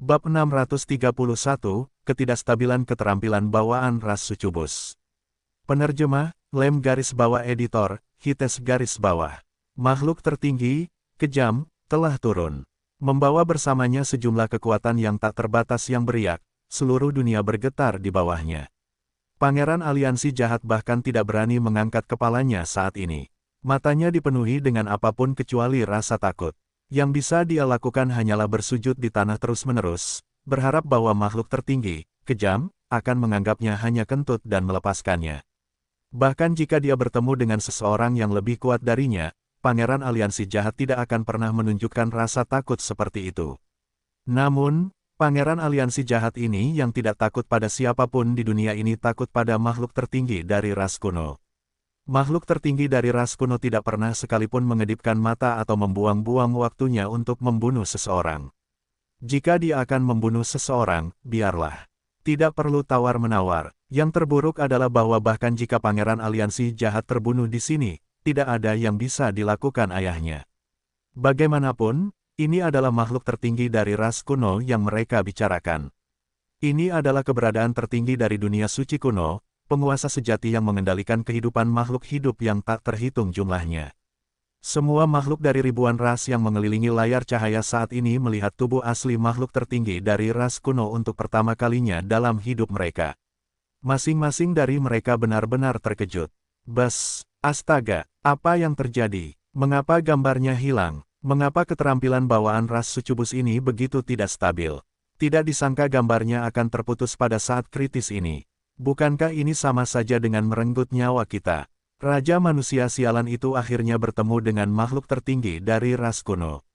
Bab 631, Ketidakstabilan Keterampilan Bawaan Ras Sucubus. Penerjemah, Lem garis bawah editor, Hites garis bawah. Makhluk tertinggi, kejam, telah turun. Membawa bersamanya sejumlah kekuatan yang tak terbatas yang beriak, seluruh dunia bergetar di bawahnya. Pangeran aliansi jahat bahkan tidak berani mengangkat kepalanya saat ini. Matanya dipenuhi dengan apapun kecuali rasa takut. Yang bisa dia lakukan hanyalah bersujud di tanah terus-menerus, berharap bahwa makhluk tertinggi, kejam, akan menganggapnya hanya kentut dan melepaskannya. Bahkan jika dia bertemu dengan seseorang yang lebih kuat darinya, Pangeran Aliansi Jahat tidak akan pernah menunjukkan rasa takut seperti itu. Namun, Pangeran Aliansi Jahat ini yang tidak takut pada siapapun di dunia ini takut pada makhluk tertinggi dari ras kuno. Makhluk tertinggi dari ras kuno tidak pernah sekalipun mengedipkan mata atau membuang-buang waktunya untuk membunuh seseorang. Jika dia akan membunuh seseorang, biarlah. Tidak perlu tawar-menawar. Yang terburuk adalah bahwa bahkan jika Pangeran Aliansi Jahat terbunuh di sini, tidak ada yang bisa dilakukan ayahnya. Bagaimanapun, ini adalah makhluk tertinggi dari ras kuno yang mereka bicarakan. Ini adalah keberadaan tertinggi dari dunia suci kuno, penguasa sejati yang mengendalikan kehidupan makhluk hidup yang tak terhitung jumlahnya. Semua makhluk dari ribuan ras yang mengelilingi layar cahaya saat ini melihat tubuh asli makhluk tertinggi dari ras kuno untuk pertama kalinya dalam hidup mereka. Masing-masing dari mereka benar-benar terkejut. Bas, astaga, apa yang terjadi? Mengapa gambarnya hilang? Mengapa keterampilan bawaan ras Sucubus ini begitu tidak stabil? Tidak disangka gambarnya akan terputus pada saat kritis ini. Bukankah ini sama saja dengan merenggut nyawa kita? Raja manusia sialan itu akhirnya bertemu dengan makhluk tertinggi dari ras kuno.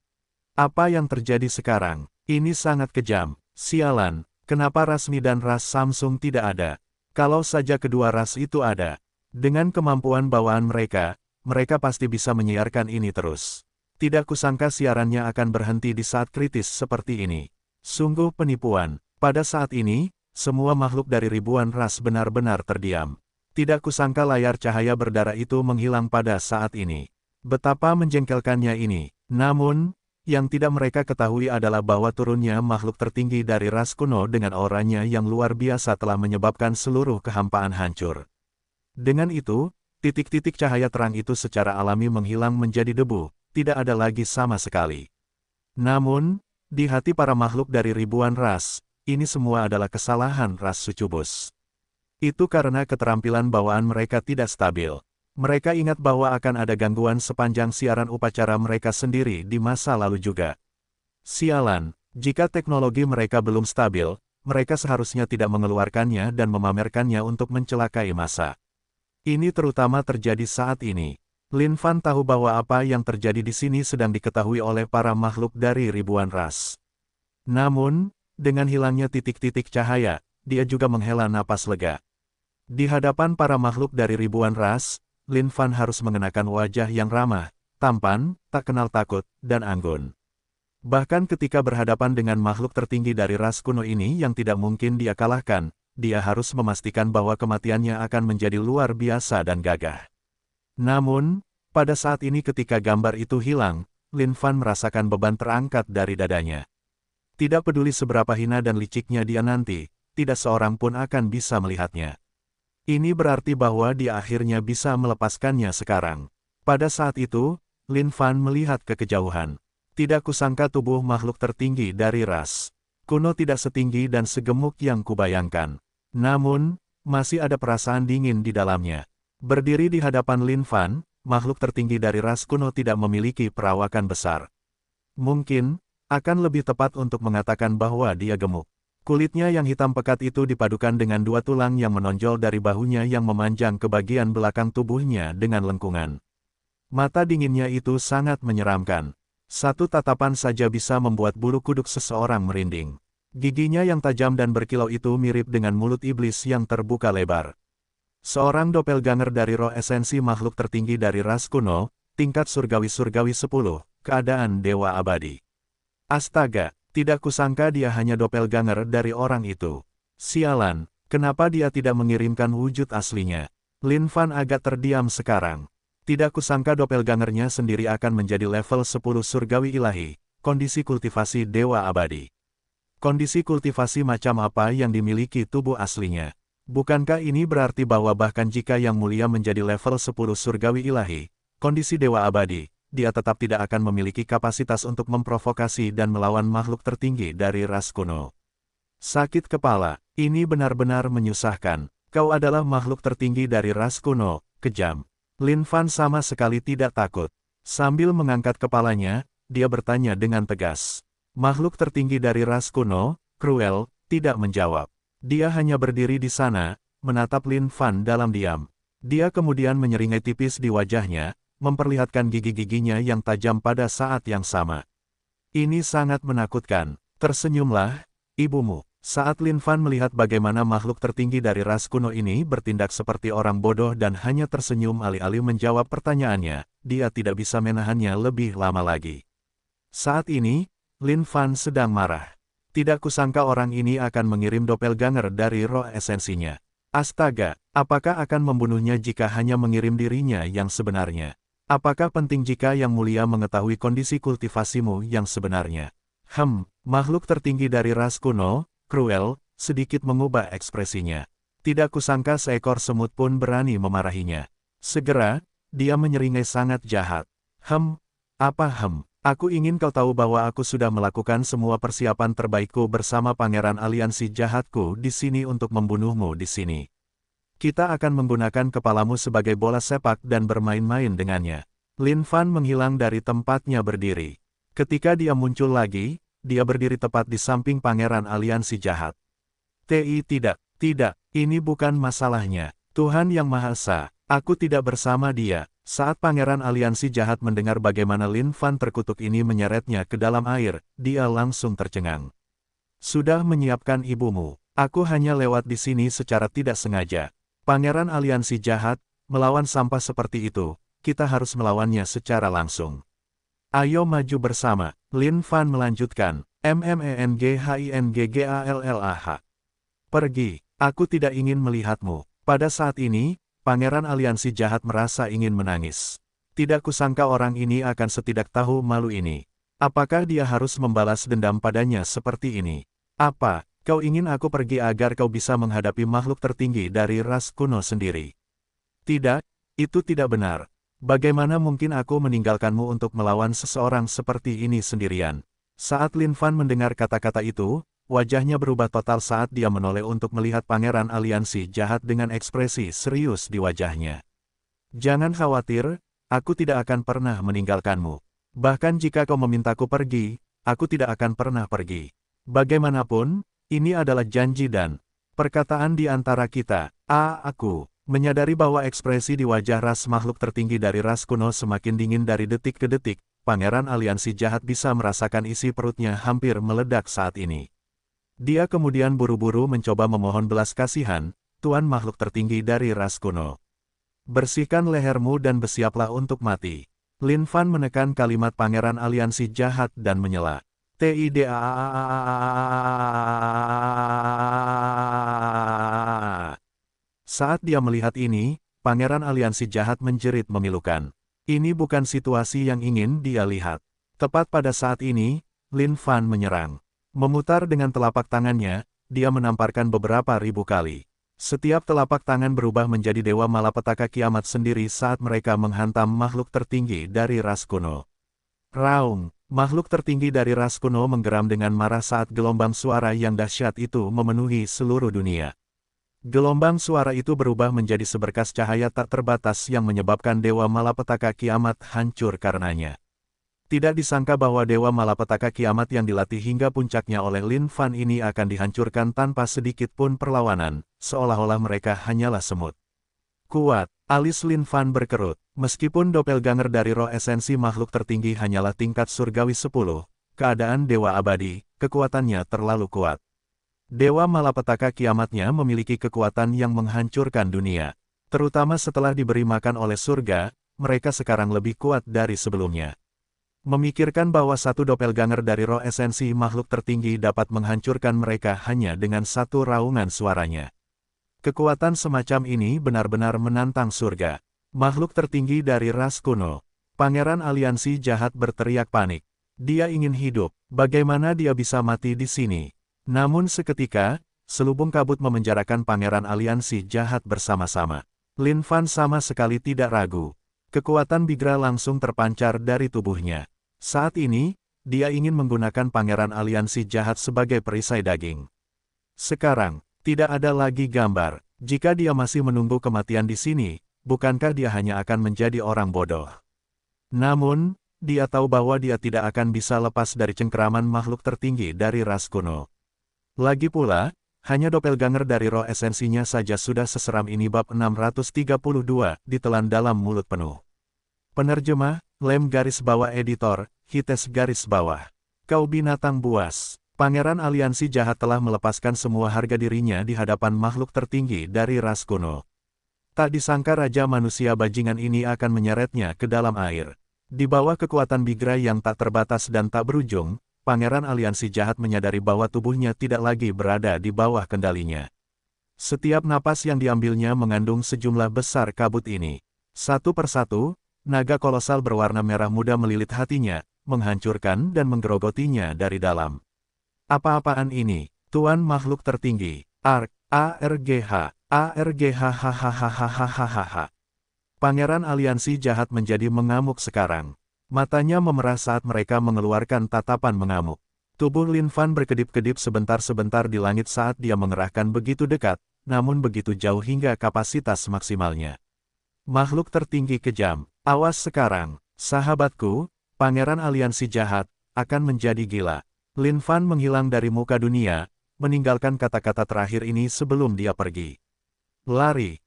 Apa yang terjadi sekarang? Ini sangat kejam. Sialan, kenapa Rasmi dan ras Samsung tidak ada? Kalau saja kedua ras itu ada, dengan kemampuan bawaan mereka, mereka pasti bisa menyiarkan ini terus. Tidak kusangka siarannya akan berhenti di saat kritis seperti ini. Sungguh penipuan. Pada saat ini, semua makhluk dari ribuan ras benar-benar terdiam. Tidak kusangka layar cahaya berdarah itu menghilang pada saat ini. Betapa menjengkelkannya ini. Namun, yang tidak mereka ketahui adalah bahwa turunnya makhluk tertinggi dari ras kuno dengan auranya yang luar biasa telah menyebabkan seluruh kehampaan hancur. Dengan itu, titik-titik cahaya terang itu secara alami menghilang menjadi debu, tidak ada lagi sama sekali. Namun, di hati para makhluk dari ribuan ras, ini semua adalah kesalahan ras Sucubus. Itu karena keterampilan bawaan mereka tidak stabil. Mereka ingat bahwa akan ada gangguan sepanjang siaran upacara mereka sendiri di masa lalu juga. Sialan, jika teknologi mereka belum stabil, mereka seharusnya tidak mengeluarkannya dan memamerkannya untuk mencelakai massa. Ini terutama terjadi saat ini. Lin Fan tahu bahwa apa yang terjadi di sini sedang diketahui oleh para makhluk dari ribuan ras. Namun, dengan hilangnya titik-titik cahaya, dia juga menghela napas lega. Di hadapan para makhluk dari ribuan ras, Lin Fan harus mengenakan wajah yang ramah, tampan, tak kenal takut, dan anggun. Bahkan ketika berhadapan dengan makhluk tertinggi dari ras kuno ini yang tidak mungkin dia kalahkan, dia harus memastikan bahwa kematiannya akan menjadi luar biasa dan gagah. Namun, pada saat ini ketika gambar itu hilang, Lin Fan merasakan beban terangkat dari dadanya. Tidak peduli seberapa hina dan liciknya dia nanti, tidak seorang pun akan bisa melihatnya. Ini berarti bahwa dia akhirnya bisa melepaskannya sekarang. Pada saat itu, Lin Fan melihat ke kejauhan. Tidak kusangka tubuh makhluk tertinggi dari ras kuno tidak setinggi dan segemuk yang kubayangkan. Namun, masih ada perasaan dingin di dalamnya. Berdiri di hadapan Lin Fan, makhluk tertinggi dari ras kuno tidak memiliki perawakan besar. Mungkin, akan lebih tepat untuk mengatakan bahwa dia gemuk. Kulitnya yang hitam pekat itu dipadukan dengan dua tulang yang menonjol dari bahunya yang memanjang ke bagian belakang tubuhnya dengan lengkungan. Mata dinginnya itu sangat menyeramkan. Satu tatapan saja bisa membuat bulu kuduk seseorang merinding. Giginya yang tajam dan berkilau itu mirip dengan mulut iblis yang terbuka lebar. Seorang doppelganger dari roh esensi makhluk tertinggi dari ras kuno, tingkat surgawi-surgawi 10, keadaan dewa abadi. Astaga, tidak kusangka dia hanya doppelganger dari orang itu. Sialan, kenapa dia tidak mengirimkan wujud aslinya? Lin Fan agak terdiam sekarang. Tidak kusangka doppelgangernya sendiri akan menjadi level 10 surgawi ilahi, kondisi kultivasi dewa abadi. Kondisi kultivasi macam apa yang dimiliki tubuh aslinya? Bukankah ini berarti bahwa bahkan jika Yang Mulia menjadi level 10 surgawi ilahi, kondisi dewa abadi, dia tetap tidak akan memiliki kapasitas untuk memprovokasi dan melawan makhluk tertinggi dari ras kuno. Sakit kepala, ini benar-benar menyusahkan. Kau adalah makhluk tertinggi dari ras kuno, kejam. Lin Fan sama sekali tidak takut. Sambil mengangkat kepalanya, dia bertanya dengan tegas. Makhluk tertinggi dari ras kuno, Cruel, tidak menjawab. Dia hanya berdiri di sana, menatap Lin Fan dalam diam. Dia kemudian menyeringai tipis di wajahnya, memperlihatkan gigi-giginya yang tajam pada saat yang sama. Ini sangat menakutkan. Tersenyumlah, ibumu. Saat Lin Fan melihat bagaimana makhluk tertinggi dari ras kuno ini bertindak seperti orang bodoh dan hanya tersenyum alih-alih menjawab pertanyaannya, dia tidak bisa menahannya lebih lama lagi. Saat ini, Lin Fan sedang marah. Tidak kusangka orang ini akan mengirim doppelganger dari roh esensinya. Astaga, apakah akan membunuhnya jika hanya mengirim dirinya yang sebenarnya? Apakah penting jika Yang Mulia mengetahui kondisi kultivasimu yang sebenarnya? Makhluk tertinggi dari ras kuno, Cruel, sedikit mengubah ekspresinya. Tidak kusangka seekor semut pun berani memarahinya. Segera, dia menyeringai sangat jahat. Aku ingin kau tahu bahwa aku sudah melakukan semua persiapan terbaikku bersama Pangeran Aliansi Jahatku di sini untuk membunuhmu di sini. Kita akan menggunakan kepalamu sebagai bola sepak dan bermain-main dengannya. Lin Fan menghilang dari tempatnya berdiri. Ketika dia muncul lagi, dia berdiri tepat di samping Pangeran Aliansi Jahat. Tidak, ini bukan masalahnya. Tuhan Yang Maha Esa, aku tidak bersama dia. Saat Pangeran Aliansi Jahat mendengar bagaimana Lin Fan terkutuk ini menyeretnya ke dalam air, dia langsung tercengang. Sudah menyiapkan ibumu. Aku hanya lewat di sini secara tidak sengaja. Pangeran Aliansi Jahat, melawan sampah seperti itu, kita harus melawannya secara langsung. Ayo maju bersama, Lin Fan melanjutkan, MMENGHINGGALLAH. Pergi, aku tidak ingin melihatmu. Pada saat ini, Pangeran Aliansi Jahat merasa ingin menangis. Tidak kusangka orang ini akan setidak tahu malu ini. Apakah dia harus membalas dendam padanya seperti ini? Apa, kau ingin aku pergi agar kau bisa menghadapi makhluk tertinggi dari ras kuno sendiri? Tidak, itu tidak benar. Bagaimana mungkin aku meninggalkanmu untuk melawan seseorang seperti ini sendirian? Saat Lin Fan mendengar kata-kata itu, wajahnya berubah total saat dia menoleh untuk melihat Pangeran Aliansi Jahat dengan ekspresi serius di wajahnya. Jangan khawatir, aku tidak akan pernah meninggalkanmu. Bahkan jika kau memintaku pergi, aku tidak akan pernah pergi. Bagaimanapun, ini adalah janji dan perkataan di antara kita. Aku menyadari bahwa ekspresi di wajah ras makhluk tertinggi dari ras kuno semakin dingin dari detik ke detik. Pangeran Aliansi Jahat bisa merasakan isi perutnya hampir meledak saat ini. Dia kemudian buru-buru mencoba memohon belas kasihan, Tuan makhluk tertinggi dari ras kuno. Bersihkan lehermu dan bersiaplah untuk mati. Lin Fan menekan kalimat Pangeran Aliansi Jahat dan menyela. Saat dia melihat ini, Pangeran Aliansi Jahat menjerit memilukan. Ini bukan situasi yang ingin dia lihat. Tepat pada saat ini, Lin Fan menyerang. Memutar dengan telapak tangannya, dia menamparkan beberapa ribu kali. Setiap telapak tangan berubah menjadi dewa malapetaka kiamat sendiri saat mereka menghantam makhluk tertinggi dari ras kuno. Raung, makhluk tertinggi dari ras kuno menggeram dengan marah saat gelombang suara yang dahsyat itu memenuhi seluruh dunia. Gelombang suara itu berubah menjadi seberkas cahaya tak terbatas yang menyebabkan dewa malapetaka kiamat hancur karenanya. Tidak disangka bahwa dewa malapetaka kiamat yang dilatih hingga puncaknya oleh Lin Fan ini akan dihancurkan tanpa sedikit pun perlawanan, seolah-olah mereka hanyalah semut. Kuat, alis Lin Fan berkerut. Meskipun doppelganger dari roh esensi makhluk tertinggi hanyalah tingkat surgawi 10, keadaan dewa abadi, kekuatannya terlalu kuat. Dewa malapetaka kiamatnya memiliki kekuatan yang menghancurkan dunia. Terutama setelah diberi makan oleh surga, mereka sekarang lebih kuat dari sebelumnya. Memikirkan bahwa satu doppelganger dari roh esensi makhluk tertinggi dapat menghancurkan mereka hanya dengan satu raungan suaranya. Kekuatan semacam ini benar-benar menantang surga. Makhluk tertinggi dari ras kuno. Pangeran Aliansi Jahat berteriak panik. Dia ingin hidup, bagaimana dia bisa mati di sini? Namun seketika, selubung kabut memenjarakan pangeran aliansi jahat bersama-sama. Lin Fan sama sekali tidak ragu. Kekuatan Bigra langsung terpancar dari tubuhnya. Saat ini, dia ingin menggunakan pangeran aliansi jahat sebagai perisai daging. Sekarang, tidak ada lagi gambar. Jika dia masih menunggu kematian di sini, bukankah dia hanya akan menjadi orang bodoh? Namun, dia tahu bahwa dia tidak akan bisa lepas dari cengkeraman makhluk tertinggi dari ras kuno. Lagi pula, hanya doppelganger dari roh esensinya saja sudah seseram ini. Bab 632, ditelan dalam mulut penuh. Penerjemah, Lem garis bawah editor, Hites garis bawah. Kau binatang buas. Pangeran aliansi jahat telah melepaskan semua harga dirinya di hadapan makhluk tertinggi dari ras kuno. Tak disangka Raja Manusia Bajingan ini akan menyeretnya ke dalam air. Di bawah kekuatan Bigra yang tak terbatas dan tak berujung, Pangeran aliansi jahat menyadari bahwa tubuhnya tidak lagi berada di bawah kendalinya. Setiap napas yang diambilnya mengandung sejumlah besar kabut ini. Satu persatu, naga kolosal berwarna merah muda melilit hatinya, menghancurkan dan menggerogotinya dari dalam. Apa-apaan ini, Tuan Makhluk Tertinggi? ARGH. Hahaha. Pangeran aliansi jahat menjadi mengamuk sekarang. Matanya memerah saat mereka mengeluarkan tatapan mengamuk. Tubuh Lin Fan berkedip-kedip sebentar-sebentar di langit saat dia mengerahkan begitu dekat, namun begitu jauh hingga kapasitas maksimalnya. Makhluk tertinggi kejam. Awas sekarang, sahabatku, Pangeran aliansi jahat akan menjadi gila. Lin Fan menghilang dari muka dunia, meninggalkan kata-kata terakhir ini sebelum dia pergi. Lari,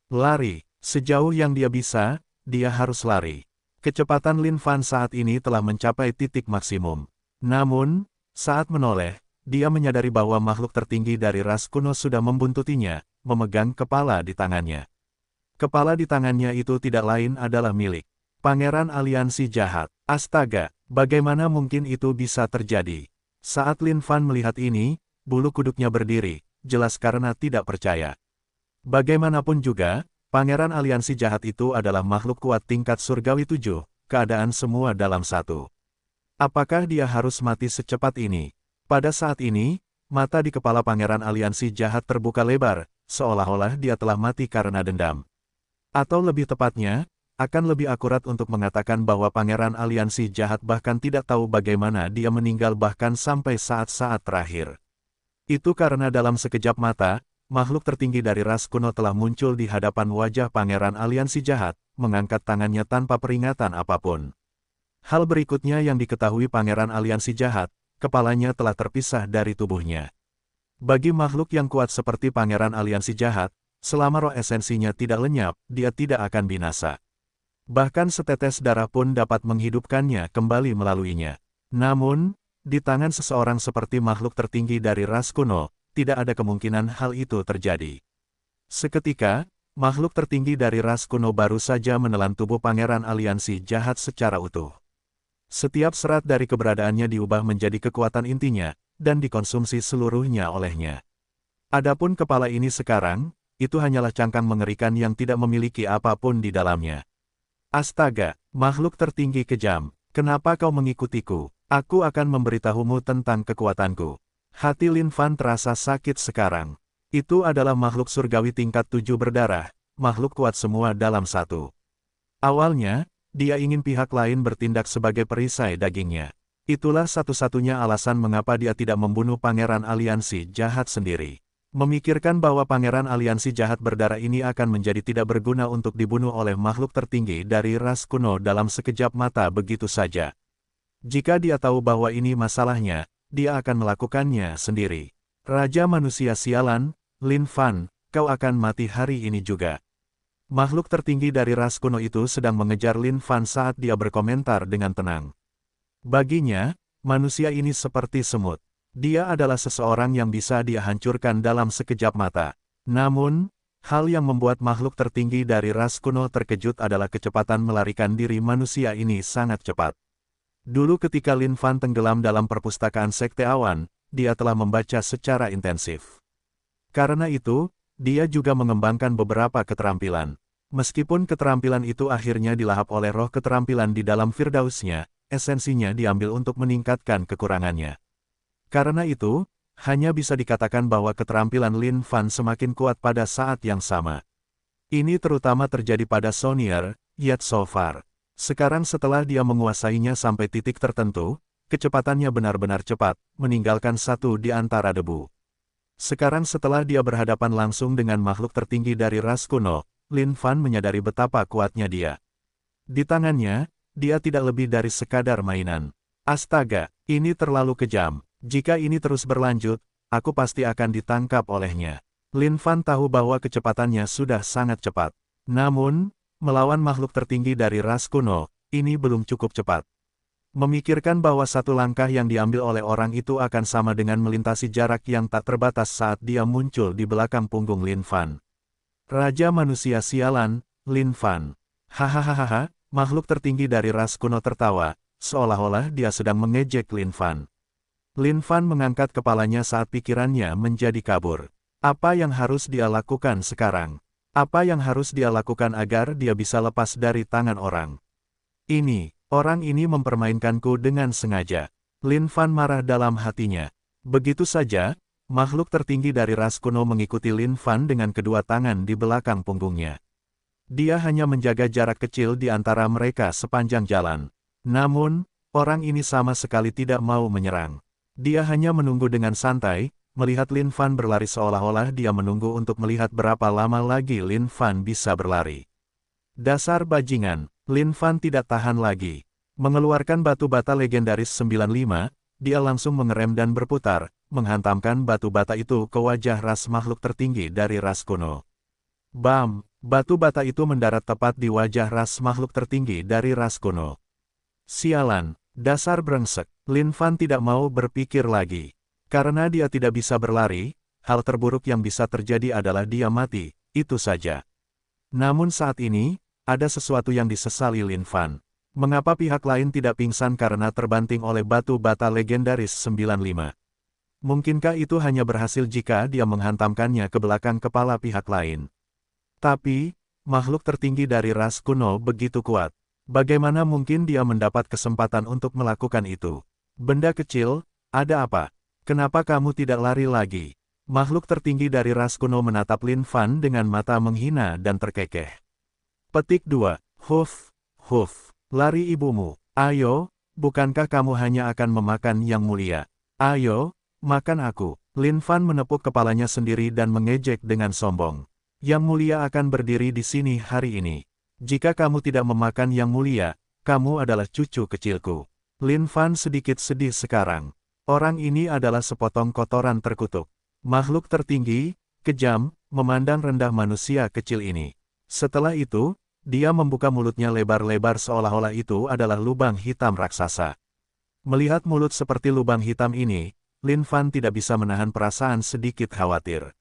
sejauh yang dia bisa, dia harus lari. Kecepatan Lin Fan saat ini telah mencapai titik maksimum. Namun, saat menoleh, dia menyadari bahwa makhluk tertinggi dari ras kuno sudah membuntutinya, memegang kepala di tangannya. Kepala di tangannya itu tidak lain adalah milik Pangeran aliansi jahat. Astaga, bagaimana mungkin itu bisa terjadi? Saat Lin Fan melihat ini, bulu kuduknya berdiri, jelas karena tidak percaya. Bagaimanapun juga, Pangeran aliansi jahat itu adalah makhluk kuat tingkat surgawi 7, keadaan semua dalam satu. Apakah dia harus mati secepat ini? Pada saat ini, mata di kepala Pangeran aliansi jahat terbuka lebar, seolah-olah dia telah mati karena dendam. Atau lebih tepatnya, akan lebih akurat untuk mengatakan bahwa Pangeran aliansi jahat bahkan tidak tahu bagaimana dia meninggal bahkan sampai saat-saat terakhir. Itu karena dalam sekejap mata, makhluk tertinggi dari ras kuno telah muncul di hadapan wajah Pangeran aliansi jahat, mengangkat tangannya tanpa peringatan apapun. Hal berikutnya yang diketahui Pangeran aliansi jahat, kepalanya telah terpisah dari tubuhnya. Bagi makhluk yang kuat seperti Pangeran aliansi jahat, selama roh esensinya tidak lenyap, dia tidak akan binasa. Bahkan setetes darah pun dapat menghidupkannya kembali melaluinya. Namun, di tangan seseorang seperti makhluk tertinggi dari ras kuno, tidak ada kemungkinan hal itu terjadi. Seketika, makhluk tertinggi dari ras kuno baru saja menelan tubuh Pangeran aliansi jahat secara utuh. Setiap serat dari keberadaannya diubah menjadi kekuatan intinya, dan dikonsumsi seluruhnya olehnya. Adapun kepala ini sekarang, itu hanyalah cangkang mengerikan yang tidak memiliki apapun di dalamnya. Astaga, makhluk tertinggi kejam, kenapa kau mengikutiku? Aku akan memberitahumu tentang kekuatanku. Hati Lin Fan terasa sakit sekarang. Itu adalah makhluk surgawi tingkat 7 berdarah, makhluk kuat semua dalam satu. Awalnya, dia ingin pihak lain bertindak sebagai perisai dagingnya. Itulah satu-satunya alasan mengapa dia tidak membunuh Pangeran aliansi jahat sendiri. Memikirkan bahwa Pangeran aliansi jahat berdarah ini akan menjadi tidak berguna untuk dibunuh oleh makhluk tertinggi dari ras kuno dalam sekejap mata begitu saja. Jika dia tahu bahwa ini masalahnya, dia akan melakukannya sendiri. Raja manusia sialan, Lin Fan, kau akan mati hari ini juga. Makhluk tertinggi dari ras kuno itu sedang mengejar Lin Fan saat dia berkomentar dengan tenang. Baginya, manusia ini seperti semut. Dia adalah seseorang yang bisa dia hancurkan dalam sekejap mata. Namun, hal yang membuat makhluk tertinggi dari ras kuno terkejut adalah kecepatan melarikan diri manusia ini sangat cepat. Dulu ketika Lin Fan tenggelam dalam perpustakaan Sekte Awan, dia telah membaca secara intensif. Karena itu, dia juga mengembangkan beberapa keterampilan. Meskipun keterampilan itu akhirnya dilahap oleh roh keterampilan di dalam Firdausnya, esensinya diambil untuk meningkatkan kekurangannya. Karena itu, hanya bisa dikatakan bahwa keterampilan Lin Fan semakin kuat pada saat yang sama. Ini terutama terjadi pada Sonier, yet so far. Sekarang setelah dia menguasainya sampai titik tertentu, kecepatannya benar-benar cepat, meninggalkan satu di antara debu. Sekarang setelah dia berhadapan langsung dengan makhluk tertinggi dari ras kuno, Lin Fan menyadari betapa kuatnya dia. Di tangannya, dia tidak lebih dari sekadar mainan. Astaga, ini terlalu kejam. Jika ini terus berlanjut, aku pasti akan ditangkap olehnya. Lin Fan tahu bahwa kecepatannya sudah sangat cepat. Namun, melawan makhluk tertinggi dari ras kuno, ini belum cukup cepat. Memikirkan bahwa satu langkah yang diambil oleh orang itu akan sama dengan melintasi jarak yang tak terbatas saat dia muncul di belakang punggung Lin Fan. Raja manusia sialan, Lin Fan. Hahaha, makhluk tertinggi dari ras kuno tertawa, seolah-olah dia sedang mengejek Lin Fan. Lin Fan mengangkat kepalanya saat pikirannya menjadi kabur. Apa yang harus dia lakukan sekarang? Apa yang harus dia lakukan agar dia bisa lepas dari tangan orang? Orang ini mempermainkanku dengan sengaja. Lin Fan marah dalam hatinya. Begitu saja, makhluk tertinggi dari ras kuno mengikuti Lin Fan dengan kedua tangan di belakang punggungnya. Dia hanya menjaga jarak kecil di antara mereka sepanjang jalan. Namun, orang ini sama sekali tidak mau menyerang. Dia hanya menunggu dengan santai, melihat Lin Fan berlari seolah-olah dia menunggu untuk melihat berapa lama lagi Lin Fan bisa berlari. Dasar bajingan, Lin Fan tidak tahan lagi. Mengeluarkan batu bata legendaris 95, dia langsung mengerem dan berputar, menghantamkan batu bata itu ke wajah ras makhluk tertinggi dari ras kuno. Bam! Batu bata itu mendarat tepat di wajah ras makhluk tertinggi dari ras kuno. Sialan! Dasar brengsek, Lin Fan tidak mau berpikir lagi. Karena dia tidak bisa berlari, hal terburuk yang bisa terjadi adalah dia mati, itu saja. Namun saat ini, ada sesuatu yang disesali Lin Fan. Mengapa pihak lain tidak pingsan karena terbanting oleh batu bata legendaris 95? Mungkinkah itu hanya berhasil jika dia menghantamkannya ke belakang kepala pihak lain? Tapi, makhluk tertinggi dari ras kuno begitu kuat. Bagaimana mungkin dia mendapat kesempatan untuk melakukan itu? Benda kecil, ada apa? Kenapa kamu tidak lari lagi? Makhluk tertinggi dari ras kuno menatap Lin Fan dengan mata menghina dan terkekeh. Petik 2. Huf, lari ibumu. Ayo, bukankah kamu hanya akan memakan yang mulia? Ayo, makan aku. Lin Fan menepuk kepalanya sendiri dan mengejek dengan sombong. Yang mulia akan berdiri di sini hari ini. Jika kamu tidak memakan yang mulia, kamu adalah cucu kecilku. Lin Fan sedikit sedih sekarang. Orang ini adalah sepotong kotoran terkutuk. Makhluk tertinggi, kejam, memandang rendah manusia kecil ini. Setelah itu, dia membuka mulutnya lebar-lebar seolah-olah itu adalah lubang hitam raksasa. Melihat mulut seperti lubang hitam ini, Lin Fan tidak bisa menahan perasaan sedikit khawatir.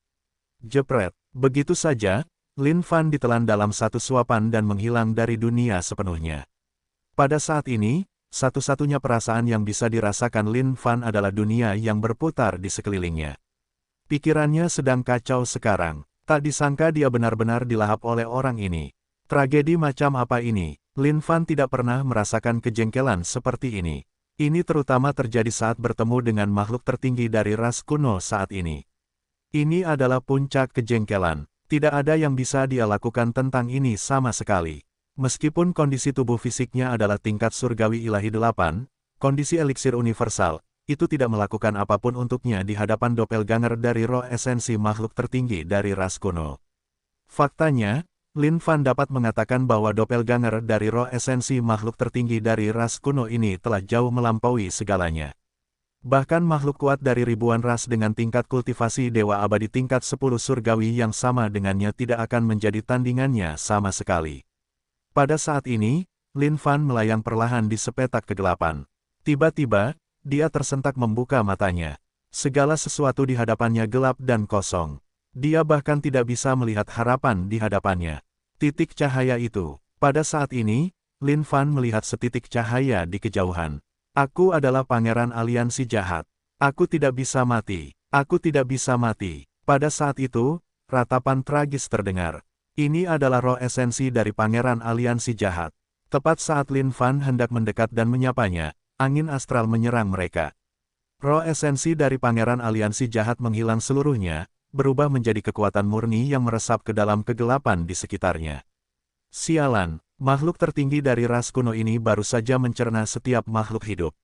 Jepret, begitu saja, Lin Fan ditelan dalam satu suapan dan menghilang dari dunia sepenuhnya. Pada saat ini, satu-satunya perasaan yang bisa dirasakan Lin Fan adalah dunia yang berputar di sekelilingnya. Pikirannya sedang kacau sekarang. Tak disangka dia benar-benar dilahap oleh orang ini. Tragedi macam apa ini? Lin Fan tidak pernah merasakan kejengkelan seperti ini. Ini terutama terjadi saat bertemu dengan makhluk tertinggi dari ras kuno saat ini. Ini adalah puncak kejengkelan. Tidak ada yang bisa dia lakukan tentang ini sama sekali. Meskipun kondisi tubuh fisiknya adalah tingkat surgawi ilahi 8, kondisi eliksir universal, itu tidak melakukan apapun untuknya di hadapan doppelganger dari roh esensi makhluk tertinggi dari ras kuno. Faktanya, Lin Fan dapat mengatakan bahwa doppelganger dari roh esensi makhluk tertinggi dari ras kuno ini telah jauh melampaui segalanya. Bahkan makhluk kuat dari ribuan ras dengan tingkat kultivasi dewa abadi tingkat 10 surgawi yang sama dengannya tidak akan menjadi tandingannya sama sekali. Pada saat ini, Lin Fan melayang perlahan di sepetak kegelapan. Tiba-tiba, dia tersentak membuka matanya. Segala sesuatu di hadapannya gelap dan kosong. Dia bahkan tidak bisa melihat harapan di hadapannya. Titik cahaya itu. Pada saat ini, Lin Fan melihat setitik cahaya di kejauhan. Aku adalah pangeran aliansi jahat. Aku tidak bisa mati. Aku tidak bisa mati. Pada saat itu, ratapan tragis terdengar. Ini adalah roh esensi dari pangeran aliansi jahat. Tepat saat Lin Fan hendak mendekat dan menyapanya, angin astral menyerang mereka. Roh esensi dari Pangeran Aliansi Jahat menghilang seluruhnya, berubah menjadi kekuatan murni yang meresap ke dalam kegelapan di sekitarnya. Sialan, makhluk tertinggi dari ras kuno ini baru saja mencerna setiap makhluk hidup.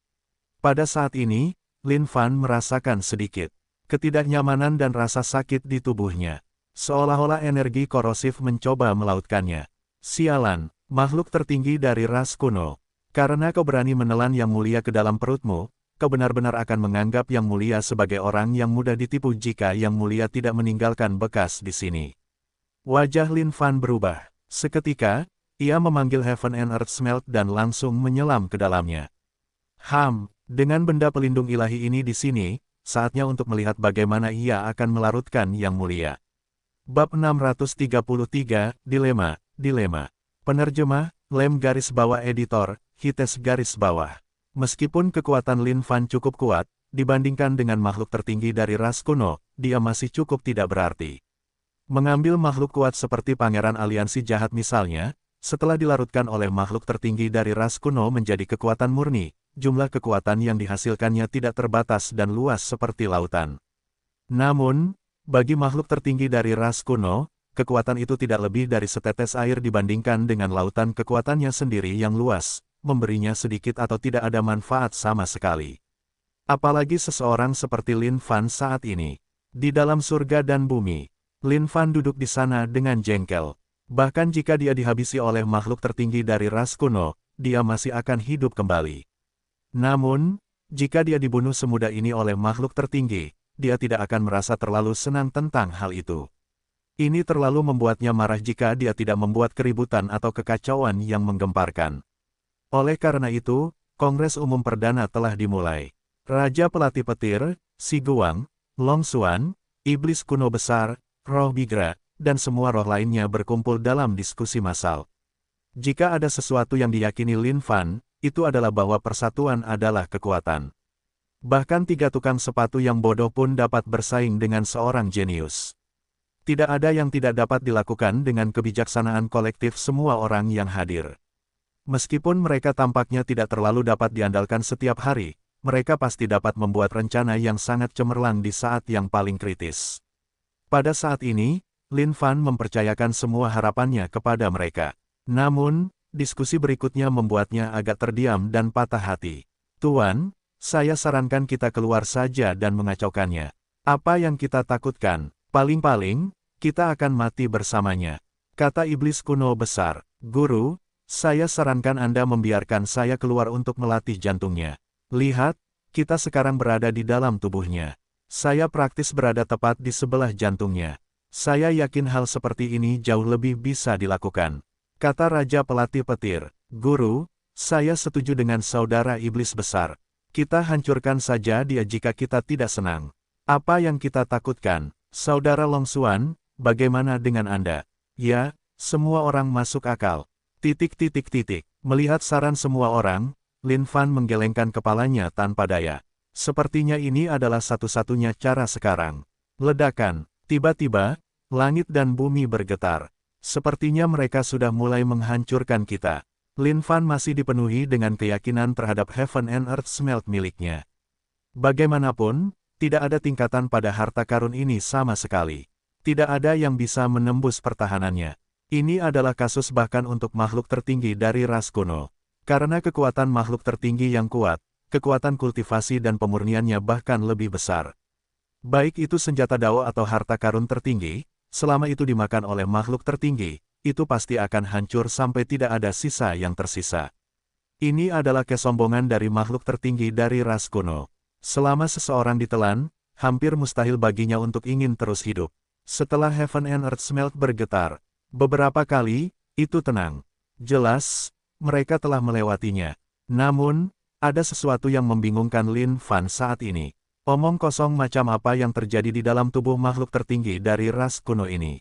Pada saat ini, Lin Fan merasakan sedikit ketidaknyamanan dan rasa sakit di tubuhnya. Seolah-olah energi korosif mencoba melautkannya. Sialan, makhluk tertinggi dari ras kuno. Karena kau berani menelan yang mulia ke dalam perutmu, kau benar-benar akan menganggap yang mulia sebagai orang yang mudah ditipu jika yang mulia tidak meninggalkan bekas di sini. Wajah Lin Fan berubah. Seketika, ia memanggil Heaven and Earth Smelt dan langsung menyelam ke dalamnya. Dengan benda pelindung ilahi ini di sini, saatnya untuk melihat bagaimana ia akan melarutkan yang mulia. Bab 633, Dilema. Penerjemah, Lem garis bawah editor, Hites garis bawah. Meskipun kekuatan Lin Fan cukup kuat, dibandingkan dengan makhluk tertinggi dari ras kuno, dia masih cukup tidak berarti. Mengambil makhluk kuat seperti Pangeran Aliansi Jahat misalnya, setelah dilarutkan oleh makhluk tertinggi dari ras kuno menjadi kekuatan murni, jumlah kekuatan yang dihasilkannya tidak terbatas dan luas seperti lautan. Namun, bagi makhluk tertinggi dari ras kuno, kekuatan itu tidak lebih dari setetes air dibandingkan dengan lautan kekuatannya sendiri yang luas, memberinya sedikit atau tidak ada manfaat sama sekali. Apalagi seseorang seperti Lin Fan saat ini. Di dalam surga dan bumi, Lin Fan duduk di sana dengan jengkel. Bahkan jika dia dihabisi oleh makhluk tertinggi dari ras kuno, dia masih akan hidup kembali. Namun, jika dia dibunuh semudah ini oleh makhluk tertinggi, dia tidak akan merasa terlalu senang tentang hal itu. Ini terlalu membuatnya marah jika dia tidak membuat keributan atau kekacauan yang menggemparkan. Oleh karena itu, Kongres Umum Perdana telah dimulai. Raja Pelatih Petir, Si Guang, Long Xuan, Iblis Kuno Besar, Roh Bigra, dan semua roh lainnya berkumpul dalam diskusi massal. Jika ada sesuatu yang diyakini Lin Fan, itu adalah bahwa persatuan adalah kekuatan. Bahkan 3 tukang sepatu yang bodoh pun dapat bersaing dengan seorang jenius. Tidak ada yang tidak dapat dilakukan dengan kebijaksanaan kolektif semua orang yang hadir. Meskipun mereka tampaknya tidak terlalu dapat diandalkan setiap hari, mereka pasti dapat membuat rencana yang sangat cemerlang di saat yang paling kritis. Pada saat ini, Lin Fan mempercayakan semua harapannya kepada mereka. Namun, diskusi berikutnya membuatnya agak terdiam dan patah hati. Tuan, saya sarankan kita keluar saja dan mengacaukannya. Apa yang kita takutkan? Paling-paling, kita akan mati bersamanya. Kata iblis kuno besar. Guru, saya sarankan Anda membiarkan saya keluar untuk melatih jantungnya. Lihat, kita sekarang berada di dalam tubuhnya. Saya praktis berada tepat di sebelah jantungnya. Saya yakin hal seperti ini jauh lebih bisa dilakukan. Kata Raja Pelatih Petir. Guru, saya setuju dengan saudara iblis besar. Kita hancurkan saja dia jika kita tidak senang. Apa yang kita takutkan? Saudara Long Xuan, bagaimana dengan Anda? Ya, semua orang masuk akal. Melihat saran semua orang, Lin Fan menggelengkan kepalanya tanpa daya. Sepertinya ini adalah satu-satunya cara sekarang. Ledakan. Tiba-tiba, langit dan bumi bergetar. Sepertinya mereka sudah mulai menghancurkan kita. Lin Fan masih dipenuhi dengan keyakinan terhadap Heaven and Earth Smelt miliknya. Bagaimanapun, tidak ada tingkatan pada harta karun ini sama sekali. Tidak ada yang bisa menembus pertahanannya. Ini adalah kasus bahkan untuk makhluk tertinggi dari ras kuno. Karena kekuatan makhluk tertinggi yang kuat, kekuatan kultivasi dan pemurniannya bahkan lebih besar. Baik itu senjata dao atau harta karun tertinggi, selama itu dimakan oleh makhluk tertinggi, itu pasti akan hancur sampai tidak ada sisa yang tersisa. Ini adalah kesombongan dari makhluk tertinggi dari ras kuno. Selama seseorang ditelan, hampir mustahil baginya untuk ingin terus hidup. Setelah Heaven and Earth Smelt bergetar, beberapa kali, itu tenang. Jelas, mereka telah melewatinya. Namun, ada sesuatu yang membingungkan Lin Fan saat ini. Omong kosong macam apa yang terjadi di dalam tubuh makhluk tertinggi dari ras kuno ini.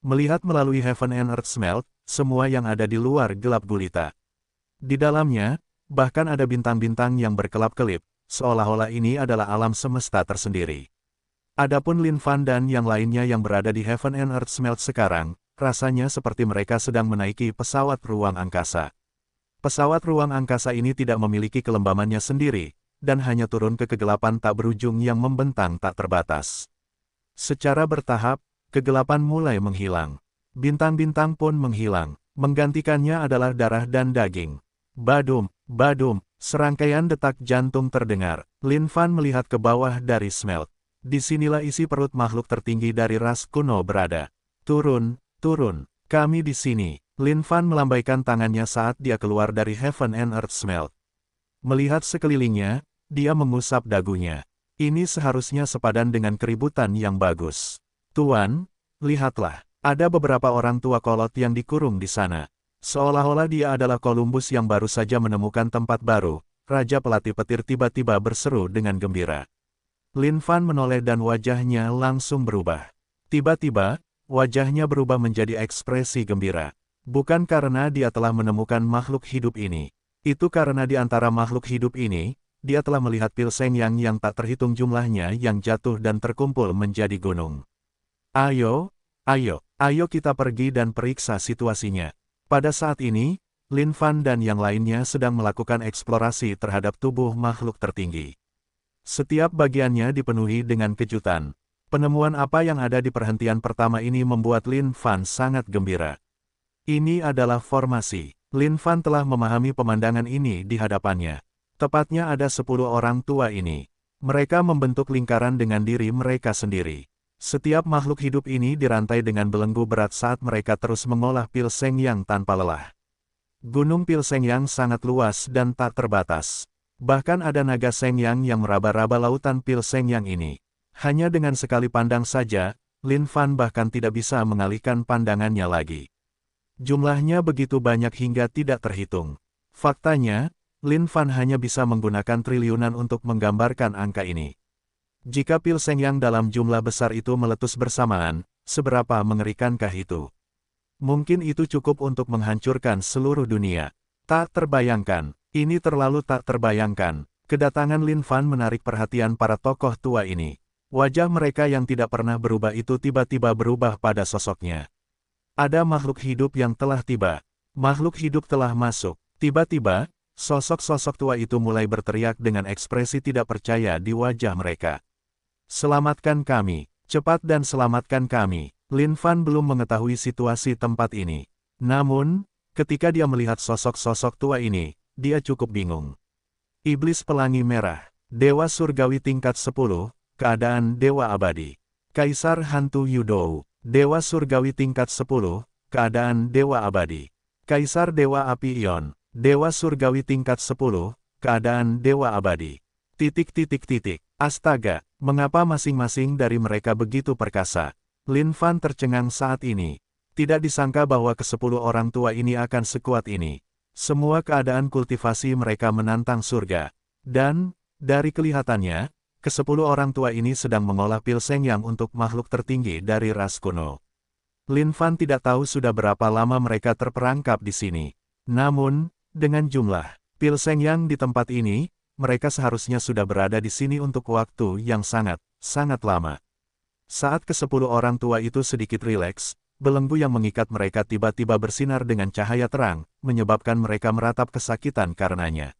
Melihat melalui Heaven and Earth Smelt, semua yang ada di luar gelap gulita. Di dalamnya, bahkan ada bintang-bintang yang berkelap-kelip, seolah-olah ini adalah alam semesta tersendiri. Adapun Lin Fan dan yang lainnya yang berada di Heaven and Earth Smelt sekarang, rasanya seperti mereka sedang menaiki pesawat ruang angkasa. Pesawat ruang angkasa ini tidak memiliki kelembamannya sendiri, dan hanya turun ke kegelapan tak berujung yang membentang tak terbatas. Secara bertahap, kegelapan mulai menghilang. Bintang-bintang pun menghilang. Menggantikannya adalah darah dan daging. Badum, badum, serangkaian detak jantung terdengar. Lin Fan melihat ke bawah dari Smelt. Disinilah isi perut makhluk tertinggi dari ras kuno berada. Turun, turun, kami di sini. Lin Fan melambaikan tangannya saat dia keluar dari Heaven and Earth Smelt. Melihat sekelilingnya, dia mengusap dagunya. Ini seharusnya sepadan dengan keributan yang bagus. Tuan, lihatlah, ada beberapa orang tua kolot yang dikurung di sana. Seolah-olah dia adalah Columbus yang baru saja menemukan tempat baru. Raja pelatih petir tiba-tiba berseru dengan gembira. Lin Fan menoleh dan wajahnya langsung berubah. Tiba-tiba, wajahnya berubah menjadi ekspresi gembira. Bukan karena dia telah menemukan makhluk hidup ini. Itu karena di antara makhluk hidup ini, dia telah melihat pil Seng yang tak terhitung jumlahnya yang jatuh dan terkumpul menjadi gunung. Ayo, ayo, ayo kita pergi dan periksa situasinya. Pada saat ini, Lin Fan dan yang lainnya sedang melakukan eksplorasi terhadap tubuh makhluk tertinggi. Setiap bagiannya dipenuhi dengan kejutan. Penemuan apa yang ada di perhentian pertama ini membuat Lin Fan sangat gembira. Ini adalah formasi. Lin Fan telah memahami pemandangan ini di hadapannya. Tepatnya ada 10 orang tua ini. Mereka membentuk lingkaran dengan diri mereka sendiri. Setiap makhluk hidup ini dirantai dengan belenggu berat saat mereka terus mengolah pil Seng Yang tanpa lelah. Gunung pil Seng Yang sangat luas dan tak terbatas. Bahkan ada naga Seng Yang meraba-raba lautan pil Seng Yang ini. Hanya dengan sekali pandang saja, Lin Fan bahkan tidak bisa mengalihkan pandangannya lagi. Jumlahnya begitu banyak hingga tidak terhitung. Faktanya, Lin Fan hanya bisa menggunakan triliunan untuk menggambarkan angka ini. Jika pil Seng Yang dalam jumlah besar itu meletus bersamaan, seberapa mengerikankah itu? Mungkin itu cukup untuk menghancurkan seluruh dunia. Tak terbayangkan, ini terlalu tak terbayangkan. Kedatangan Lin Fan menarik perhatian para tokoh tua ini. Wajah mereka yang tidak pernah berubah itu tiba-tiba berubah pada sosoknya. Ada makhluk hidup yang telah tiba. Makhluk hidup telah masuk. Tiba-tiba, sosok-sosok tua itu mulai berteriak dengan ekspresi tidak percaya di wajah mereka. Selamatkan kami, cepat dan selamatkan kami. Lin Fan belum mengetahui situasi tempat ini. Namun, ketika dia melihat sosok-sosok tua ini, dia cukup bingung. Iblis Pelangi Merah, Dewa Surgawi tingkat 10, keadaan Dewa Abadi. Kaisar Hantu Yudou, Dewa Surgawi tingkat 10, keadaan Dewa Abadi. Kaisar Dewa Api Ion, Dewa Surgawi tingkat 10, keadaan Dewa Abadi. Astaga, mengapa masing-masing dari mereka begitu perkasa? Lin Fan tercengang saat ini. Tidak disangka bahwa ke-10 orang tua ini akan sekuat ini. Semua keadaan kultivasi mereka menantang surga. Dan, dari kelihatannya, ke-10 orang tua ini sedang mengolah pil Seng Yang untuk makhluk tertinggi dari ras kuno. Lin Fan tidak tahu sudah berapa lama mereka terperangkap di sini. Namun, dengan jumlah pil Seng Yang di tempat ini, mereka seharusnya sudah berada di sini untuk waktu yang sangat lama. Saat ke-10 orang tua itu sedikit rileks, belenggu yang mengikat mereka tiba-tiba bersinar dengan cahaya terang, menyebabkan mereka meratap kesakitan karenanya.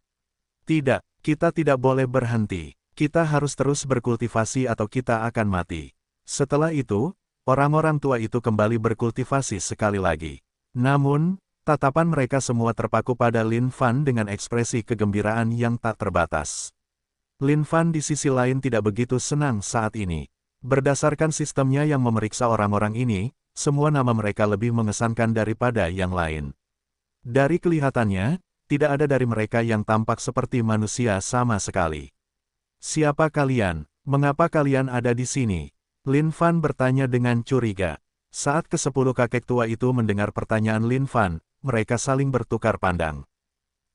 Tidak, kita tidak boleh berhenti. Kita harus terus berkultivasi atau kita akan mati. Setelah itu, orang-orang tua itu kembali berkultivasi sekali lagi. Namun, tatapan mereka semua terpaku pada Lin Fan dengan ekspresi kegembiraan yang tak terbatas. Lin Fan di sisi lain tidak begitu senang saat ini. Berdasarkan sistemnya yang memeriksa orang-orang ini, semua nama mereka lebih mengesankan daripada yang lain. Dari kelihatannya, tidak ada dari mereka yang tampak seperti manusia sama sekali. Siapa kalian? Mengapa kalian ada di sini? Lin Fan bertanya dengan curiga. Saat ke-10 kakek tua itu mendengar pertanyaan Lin Fan, mereka saling bertukar pandang.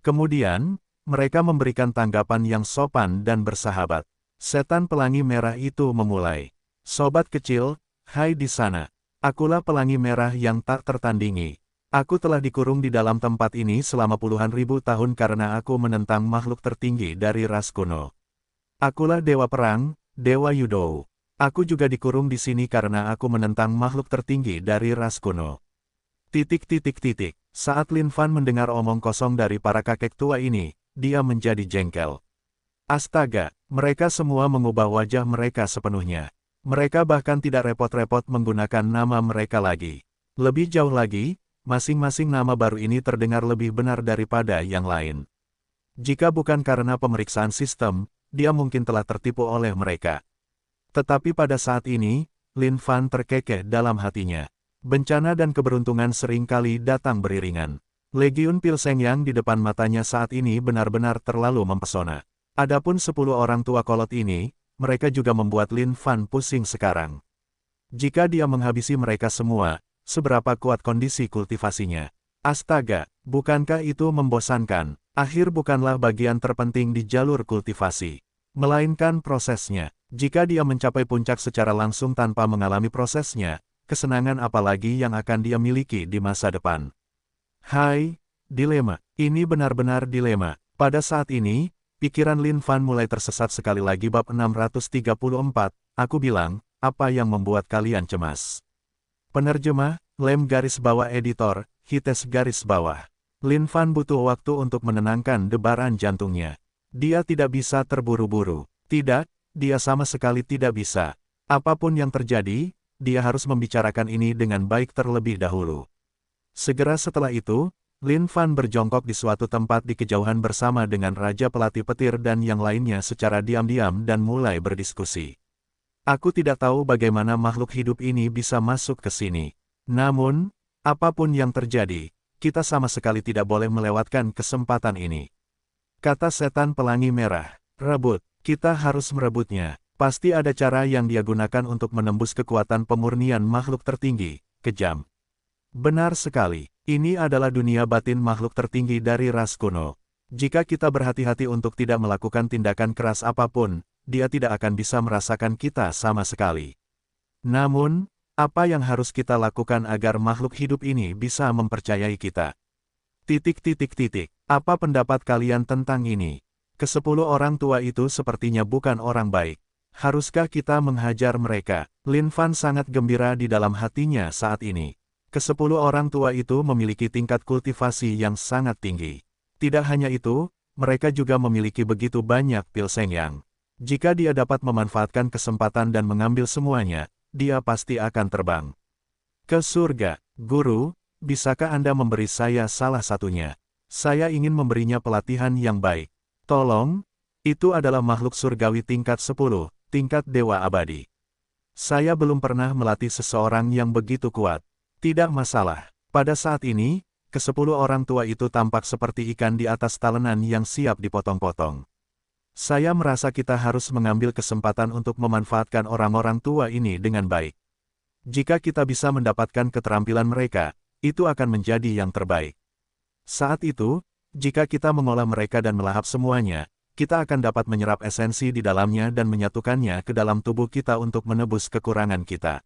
Kemudian, mereka memberikan tanggapan yang sopan dan bersahabat. Setan Pelangi Merah itu memulai. Sobat kecil, hai di sana. Akulah Pelangi Merah yang tak tertandingi. Aku telah dikurung di dalam tempat ini selama puluhan ribu tahun karena aku menentang makhluk tertinggi dari ras kuno. Akulah Dewa Perang, Dewa Yudou. Aku juga dikurung di sini karena aku menentang makhluk tertinggi dari ras kuno. Saat Lin Fan mendengar omong kosong dari para kakek tua ini, dia menjadi jengkel. Astaga, mereka semua mengubah wajah mereka sepenuhnya. Mereka bahkan tidak repot-repot menggunakan nama mereka lagi. Lebih jauh lagi, masing-masing nama baru ini terdengar lebih benar daripada yang lain. Jika bukan karena pemeriksaan sistem, dia mungkin telah tertipu oleh mereka. Tetapi pada saat ini, Lin Fan terkekeh dalam hatinya. Bencana dan keberuntungan seringkali datang beriringan. Legiun Pilseng yang di depan matanya saat ini benar-benar terlalu mempesona. Adapun 10 orang tua kolot ini, mereka juga membuat Lin Fan pusing sekarang. Jika dia menghabisi mereka semua, seberapa kuat kondisi kultivasinya? Astaga, bukankah itu membosankan? Akhir bukanlah bagian terpenting di jalur kultivasi, melainkan prosesnya. Jika dia mencapai puncak secara langsung tanpa mengalami prosesnya, kesenangan apalagi yang akan dia miliki di masa depan? Hai, dilema. Ini benar-benar dilema. Pada saat ini, pikiran Lin Fan mulai tersesat sekali lagi. Bab 634, aku bilang, apa yang membuat kalian cemas? Penerjemah, Lem garis bawah editor, Hites garis bawah. Lin Fan butuh waktu untuk menenangkan debaran jantungnya. Dia tidak bisa terburu-buru. Tidak, dia sama sekali tidak bisa. Apapun yang terjadi, dia harus membicarakan ini dengan baik terlebih dahulu. Segera setelah itu, Lin Fan berjongkok di suatu tempat di kejauhan bersama dengan Raja Pelatih Petir dan yang lainnya secara diam-diam dan mulai berdiskusi. Aku tidak tahu bagaimana makhluk hidup ini bisa masuk ke sini. Namun, apapun yang terjadi, kita sama sekali tidak boleh melewatkan kesempatan ini. Kata setan pelangi merah, rebut, kita harus merebutnya. Pasti ada cara yang dia gunakan untuk menembus kekuatan pemurnian makhluk tertinggi, kejam. Benar sekali, ini adalah dunia batin makhluk tertinggi dari ras kuno. Jika kita berhati-hati untuk tidak melakukan tindakan keras apapun, dia tidak akan bisa merasakan kita sama sekali. Namun, apa yang harus kita lakukan agar makhluk hidup ini bisa mempercayai kita? Apa pendapat kalian tentang ini? Ke-10 orang tua itu sepertinya bukan orang baik. Haruskah kita menghajar mereka? Lin Fan sangat gembira di dalam hatinya saat ini. Ke-10 orang tua itu memiliki tingkat kultivasi yang sangat tinggi. Tidak hanya itu, mereka juga memiliki begitu banyak Pilseng yang. Jika dia dapat memanfaatkan kesempatan dan mengambil semuanya, dia pasti akan terbang ke surga. Guru, bisakah Anda memberi saya salah satunya? Saya ingin memberinya pelatihan yang baik. Tolong, itu adalah makhluk surgawi tingkat 10, tingkat dewa abadi. Saya belum pernah melatih seseorang yang begitu kuat. Tidak masalah. Pada saat ini, ke-10 orang tua itu tampak seperti ikan di atas talenan yang siap dipotong-potong. Saya merasa kita harus mengambil kesempatan untuk memanfaatkan orang-orang tua ini dengan baik. Jika kita bisa mendapatkan keterampilan mereka, itu akan menjadi yang terbaik. Saat itu, jika kita mengolah mereka dan melahap semuanya, kita akan dapat menyerap esensi di dalamnya dan menyatukannya ke dalam tubuh kita untuk menebus kekurangan kita.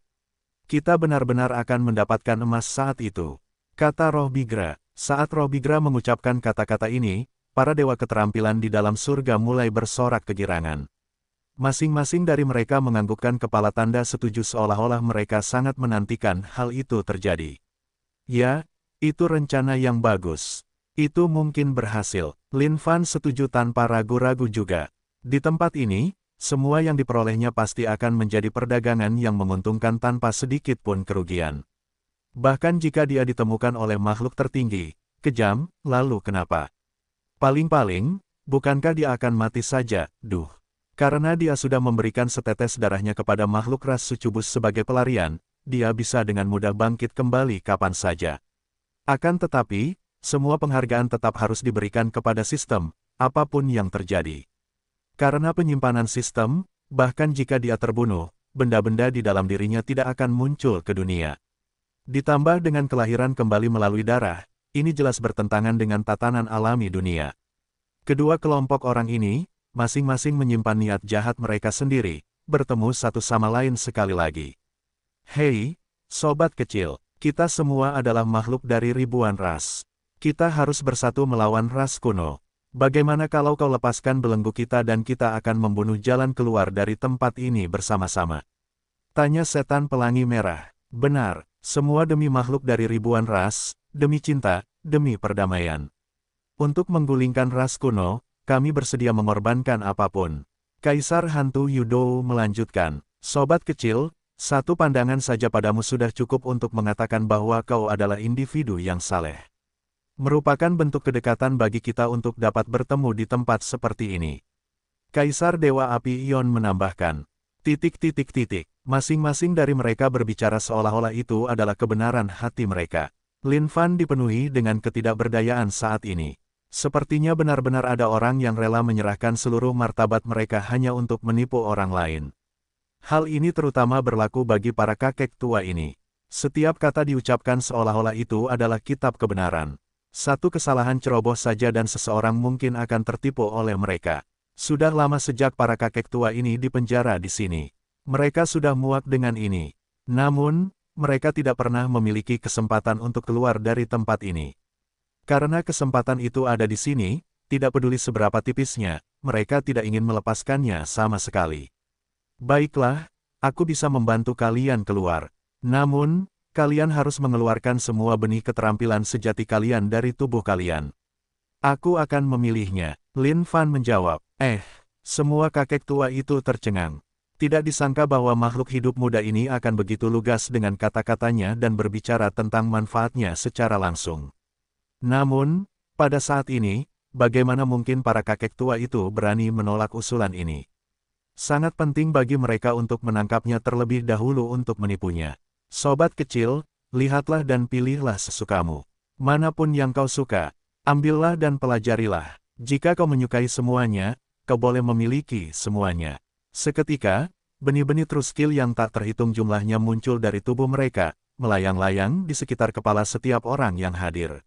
Kita benar-benar akan mendapatkan emas saat itu, kata Roh Bigra. Saat Roh Bigra mengucapkan kata-kata ini, para dewa keterampilan di dalam surga mulai bersorak kegirangan. Masing-masing dari mereka menganggukkan kepala tanda setuju seolah-olah mereka sangat menantikan hal itu terjadi. Ya, itu rencana yang bagus. Itu mungkin berhasil. Lin Fan setuju tanpa ragu-ragu juga. Di tempat ini, semua yang diperolehnya pasti akan menjadi perdagangan yang menguntungkan tanpa sedikit pun kerugian. Bahkan jika dia ditemukan oleh makhluk tertinggi, kejam, lalu kenapa? Paling-paling, bukankah dia akan mati saja, duh. Karena dia sudah memberikan setetes darahnya kepada makhluk ras sucubus sebagai pelarian, dia bisa dengan mudah bangkit kembali kapan saja. Akan tetapi, semua penghargaan tetap harus diberikan kepada sistem, apapun yang terjadi. Karena penyimpanan sistem, bahkan jika dia terbunuh, benda-benda di dalam dirinya tidak akan muncul ke dunia. Ditambah dengan kelahiran kembali melalui darah, ini jelas bertentangan dengan tatanan alami dunia. Kedua kelompok orang ini, masing-masing menyimpan niat jahat mereka sendiri, bertemu satu sama lain sekali lagi. Hei, sobat kecil, kita semua adalah makhluk dari ribuan ras. Kita harus bersatu melawan ras kuno. Bagaimana kalau kau lepaskan belenggu kita dan kita akan membunuh jalan keluar dari tempat ini bersama-sama? Tanya setan pelangi merah. Benar, semua demi makhluk dari ribuan ras, demi cinta, demi perdamaian. Untuk menggulingkan ras kuno, kami bersedia mengorbankan apapun. Kaisar Hantu Yudou melanjutkan, sobat kecil, satu pandangan saja padamu sudah cukup untuk mengatakan bahwa kau adalah individu yang saleh. Merupakan bentuk kedekatan bagi kita untuk dapat bertemu di tempat seperti ini. Kaisar Dewa Api Ion menambahkan, masing-masing dari mereka berbicara seolah-olah itu adalah kebenaran hati mereka. Lin Fan dipenuhi dengan ketidakberdayaan saat ini. Sepertinya benar-benar ada orang yang rela menyerahkan seluruh martabat mereka hanya untuk menipu orang lain. Hal ini terutama berlaku bagi para kakek tua ini. Setiap kata diucapkan seolah-olah itu adalah kitab kebenaran. Satu kesalahan ceroboh saja dan seseorang mungkin akan tertipu oleh mereka. Sudah lama sejak para kakek tua ini dipenjara di sini. Mereka sudah muak dengan ini. Namun, mereka tidak pernah memiliki kesempatan untuk keluar dari tempat ini. Karena kesempatan itu ada di sini, tidak peduli seberapa tipisnya, mereka tidak ingin melepaskannya sama sekali. Baiklah, aku bisa membantu kalian keluar. Namun, kalian harus mengeluarkan semua benih keterampilan sejati kalian dari tubuh kalian. Aku akan memilihnya. Lin Fan menjawab. Semua kakek tua itu tercengang. Tidak disangka bahwa makhluk hidup muda ini akan begitu lugas dengan kata-katanya dan berbicara tentang manfaatnya secara langsung. Namun, pada saat ini, bagaimana mungkin para kakek tua itu berani menolak usulan ini? Sangat penting bagi mereka untuk menangkapnya terlebih dahulu untuk menipunya. Sobat kecil, lihatlah dan pilihlah sesukamu. Manapun yang kau suka, ambillah dan pelajarilah. Jika kau menyukai semuanya, kau boleh memiliki semuanya. Seketika, benih-benih true skill yang tak terhitung jumlahnya muncul dari tubuh mereka, melayang-layang di sekitar kepala setiap orang yang hadir.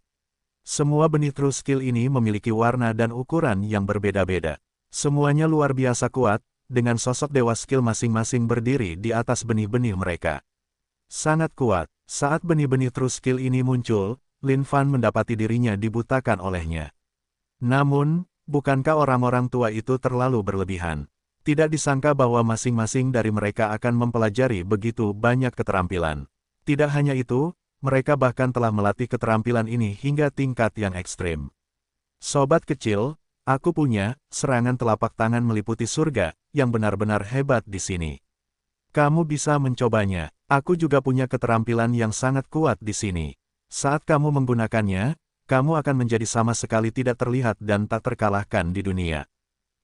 Semua benih true skill ini memiliki warna dan ukuran yang berbeda-beda. Semuanya luar biasa kuat, dengan sosok dewa skill masing-masing berdiri di atas benih-benih mereka. Sangat kuat, saat benih-benih true skill ini muncul, Lin Fan mendapati dirinya dibutakan olehnya. Namun, bukankah orang-orang tua itu terlalu berlebihan? Tidak disangka bahwa masing-masing dari mereka akan mempelajari begitu banyak keterampilan. Tidak hanya itu, mereka bahkan telah melatih keterampilan ini hingga tingkat yang ekstrim. Sobat kecil, aku punya serangan telapak tangan meliputi surga, yang benar-benar hebat di sini. Kamu bisa mencobanya. Aku juga punya keterampilan yang sangat kuat di sini. Saat kamu menggunakannya, kamu akan menjadi sama sekali tidak terlihat dan tak terkalahkan di dunia.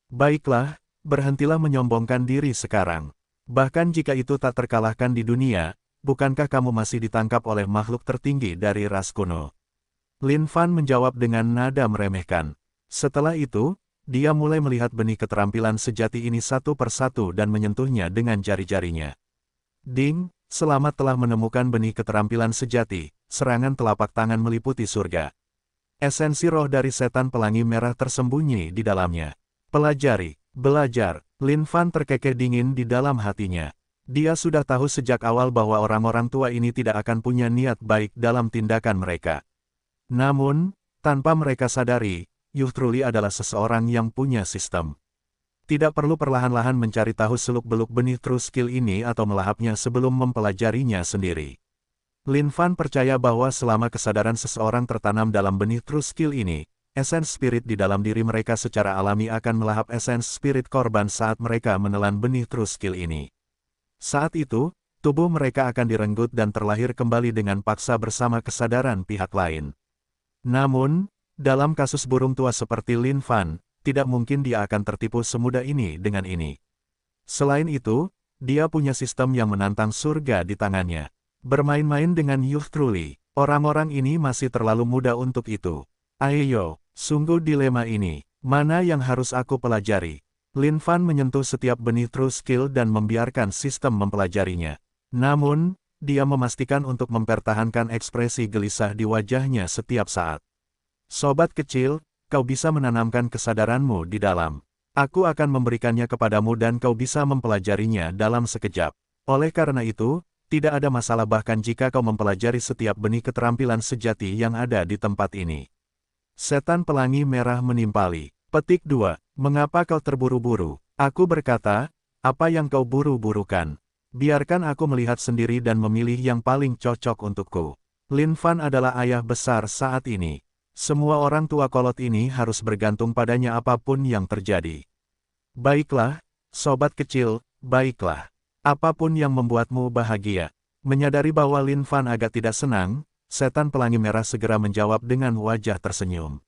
Baiklah, berhentilah menyombongkan diri sekarang. Bahkan jika itu tak terkalahkan di dunia, bukankah kamu masih ditangkap oleh makhluk tertinggi dari ras kuno? Lin Fan menjawab dengan nada meremehkan. Setelah itu, dia mulai melihat benih keterampilan sejati ini satu persatu dan menyentuhnya dengan jari-jarinya. Ding, selamat telah menemukan benih keterampilan sejati, serangan telapak tangan meliputi surga. Esensi roh dari setan pelangi merah tersembunyi di dalamnya. Pelajari, belajar, Lin Fan terkekeh dingin di dalam hatinya. Dia sudah tahu sejak awal bahwa orang-orang tua ini tidak akan punya niat baik dalam tindakan mereka. Namun, tanpa mereka sadari, Yu Truly adalah seseorang yang punya sistem. Tidak perlu perlahan-lahan mencari tahu seluk-beluk benih true skill ini atau melahapnya sebelum mempelajarinya sendiri. Lin Fan percaya bahwa selama kesadaran seseorang tertanam dalam benih true skill ini, esens spirit di dalam diri mereka secara alami akan melahap esens spirit korban saat mereka menelan benih true skill ini. Saat itu, tubuh mereka akan direnggut dan terlahir kembali dengan paksa bersama kesadaran pihak lain. Namun, dalam kasus burung tua seperti Lin Fan, tidak mungkin dia akan tertipu semudah ini dengan ini. Selain itu, dia punya sistem yang menantang surga di tangannya. Bermain-main dengan Yu Truly, orang-orang ini masih terlalu muda untuk itu. Ayo, sungguh dilema ini, mana yang harus aku pelajari? Lin Fan menyentuh setiap benih true skill dan membiarkan sistem mempelajarinya. Namun, dia memastikan untuk mempertahankan ekspresi gelisah di wajahnya setiap saat. Sobat kecil, kau bisa menanamkan kesadaranmu di dalam. Aku akan memberikannya kepadamu dan kau bisa mempelajarinya dalam sekejap. Oleh karena itu, tidak ada masalah bahkan jika kau mempelajari setiap benih keterampilan sejati yang ada di tempat ini. Setan pelangi merah menimpali. Petik 2. Mengapa kau terburu-buru? Aku berkata, apa yang kau buru-burukan? Biarkan aku melihat sendiri dan memilih yang paling cocok untukku. Lin Fan adalah ayah besar saat ini. Semua orang tua kolot ini harus bergantung padanya apapun yang terjadi. Baiklah, sobat kecil, baiklah. Apapun yang membuatmu bahagia. Menyadari bahwa Lin Fan agak tidak senang, setan pelangi merah segera menjawab dengan wajah tersenyum.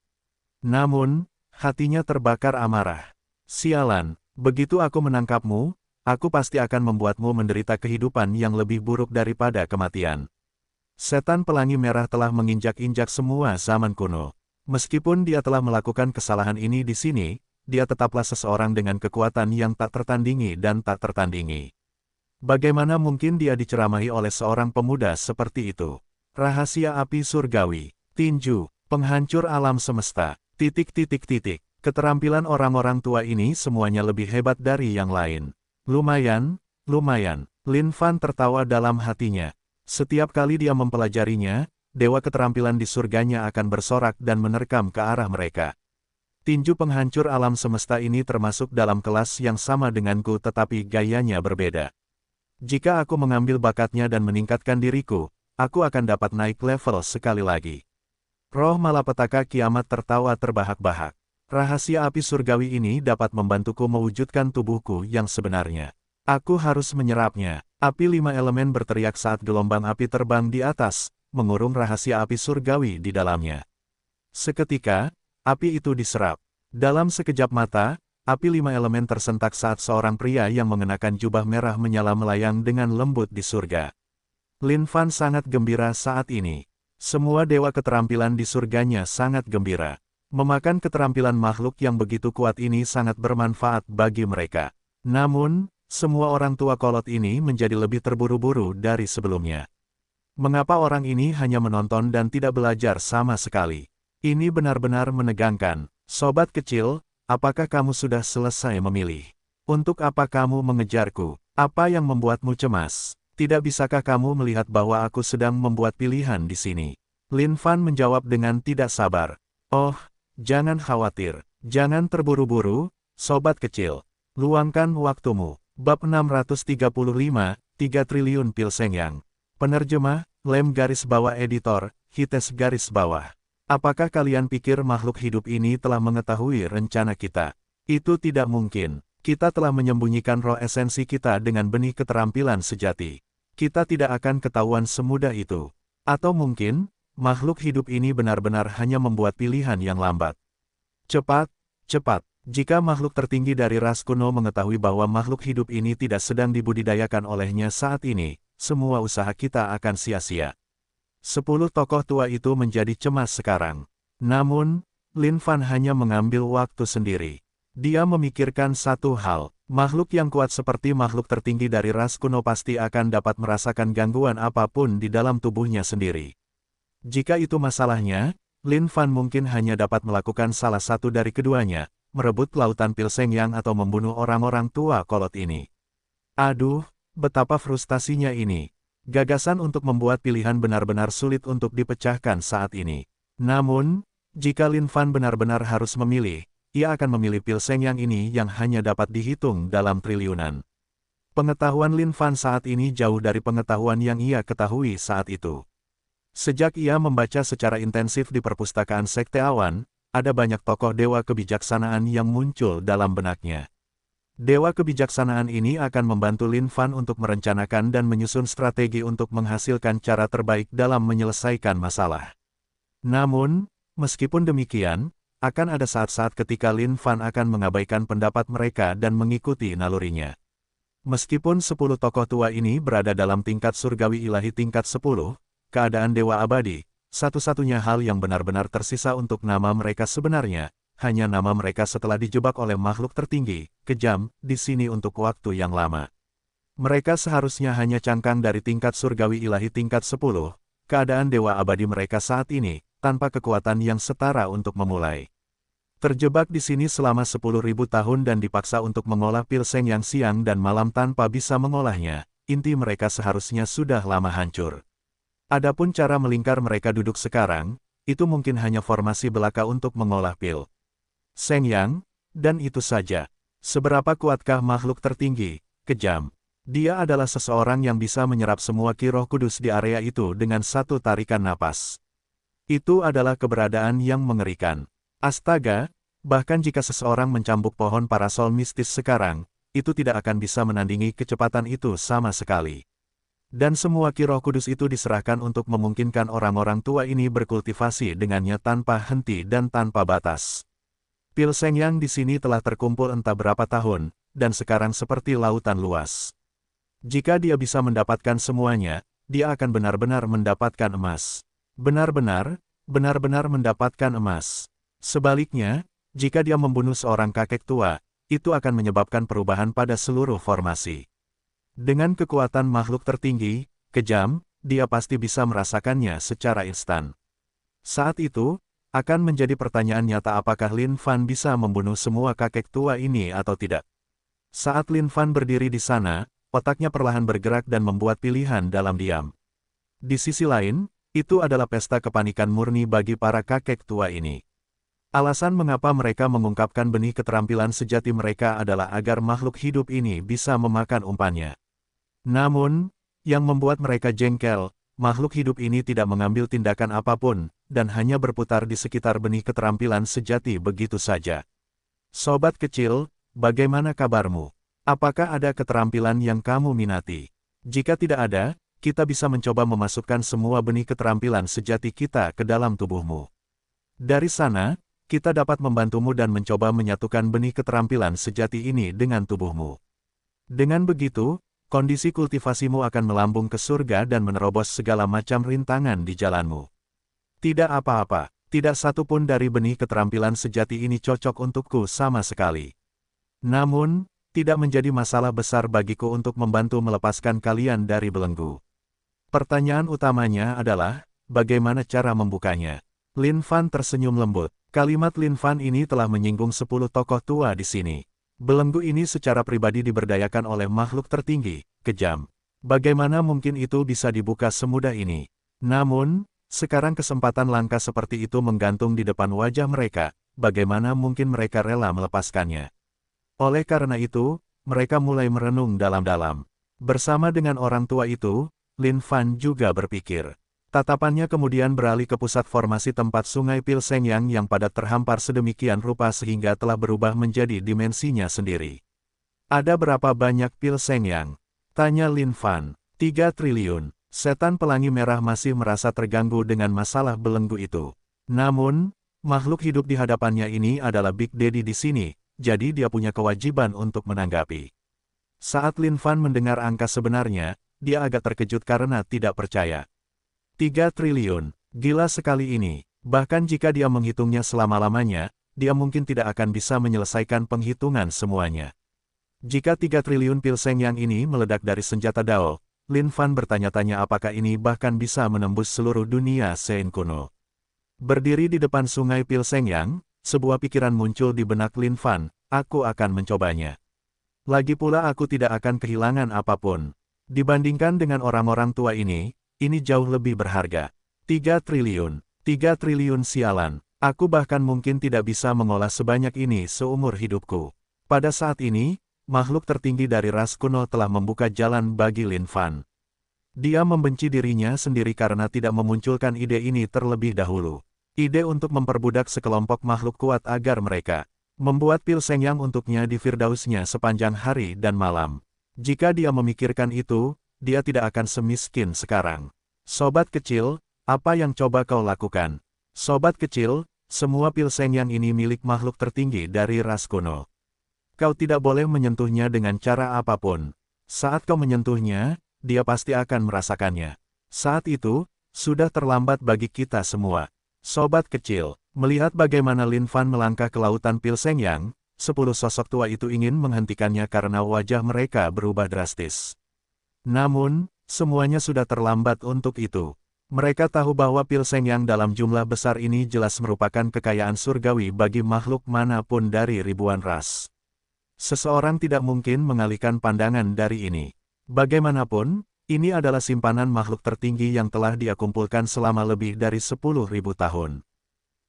Namun, hatinya terbakar amarah. Sialan, begitu aku menangkapmu, aku pasti akan membuatmu menderita kehidupan yang lebih buruk daripada kematian. Setan pelangi merah telah menginjak-injak semua zaman kuno. Meskipun dia telah melakukan kesalahan ini di sini, dia tetaplah seseorang dengan kekuatan yang tak tertandingi dan tak tertandingi. Bagaimana mungkin dia diceramahi oleh seorang pemuda seperti itu? Rahasia api surgawi, tinju, penghancur alam semesta, ... Keterampilan orang-orang tua ini semuanya lebih hebat dari yang lain. Lumayan, lumayan. Lin Fan tertawa dalam hatinya. Setiap kali dia mempelajarinya, dewa keterampilan di surganya akan bersorak dan menerkam ke arah mereka. Tinju penghancur alam semesta ini termasuk dalam kelas yang sama denganku tetapi gayanya berbeda. Jika aku mengambil bakatnya dan meningkatkan diriku, aku akan dapat naik level sekali lagi. Roh malapetaka kiamat tertawa terbahak-bahak. Rahasia api surgawi ini dapat membantuku mewujudkan tubuhku yang sebenarnya. Aku harus menyerapnya. Api 5 elemen berteriak saat gelombang api terbang di atas, mengurung rahasia api surgawi di dalamnya. Seketika, api itu diserap. Dalam sekejap mata, api 5 elemen tersentak saat seorang pria yang mengenakan jubah merah menyala melayang dengan lembut di surga. Lin Fan sangat gembira saat ini. Semua dewa keterampilan di surganya sangat gembira. Memakan keterampilan makhluk yang begitu kuat ini sangat bermanfaat bagi mereka. Namun, semua orang tua kolot ini menjadi lebih terburu-buru dari sebelumnya. Mengapa orang ini hanya menonton dan tidak belajar sama sekali? Ini benar-benar menegangkan. Sobat kecil, apakah kamu sudah selesai memilih? Untuk apa kamu mengejarku? Apa yang membuatmu cemas? Tidak bisakah kamu melihat bahwa aku sedang membuat pilihan di sini? Lin Fan menjawab dengan tidak sabar. Oh, jangan khawatir. Jangan terburu-buru, sobat kecil. Luangkan waktumu. Bab 635, 3 triliun pil Sengyang. Penerjemah, Lem garis bawah editor, Hites garis bawah. Apakah kalian pikir makhluk hidup ini telah mengetahui rencana kita? Itu tidak mungkin. Kita telah menyembunyikan roh esensi kita dengan benih keterampilan sejati. Kita tidak akan ketahuan semudah itu. Atau mungkin, makhluk hidup ini benar-benar hanya membuat pilihan yang lambat. Cepat, cepat. Jika makhluk tertinggi dari ras kuno mengetahui bahwa makhluk hidup ini tidak sedang dibudidayakan olehnya saat ini, semua usaha kita akan sia-sia. 10 tokoh tua itu menjadi cemas sekarang. Namun, Lin Fan hanya mengambil waktu sendiri. Dia memikirkan satu hal, makhluk yang kuat seperti makhluk tertinggi dari ras kuno pasti akan dapat merasakan gangguan apapun di dalam tubuhnya sendiri. Jika itu masalahnya, Lin Fan mungkin hanya dapat melakukan salah satu dari keduanya, merebut lautan pil Sengyang atau membunuh orang-orang tua kolot ini. Aduh, betapa frustasinya ini. Gagasan untuk membuat pilihan benar-benar sulit untuk dipecahkan saat ini. Namun, jika Lin Fan benar-benar harus memilih, ia akan memilih pil Sengyang ini yang hanya dapat dihitung dalam triliunan. Pengetahuan Lin Fan saat ini jauh dari pengetahuan yang ia ketahui saat itu. Sejak ia membaca secara intensif di perpustakaan Sekte Awan, ada banyak tokoh dewa kebijaksanaan yang muncul dalam benaknya. Dewa kebijaksanaan ini akan membantu Lin Fan untuk merencanakan dan menyusun strategi untuk menghasilkan cara terbaik dalam menyelesaikan masalah. Namun, meskipun demikian, akan ada saat-saat ketika Lin Fan akan mengabaikan pendapat mereka dan mengikuti nalurinya. Meskipun 10 tokoh tua ini berada dalam tingkat surgawi ilahi tingkat 10, keadaan dewa abadi, satu-satunya hal yang benar-benar tersisa untuk nama mereka sebenarnya, hanya nama mereka setelah dijebak oleh makhluk tertinggi, kejam, di sini untuk waktu yang lama. Mereka seharusnya hanya cangkang dari tingkat surgawi ilahi tingkat 10, keadaan dewa abadi mereka saat ini, tanpa kekuatan yang setara untuk memulai. Terjebak di sini selama 10.000 tahun dan dipaksa untuk mengolah pil Sengyang siang dan malam tanpa bisa mengolahnya, inti mereka seharusnya sudah lama hancur. Adapun cara melingkar mereka duduk sekarang, itu mungkin hanya formasi belaka untuk mengolah pil Sengyang, dan itu saja. Seberapa kuatkah makhluk tertinggi, kejam? Dia adalah seseorang yang bisa menyerap semua ki roh kudus di area itu dengan satu tarikan napas. Itu adalah keberadaan yang mengerikan. Astaga, bahkan jika seseorang mencambuk pohon parasol mistis sekarang, itu tidak akan bisa menandingi kecepatan itu sama sekali. Dan semua Ki Roh Kudus itu diserahkan untuk memungkinkan orang-orang tua ini berkultivasi dengannya tanpa henti dan tanpa batas. Pil Seng Yang di sini telah terkumpul entah berapa tahun, dan sekarang seperti lautan luas. Jika dia bisa mendapatkan semuanya, dia akan benar-benar mendapatkan emas. Benar-benar mendapatkan emas. Sebaliknya, jika dia membunuh seorang kakek tua, itu akan menyebabkan perubahan pada seluruh formasi. Dengan kekuatan makhluk tertinggi, kejam, dia pasti bisa merasakannya secara instan. Saat itu, akan menjadi pertanyaan nyata apakah Lin Fan bisa membunuh semua kakek tua ini atau tidak. Saat Lin Fan berdiri di sana, otaknya perlahan bergerak dan membuat pilihan dalam diam. Di sisi lain, itu adalah pesta kepanikan murni bagi para kakek tua ini. Alasan mengapa mereka mengungkapkan benih keterampilan sejati mereka adalah agar makhluk hidup ini bisa memakan umpannya. Namun, yang membuat mereka jengkel, makhluk hidup ini tidak mengambil tindakan apapun, dan hanya berputar di sekitar benih keterampilan sejati begitu saja. Sobat kecil, bagaimana kabarmu? Apakah ada keterampilan yang kamu minati? Jika tidak ada, kita bisa mencoba memasukkan semua benih keterampilan sejati kita ke dalam tubuhmu. Dari sana, kita dapat membantumu dan mencoba menyatukan benih keterampilan sejati ini dengan tubuhmu. Dengan begitu, kondisi kultivasimu akan melambung ke surga dan menerobos segala macam rintangan di jalanmu. Tidak apa-apa, tidak satu pun dari benih keterampilan sejati ini cocok untukku sama sekali. Namun, tidak menjadi masalah besar bagiku untuk membantu melepaskan kalian dari belenggu. Pertanyaan utamanya adalah, bagaimana cara membukanya? Lin Fan tersenyum lembut. Kalimat Lin Fan ini telah menyinggung 10 tokoh tua di sini. Belenggu ini secara pribadi diberdayakan oleh makhluk tertinggi, kejam. Bagaimana mungkin itu bisa dibuka semudah ini? Namun, sekarang kesempatan langka seperti itu menggantung di depan wajah mereka, bagaimana mungkin mereka rela melepaskannya? Oleh karena itu, mereka mulai merenung dalam-dalam. Bersama dengan orang tua itu, Lin Fan juga berpikir. Tatapannya kemudian beralih ke pusat formasi tempat sungai Pil Seng yang padat terhampar sedemikian rupa sehingga telah berubah menjadi dimensinya sendiri. Ada berapa banyak Pil Seng Yang? Tanya Lin Fan. 3 triliun. Setan pelangi merah masih merasa terganggu dengan masalah belenggu itu. Namun, makhluk hidup di hadapannya ini adalah Big Daddy di sini, jadi dia punya kewajiban untuk menanggapi. Saat Lin Fan mendengar angka sebenarnya, dia agak terkejut karena tidak percaya. 3 triliun, gila sekali ini. Bahkan jika dia menghitungnya selama-lamanya, dia mungkin tidak akan bisa menyelesaikan penghitungan semuanya. Jika 3 triliun Pil Seng Yang ini meledak dari senjata Dao, Lin Fan bertanya-tanya apakah ini bahkan bisa menembus seluruh dunia Sein kuno. Berdiri di depan sungai Pil Seng Yang, sebuah pikiran muncul di benak Lin Fan, aku akan mencobanya. Lagi pula aku tidak akan kehilangan apapun. Dibandingkan dengan orang-orang tua ini jauh lebih berharga. 3 triliun. 3 triliun sialan. Aku bahkan mungkin tidak bisa mengolah sebanyak ini seumur hidupku. Pada saat ini, makhluk tertinggi dari ras kuno telah membuka jalan bagi Lin Fan. Dia membenci dirinya sendiri karena tidak memunculkan ide ini terlebih dahulu. Ide untuk memperbudak sekelompok makhluk kuat agar mereka membuat Pil Seng Yang untuknya di Firdausnya sepanjang hari dan malam. Jika dia memikirkan itu, dia tidak akan semiskin sekarang. Sobat kecil, apa yang coba kau lakukan? Sobat kecil, semua Pil Seng Yang ini milik makhluk tertinggi dari ras kuno. Kau tidak boleh menyentuhnya dengan cara apapun. Saat kau menyentuhnya, dia pasti akan merasakannya. Saat itu, sudah terlambat bagi kita semua. Sobat kecil, melihat bagaimana Lin Fan melangkah ke lautan Pil Seng Yang, 10 sosok tua itu ingin menghentikannya karena wajah mereka berubah drastis. Namun, semuanya sudah terlambat untuk itu. Mereka tahu bahwa Pil Seng Yang dalam jumlah besar ini jelas merupakan kekayaan surgawi bagi makhluk manapun dari ribuan ras. Seseorang tidak mungkin mengalihkan pandangan dari ini. Bagaimanapun, ini adalah simpanan makhluk tertinggi yang telah dia kumpulkan selama lebih dari 10.000 tahun.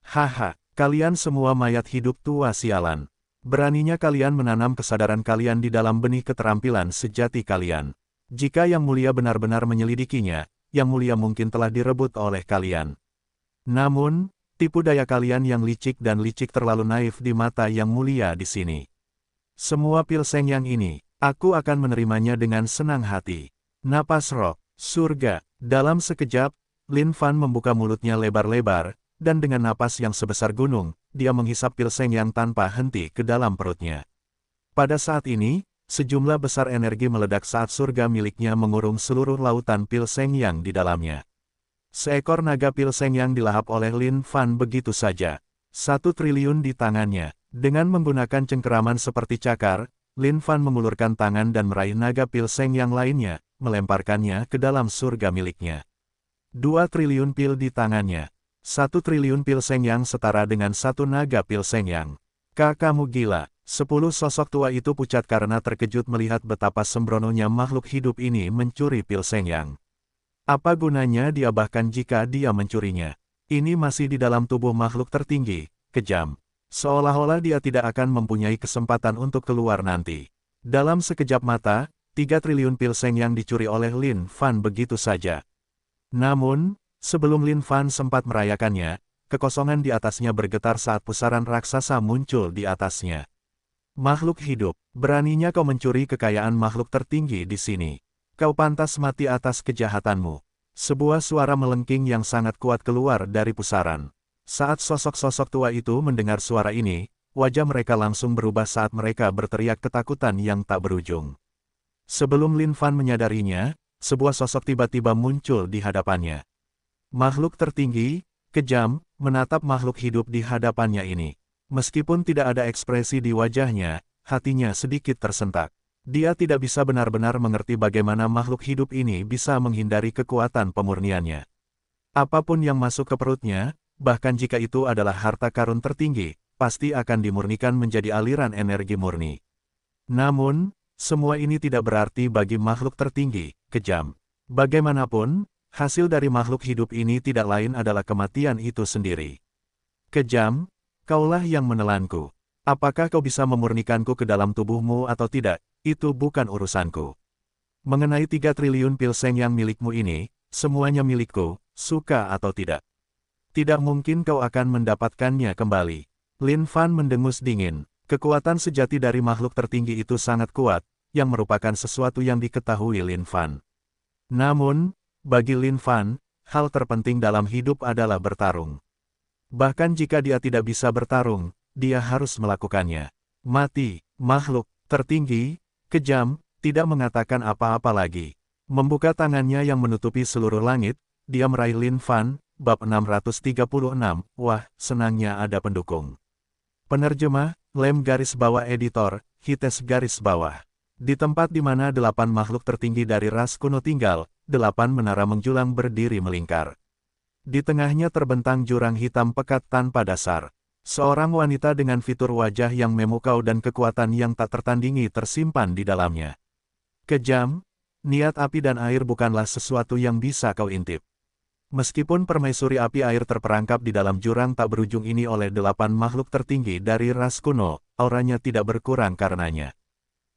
Haha, kalian semua mayat hidup tua sialan. Beraninya kalian menanam kesadaran kalian di dalam benih keterampilan sejati kalian. Jika Yang Mulia benar-benar menyelidikinya, Yang Mulia mungkin telah direbut oleh kalian. Namun, tipu daya kalian yang licik dan licik terlalu naif di mata yang mulia di sini. Semua pil Seng Yang ini, aku akan menerimanya dengan senang hati. Napas roh, surga. Dalam sekejap, Lin Fan membuka mulutnya lebar-lebar, dan dengan napas yang sebesar gunung, dia menghisap pil Seng Yang tanpa henti ke dalam perutnya. Pada saat ini, sejumlah besar energi meledak saat surga miliknya mengurung seluruh lautan pil Seng Yang di dalamnya. Seekor naga pil Seng Yang dilahap oleh Lin Fan begitu saja. 1 triliun di tangannya. Dengan menggunakan cengkeraman seperti cakar, Lin Fan mengulurkan tangan dan meraih naga pil Seng Yang lainnya, melemparkannya ke dalam surga miliknya. 2 triliun pil di tangannya. 1 triliun pil Seng Yang setara dengan 1 naga pil Seng Yang. Kamu gila. 10 sosok tua itu pucat karena terkejut melihat betapa sembrononya makhluk hidup ini mencuri pil Seng Yang. Apa gunanya dia bahkan jika dia mencurinya? Ini masih di dalam tubuh makhluk tertinggi, kejam. Seolah-olah dia tidak akan mempunyai kesempatan untuk keluar nanti. Dalam sekejap mata, 3 triliun pil Seng Yang dicuri oleh Lin Fan begitu saja. Namun, sebelum Lin Fan sempat merayakannya, kekosongan di atasnya bergetar saat pusaran raksasa muncul di atasnya. Makhluk hidup, beraninya kau mencuri kekayaan makhluk tertinggi di sini. Kau pantas mati atas kejahatanmu. Sebuah suara melengking yang sangat kuat keluar dari pusaran. Saat sosok-sosok tua itu mendengar suara ini, wajah mereka langsung berubah saat mereka berteriak ketakutan yang tak berujung. Sebelum Lin Fan menyadarinya, sebuah sosok tiba-tiba muncul di hadapannya. Makhluk tertinggi, kejam, menatap makhluk hidup di hadapannya ini. Meskipun tidak ada ekspresi di wajahnya, hatinya sedikit tersentak. Dia tidak bisa benar-benar mengerti bagaimana makhluk hidup ini bisa menghindari kekuatan pemurniannya. Apapun yang masuk ke perutnya, bahkan jika itu adalah harta karun tertinggi, pasti akan dimurnikan menjadi aliran energi murni. Namun, semua ini tidak berarti bagi makhluk tertinggi, kejam. Bagaimanapun, hasil dari makhluk hidup ini tidak lain adalah kematian itu sendiri. Kejam, kaulah yang menelanku. Apakah kau bisa memurnikanku ke dalam tubuhmu atau tidak, itu bukan urusanku. Mengenai 3 triliun pil Seng Yang milikmu ini, semuanya milikku, suka atau tidak. Tidak mungkin kau akan mendapatkannya kembali. Lin Fan mendengus dingin. Kekuatan sejati dari makhluk tertinggi itu sangat kuat, yang merupakan sesuatu yang diketahui Lin Fan. Namun, bagi Lin Fan, hal terpenting dalam hidup adalah bertarung. Bahkan jika dia tidak bisa bertarung, dia harus melakukannya. Mati, makhluk tertinggi, kejam, tidak mengatakan apa-apa lagi. Membuka tangannya yang menutupi seluruh langit, dia meraih Lin Fan, bab 636, wah, senangnya ada pendukung. Penerjemah, Lem garis bawah editor, Hites garis bawah. Di tempat di mana 8 makhluk tertinggi dari ras kuno tinggal, 8 menara menjulang berdiri melingkar. Di tengahnya terbentang jurang hitam pekat tanpa dasar. Seorang wanita dengan fitur wajah yang memukau dan kekuatan yang tak tertandingi tersimpan di dalamnya. Kejam, niat api dan air bukanlah sesuatu yang bisa kau intip. Meskipun permaisuri api air terperangkap di dalam jurang tak berujung ini oleh 8 makhluk tertinggi dari ras kuno, auranya tidak berkurang karenanya.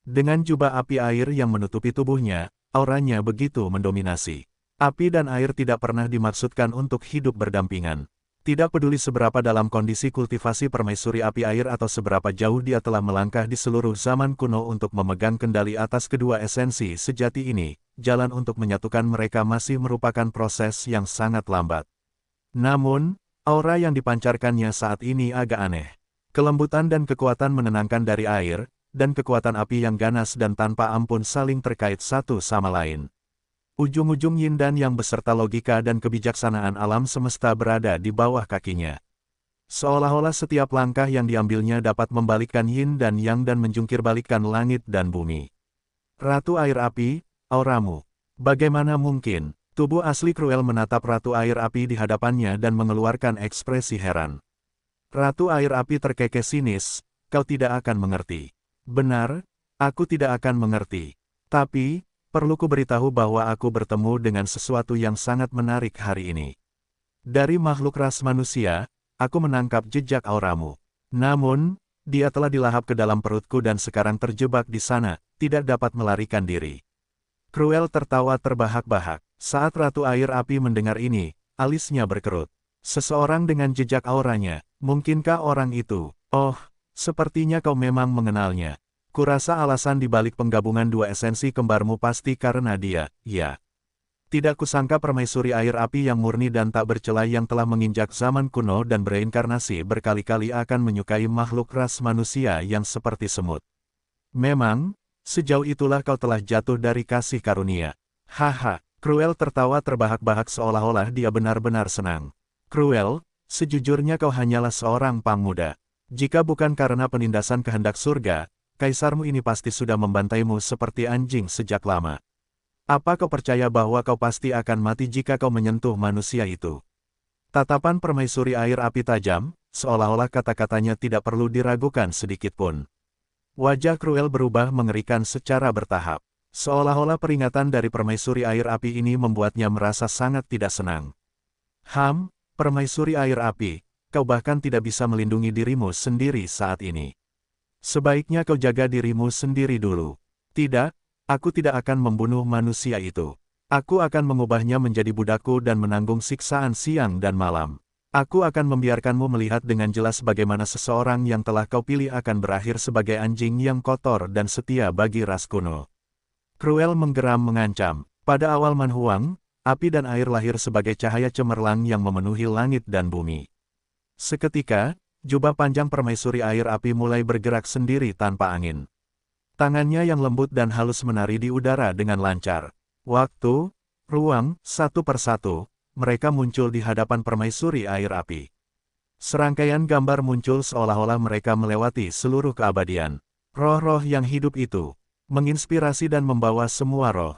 Dengan jubah api air yang menutupi tubuhnya, auranya begitu mendominasi. Api dan air tidak pernah dimaksudkan untuk hidup berdampingan. Tidak peduli seberapa dalam kondisi kultivasi permaisuri api air atau seberapa jauh dia telah melangkah di seluruh zaman kuno untuk memegang kendali atas kedua esensi sejati ini, jalan untuk menyatukan mereka masih merupakan proses yang sangat lambat. Namun, aura yang dipancarkannya saat ini agak aneh. Kelembutan dan kekuatan menenangkan dari air, dan kekuatan api yang ganas dan tanpa ampun saling terkait satu sama lain. Ujung-ujung yin dan yang beserta logika dan kebijaksanaan alam semesta berada di bawah kakinya. Seolah-olah setiap langkah yang diambilnya dapat membalikkan yin dan yang dan menjungkirbalikkan langit dan bumi. Ratu air api, auramu. Bagaimana mungkin? Tubuh asli Cruel menatap Ratu air api di hadapannya dan mengeluarkan ekspresi heran. Ratu air api terkekeh sinis, kau tidak akan mengerti. Benar, aku tidak akan mengerti. Tapi, perlu ku beritahu bahwa aku bertemu dengan sesuatu yang sangat menarik hari ini. Dari makhluk ras manusia, aku menangkap jejak auramu. Namun, dia telah dilahap ke dalam perutku dan sekarang terjebak di sana, tidak dapat melarikan diri. Cruel tertawa terbahak-bahak. Saat Ratu air api mendengar ini, alisnya berkerut. Seseorang dengan jejak auranya, mungkinkah orang itu? Oh, sepertinya kau memang mengenalnya. Kurasa alasan dibalik penggabungan dua esensi kembarmu pasti karena dia, ya. Tidak kusangka permaisuri air api yang murni dan tak bercela yang telah menginjak zaman kuno dan bereinkarnasi berkali-kali akan menyukai makhluk ras manusia yang seperti semut. Memang, sejauh itulah kau telah jatuh dari kasih karunia. Haha, Cruel tertawa terbahak-bahak seolah-olah dia benar-benar senang. Cruel, sejujurnya kau hanyalah seorang pangmuda. Jika bukan karena penindasan kehendak surga, kaisarmu ini pasti sudah membantaimu seperti anjing sejak lama. Apa kau percaya bahwa kau pasti akan mati jika kau menyentuh manusia itu? Tatapan permaisuri air api tajam, seolah-olah kata-katanya tidak perlu diragukan sedikitpun. Wajah Cruel berubah mengerikan secara bertahap. Seolah-olah peringatan dari permaisuri air api ini membuatnya merasa sangat tidak senang. Permaisuri air api, kau bahkan tidak bisa melindungi dirimu sendiri saat ini. Sebaiknya kau jaga dirimu sendiri dulu. Tidak, aku tidak akan membunuh manusia itu. Aku akan mengubahnya menjadi budakku dan menanggung siksaan siang dan malam. Aku akan membiarkanmu melihat dengan jelas bagaimana seseorang yang telah kau pilih akan berakhir sebagai anjing yang kotor dan setia bagi ras kuno. Cruel menggeram mengancam. Pada awal Manhuang, api dan air lahir sebagai cahaya cemerlang yang memenuhi langit dan bumi. Seketika, jubah panjang permaisuri air api mulai bergerak sendiri tanpa angin. Tangannya yang lembut dan halus menari di udara dengan lancar. Waktu, ruang, satu persatu, mereka muncul di hadapan permaisuri air api. Serangkaian gambar muncul seolah-olah mereka melewati seluruh keabadian. Roh-roh yang hidup itu, menginspirasi dan membawa semua roh.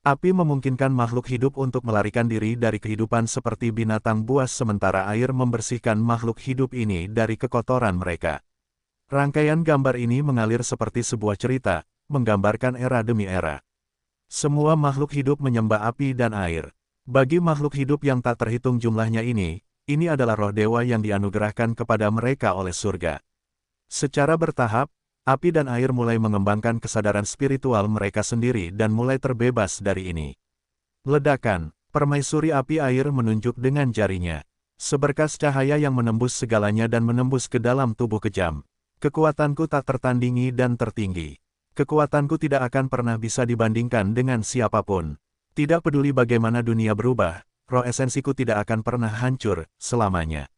Api memungkinkan makhluk hidup untuk melarikan diri dari kehidupan seperti binatang buas sementara air membersihkan makhluk hidup ini dari kekotoran mereka. Rangkaian gambar ini mengalir seperti sebuah cerita, menggambarkan era demi era. Semua makhluk hidup menyembah api dan air. Bagi makhluk hidup yang tak terhitung jumlahnya ini adalah roh dewa yang dianugerahkan kepada mereka oleh surga. Secara bertahap, api dan air mulai mengembangkan kesadaran spiritual mereka sendiri dan mulai terbebas dari ini. Ledakan, permaisuri api air menunjuk dengan jarinya. Seberkas cahaya yang menembus segalanya dan menembus ke dalam tubuh kejam. Kekuatanku tak tertandingi dan tertinggi. Kekuatanku tidak akan pernah bisa dibandingkan dengan siapapun. Tidak peduli bagaimana dunia berubah, roh esensiku tidak akan pernah hancur selamanya.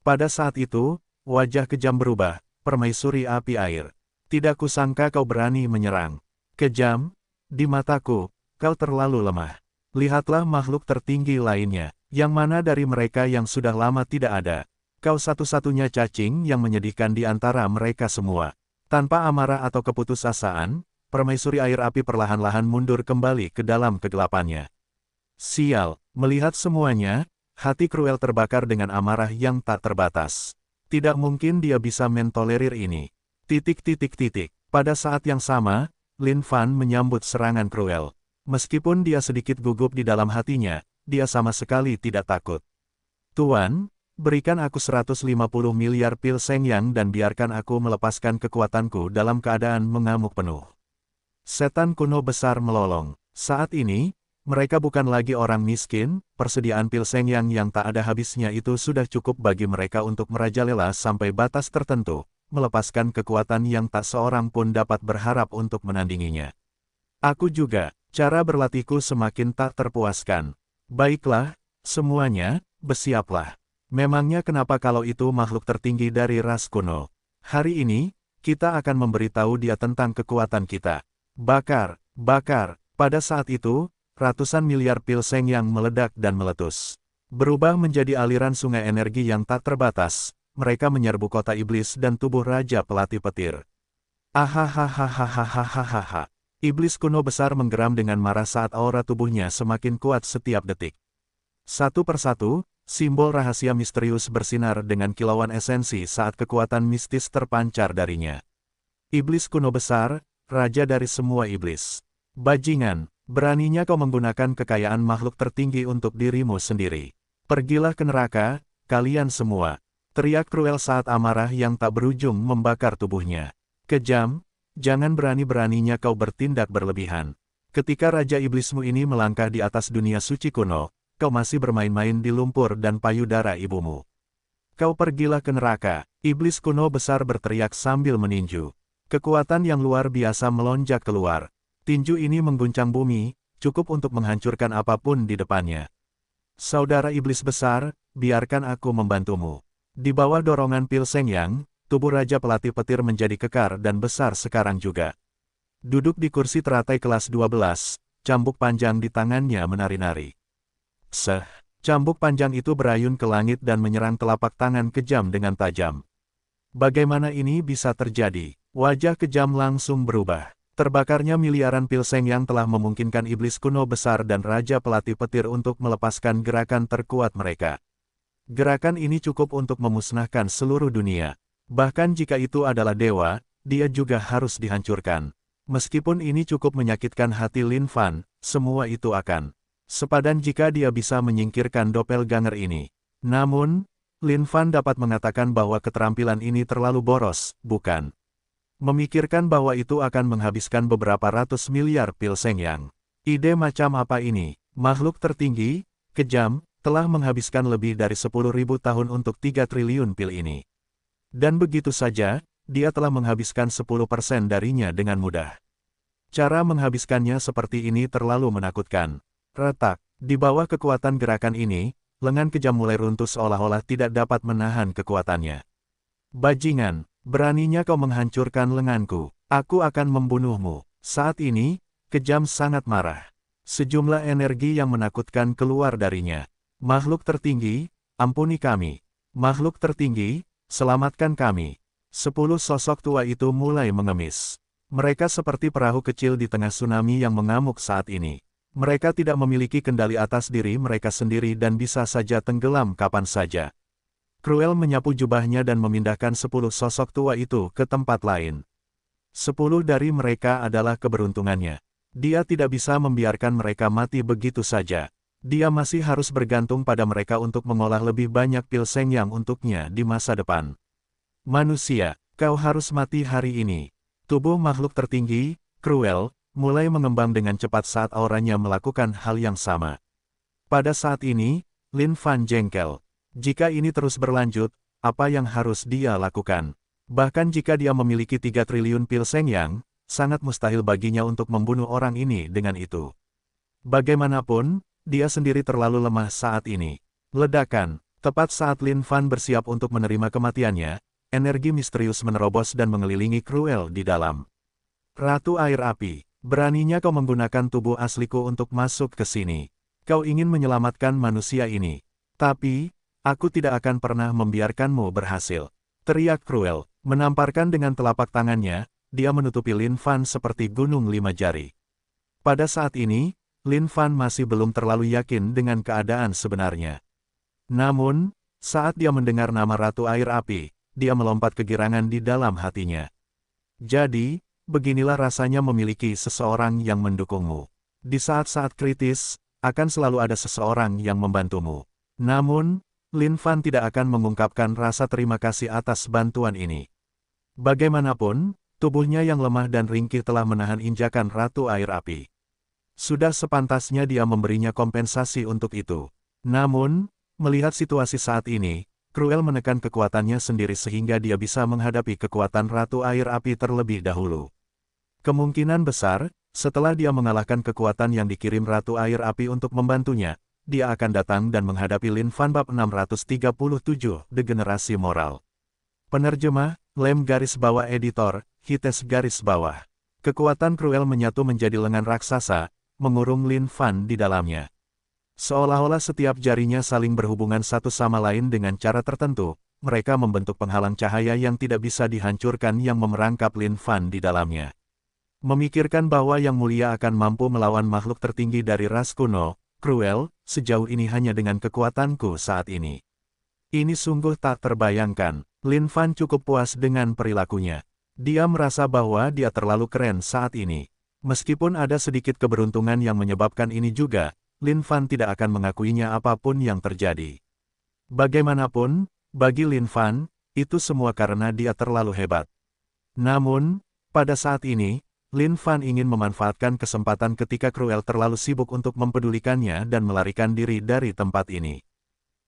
Pada saat itu, wajah kejam berubah, permaisuri api air. Tidak kusangka kau berani menyerang. Kejam, di mataku, kau terlalu lemah. Lihatlah makhluk tertinggi lainnya, yang mana dari mereka yang sudah lama tidak ada. Kau satu-satunya cacing yang menyedihkan di antara mereka semua. Tanpa amarah atau keputusasaan, permaisuri air api perlahan-lahan mundur kembali ke dalam kegelapannya. Sial, melihat semuanya, hati Cruel terbakar dengan amarah yang tak terbatas. Tidak mungkin dia bisa mentolerir ini. Pada saat yang sama, Lin Fan menyambut serangan Cruel. Meskipun dia sedikit gugup di dalam hatinya, dia sama sekali tidak takut. Tuan, berikan aku 150 miliar pil Seng Yang dan biarkan aku melepaskan kekuatanku dalam keadaan mengamuk penuh. Setan kuno besar melolong. Saat ini, mereka bukan lagi orang miskin, persediaan pil Seng Yang tak ada habisnya itu sudah cukup bagi mereka untuk merajalela sampai batas tertentu. Melepaskan kekuatan yang tak seorang pun dapat berharap untuk menandinginya. Aku juga, cara berlatihku semakin tak terpuaskan. Baiklah, semuanya, bersiaplah. Memangnya kenapa kalau itu makhluk tertinggi dari ras kuno? Hari ini, kita akan memberitahu dia tentang kekuatan kita. Bakar, bakar. Pada saat itu, ratusan miliar pil Seng Yang meledak dan meletus. Berubah menjadi aliran sungai energi yang tak terbatas. Mereka menyerbu kota iblis dan tubuh Raja Pelatih Petir. Ahahahahahahahaha. Iblis kuno besar menggeram dengan marah saat aura tubuhnya semakin kuat setiap detik. Satu persatu, simbol rahasia misterius bersinar dengan kilauan esensi saat kekuatan mistis terpancar darinya. Iblis kuno besar, raja dari semua iblis. Bajingan, beraninya kau menggunakan kekayaan makhluk tertinggi untuk dirimu sendiri. Pergilah ke neraka, kalian semua. Teriak Cruel saat amarah yang tak berujung membakar tubuhnya. Kejam, jangan berani-beraninya kau bertindak berlebihan. Ketika Raja Iblismu ini melangkah di atas dunia suci kuno, kau masih bermain-main di lumpur dan payudara ibumu. Kau pergilah ke neraka, iblis kuno besar berteriak sambil meninju. Kekuatan yang luar biasa melonjak keluar. Tinju ini mengguncang bumi, cukup untuk menghancurkan apapun di depannya. Saudara iblis besar, biarkan aku membantumu. Di bawah dorongan Pil Seng Yang, tubuh Raja Pelatih Petir menjadi kekar dan besar sekarang juga. Duduk di kursi teratai kelas 12, cambuk panjang di tangannya menari-nari. Cambuk panjang itu berayun ke langit dan menyerang telapak tangan kejam dengan tajam. Bagaimana ini bisa terjadi? Wajah kejam langsung berubah. Terbakarnya miliaran Pil Seng Yang telah memungkinkan iblis kuno besar dan Raja Pelatih Petir untuk melepaskan gerakan terkuat mereka. Gerakan ini cukup untuk memusnahkan seluruh dunia. Bahkan jika itu adalah dewa, dia juga harus dihancurkan. Meskipun ini cukup menyakitkan hati Lin Fan, semua itu akan sepadan jika dia bisa menyingkirkan doppelganger ini. Namun, Lin Fan dapat mengatakan bahwa keterampilan ini terlalu boros, bukan? Memikirkan bahwa itu akan menghabiskan beberapa ratus miliar Pil Seng Yang. Ide macam apa ini? Makhluk tertinggi, kejam, telah menghabiskan lebih dari 10.000 tahun untuk 3 triliun pil ini. Dan begitu saja, dia telah menghabiskan 10% darinya dengan mudah. Cara menghabiskannya seperti ini terlalu menakutkan. Retak, di bawah kekuatan gerakan ini, lengan kejam mulai runtuh seolah-olah tidak dapat menahan kekuatannya. Bajingan, beraninya kau menghancurkan lenganku, aku akan membunuhmu. Saat ini, kejam sangat marah. Sejumlah energi yang menakutkan keluar darinya. Makhluk tertinggi, ampuni kami. Makhluk tertinggi, selamatkan kami. 10 sosok tua itu mulai mengemis. Mereka seperti perahu kecil di tengah tsunami yang mengamuk saat ini. Mereka tidak memiliki kendali atas diri mereka sendiri dan bisa saja tenggelam kapan saja. Cruel menyapu jubahnya dan memindahkan 10 sosok tua itu ke tempat lain. 10 dari mereka adalah keberuntungannya. Dia tidak bisa membiarkan mereka mati begitu saja. Dia masih harus bergantung pada mereka untuk mengolah lebih banyak Pil Seng Yang untuknya di masa depan. Manusia, kau harus mati hari ini. Tubuh makhluk tertinggi, Cruel, mulai mengembang dengan cepat saat auranya melakukan hal yang sama. Pada saat ini, Lin Fan jengkel. Jika ini terus berlanjut, apa yang harus dia lakukan? Bahkan jika dia memiliki 3 triliun Pil Seng Yang, sangat mustahil baginya untuk membunuh orang ini dengan itu. Bagaimanapun, dia sendiri terlalu lemah saat ini. Ledakan, tepat saat Lin Fan bersiap untuk menerima kematiannya, energi misterius menerobos dan mengelilingi Cruel di dalam. Ratu Air Api, beraninya kau menggunakan tubuh asliku untuk masuk ke sini. Kau ingin menyelamatkan manusia ini. Tapi, aku tidak akan pernah membiarkanmu berhasil. Teriak Cruel, menamparkan dengan telapak tangannya, dia menutupi Lin Fan seperti gunung 5 jari. Pada saat ini, Lin Fan masih belum terlalu yakin dengan keadaan sebenarnya. Namun, saat dia mendengar nama Ratu Air Api, dia melompat kegirangan di dalam hatinya. Jadi, beginilah rasanya memiliki seseorang yang mendukungmu. Di saat-saat kritis, akan selalu ada seseorang yang membantumu. Namun, Lin Fan tidak akan mengungkapkan rasa terima kasih atas bantuan ini. Bagaimanapun, tubuhnya yang lemah dan ringkih telah menahan injakan Ratu Air Api. Sudah sepantasnya dia memberinya kompensasi untuk itu. Namun, melihat situasi saat ini, Cruel menekan kekuatannya sendiri sehingga dia bisa menghadapi kekuatan Ratu Air Api terlebih dahulu. Kemungkinan besar, setelah dia mengalahkan kekuatan yang dikirim Ratu Air Api untuk membantunya, dia akan datang dan menghadapi Lin Fan bab 637, Degenerasi Moral. Penerjemah, Lem garis bawah editor, Hites garis bawah. Kekuatan Cruel menyatu menjadi lengan raksasa, mengurung Lin Fan di dalamnya. Seolah-olah setiap jarinya saling berhubungan satu sama lain dengan cara tertentu, mereka membentuk penghalang cahaya yang tidak bisa dihancurkan yang memerangkap Lin Fan di dalamnya. Memikirkan bahwa Yang Mulia akan mampu melawan makhluk tertinggi dari ras kuno, Cruel, sejauh ini hanya dengan kekuatanku saat ini. Ini sungguh tak terbayangkan. Lin Fan cukup puas dengan perilakunya. Dia merasa bahwa dia terlalu keren saat ini. Meskipun ada sedikit keberuntungan yang menyebabkan ini juga, Lin Fan tidak akan mengakuinya apapun yang terjadi. Bagaimanapun, bagi Lin Fan, itu semua karena dia terlalu hebat. Namun, pada saat ini, Lin Fan ingin memanfaatkan kesempatan ketika Cruel terlalu sibuk untuk mempedulikannya dan melarikan diri dari tempat ini.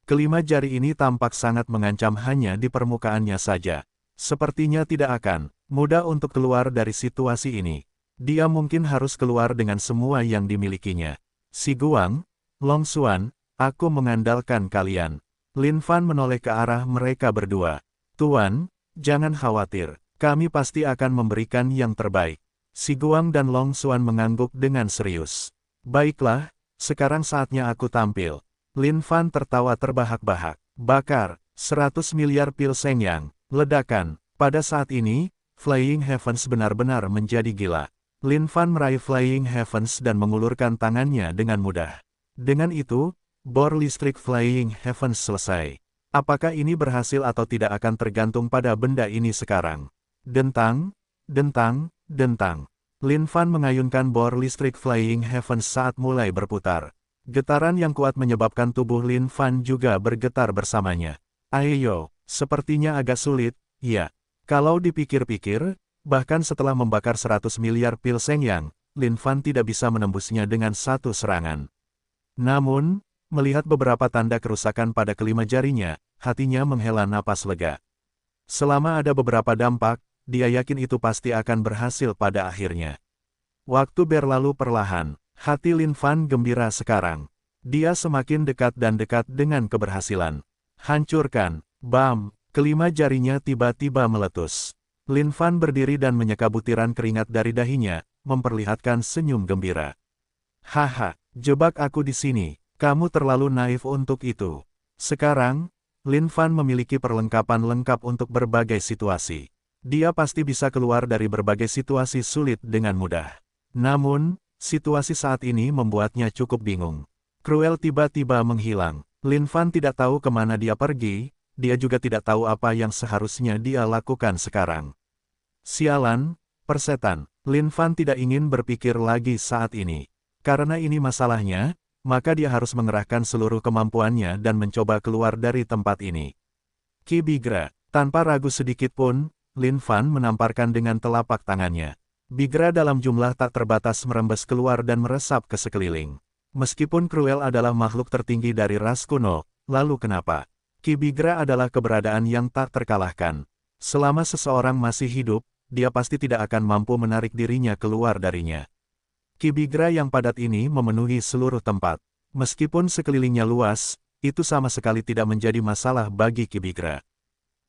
Kelima jari ini tampak sangat mengancam hanya di permukaannya saja. Sepertinya tidak akan mudah untuk keluar dari situasi ini. Dia mungkin harus keluar dengan semua yang dimilikinya. Si Guang, Long Xuan, aku mengandalkan kalian. Lin Fan menoleh ke arah mereka berdua. Tuan, jangan khawatir, kami pasti akan memberikan yang terbaik. Si Guang dan Long Xuan mengangguk dengan serius. Baiklah, sekarang saatnya aku tampil. Lin Fan tertawa terbahak-bahak. Bakar, 100 miliar pil Sengyang. Ledakan. Pada saat ini, Flying Heavens benar-benar menjadi gila. Lin Fan meraih Flying Heavens dan mengulurkan tangannya dengan mudah. Dengan itu, bor listrik Flying Heavens selesai. Apakah ini berhasil atau tidak akan tergantung pada benda ini sekarang. Dentang, dentang, dentang. Lin Fan mengayunkan bor listrik Flying Heavens saat mulai berputar. Getaran yang kuat menyebabkan tubuh Lin Fan juga bergetar bersamanya. Ayo, sepertinya agak sulit, ya. Kalau dipikir-pikir, bahkan setelah membakar 100 miliar pil Sengyang, Lin Fan tidak bisa menembusnya dengan satu serangan. Namun, melihat beberapa tanda kerusakan pada kelima jarinya, hatinya menghela napas lega. Selama ada beberapa dampak, dia yakin itu pasti akan berhasil pada akhirnya. Waktu berlalu perlahan. Hati Lin Fan gembira sekarang. Dia semakin dekat dan dekat dengan keberhasilan. Hancurkan, bam, kelima jarinya tiba-tiba meletus. Lin Fan berdiri dan menyeka butiran keringat dari dahinya, memperlihatkan senyum gembira. Haha, jebak aku di sini, kamu terlalu naif untuk itu. Sekarang, Lin Fan memiliki perlengkapan lengkap untuk berbagai situasi. Dia pasti bisa keluar dari berbagai situasi sulit dengan mudah. Namun, situasi saat ini membuatnya cukup bingung. Cruel tiba-tiba menghilang. Lin Fan tidak tahu kemana dia pergi, dia juga tidak tahu apa yang seharusnya dia lakukan sekarang. Sialan, persetan, Lin Fan tidak ingin berpikir lagi saat ini. Karena ini masalahnya, maka dia harus mengerahkan seluruh kemampuannya dan mencoba keluar dari tempat ini. Ki Bigra, tanpa ragu sedikit pun, Lin Fan menamparkan dengan telapak tangannya. Bigra dalam jumlah tak terbatas merembes keluar dan meresap ke sekeliling. Meskipun Cruel adalah makhluk tertinggi dari ras kuno, lalu kenapa? Ki Bigra adalah keberadaan yang tak terkalahkan. Selama seseorang masih hidup, dia pasti tidak akan mampu menarik dirinya keluar darinya. Ki Bigra yang padat ini memenuhi seluruh tempat. Meskipun sekelilingnya luas, itu sama sekali tidak menjadi masalah bagi Ki Bigra.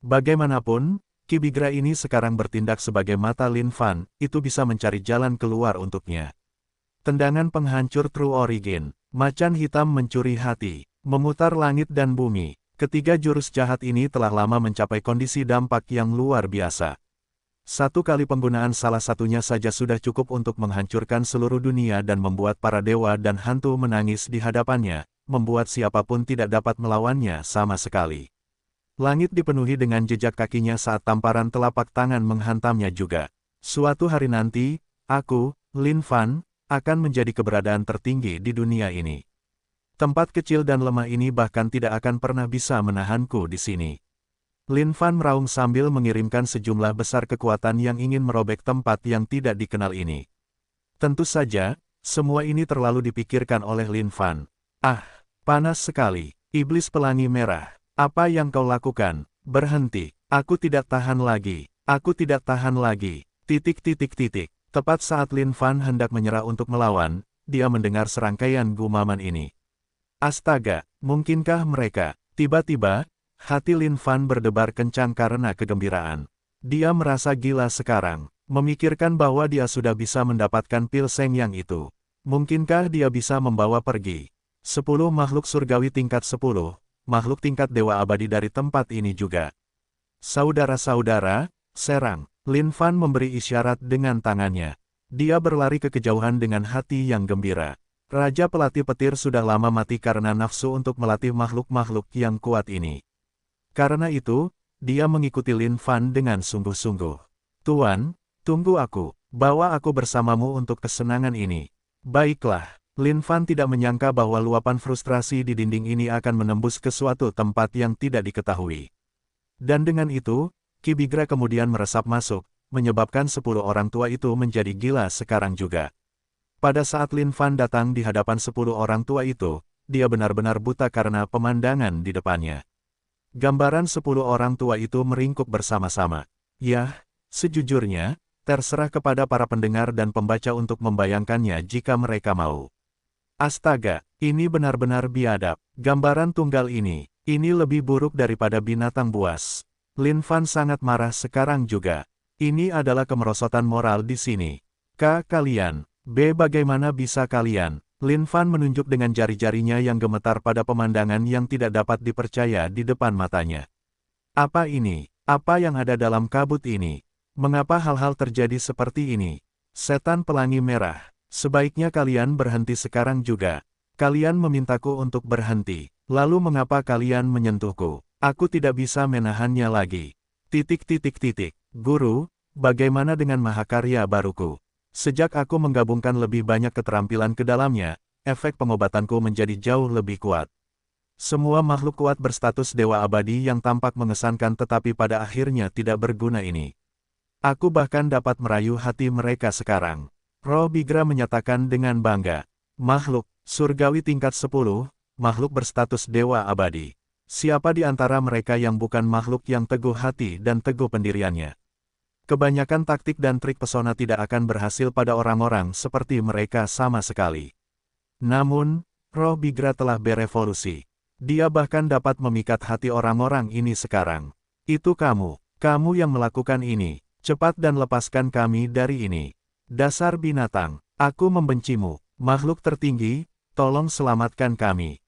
Bagaimanapun, Ki Bigra ini sekarang bertindak sebagai mata Lin Fan, itu bisa mencari jalan keluar untuknya. Tendangan penghancur True Origin, macan hitam mencuri hati, memutar langit dan bumi. Ketiga jurus jahat ini telah lama mencapai kondisi dampak yang luar biasa. Satu kali penggunaan salah satunya saja sudah cukup untuk menghancurkan seluruh dunia dan membuat para dewa dan hantu menangis di hadapannya, membuat siapapun tidak dapat melawannya sama sekali. Langit dipenuhi dengan jejak kakinya saat tamparan telapak tangan menghantamnya juga. Suatu hari nanti, aku, Lin Fan, akan menjadi keberadaan tertinggi di dunia ini. Tempat kecil dan lemah ini bahkan tidak akan pernah bisa menahanku di sini. Lin Fan meraung sambil mengirimkan sejumlah besar kekuatan yang ingin merobek tempat yang tidak dikenal ini. Tentu saja, semua ini terlalu dipikirkan oleh Lin Fan. Ah, panas sekali, iblis pelangi merah. Apa yang kau lakukan? Berhenti. Aku tidak tahan lagi. Aku tidak tahan lagi. Tepat saat Lin Fan hendak menyerah untuk melawan, dia mendengar serangkaian gumaman ini. Astaga, mungkinkah mereka? Tiba-tiba, hati Lin Fan berdebar kencang karena kegembiraan. Dia merasa gila sekarang, memikirkan bahwa dia sudah bisa mendapatkan pil Sengyang itu. Mungkinkah dia bisa membawa pergi 10 makhluk surgawi tingkat 10? Makhluk tingkat dewa abadi dari tempat ini juga. Saudara-saudara, serang. Lin Fan memberi isyarat dengan tangannya. Dia berlari ke kejauhan dengan hati yang gembira. Raja pelatih petir sudah lama mati karena nafsu untuk melatih makhluk-makhluk yang kuat ini. Karena itu, dia mengikuti Lin Fan dengan sungguh-sungguh. Tuan, tunggu aku. Bawa aku bersamamu untuk kesenangan ini. Baiklah. Lin Fan tidak menyangka bahwa luapan frustrasi di dinding ini akan menembus ke suatu tempat yang tidak diketahui. Dan dengan itu, Ki Bigra kemudian meresap masuk, menyebabkan 10 orang tua itu menjadi gila sekarang juga. Pada saat Lin Fan datang di hadapan 10 orang tua itu, dia benar-benar buta karena pemandangan di depannya. Gambaran 10 orang tua itu meringkuk bersama-sama. Yah, sejujurnya, terserah kepada para pendengar dan pembaca untuk membayangkannya jika mereka mau. Astaga, ini benar-benar biadab. Gambaran tunggal ini lebih buruk daripada binatang buas. Lin Fan sangat marah sekarang juga. Ini adalah kemerosotan moral di sini. Kalian, bagaimana bisa kalian? Lin Fan menunjuk dengan jari-jarinya yang gemetar pada pemandangan yang tidak dapat dipercaya di depan matanya. Apa ini? Apa yang ada dalam kabut ini? Mengapa hal-hal terjadi seperti ini? Setan pelangi merah. Sebaiknya kalian berhenti sekarang juga. Kalian memintaku untuk berhenti. Lalu mengapa kalian menyentuhku? Aku tidak bisa menahannya lagi. Guru, bagaimana dengan mahakarya baruku? Sejak aku menggabungkan lebih banyak keterampilan ke dalamnya, efek pengobatanku menjadi jauh lebih kuat. Semua makhluk kuat berstatus dewa abadi yang tampak mengesankan tetapi pada akhirnya tidak berguna ini. Aku bahkan dapat merayu hati mereka sekarang. Roh Bigra menyatakan dengan bangga. Makhluk surgawi tingkat 10, makhluk berstatus dewa abadi. Siapa di antara mereka yang bukan makhluk yang teguh hati dan teguh pendiriannya? Kebanyakan taktik dan trik pesona tidak akan berhasil pada orang-orang seperti mereka sama sekali. Namun, Roh Bigra telah berevolusi. Dia bahkan dapat memikat hati orang-orang ini sekarang. Itu kamu yang melakukan ini. Cepat dan lepaskan kami dari ini. Dasar binatang, aku membencimu. Makhluk tertinggi, tolong selamatkan kami.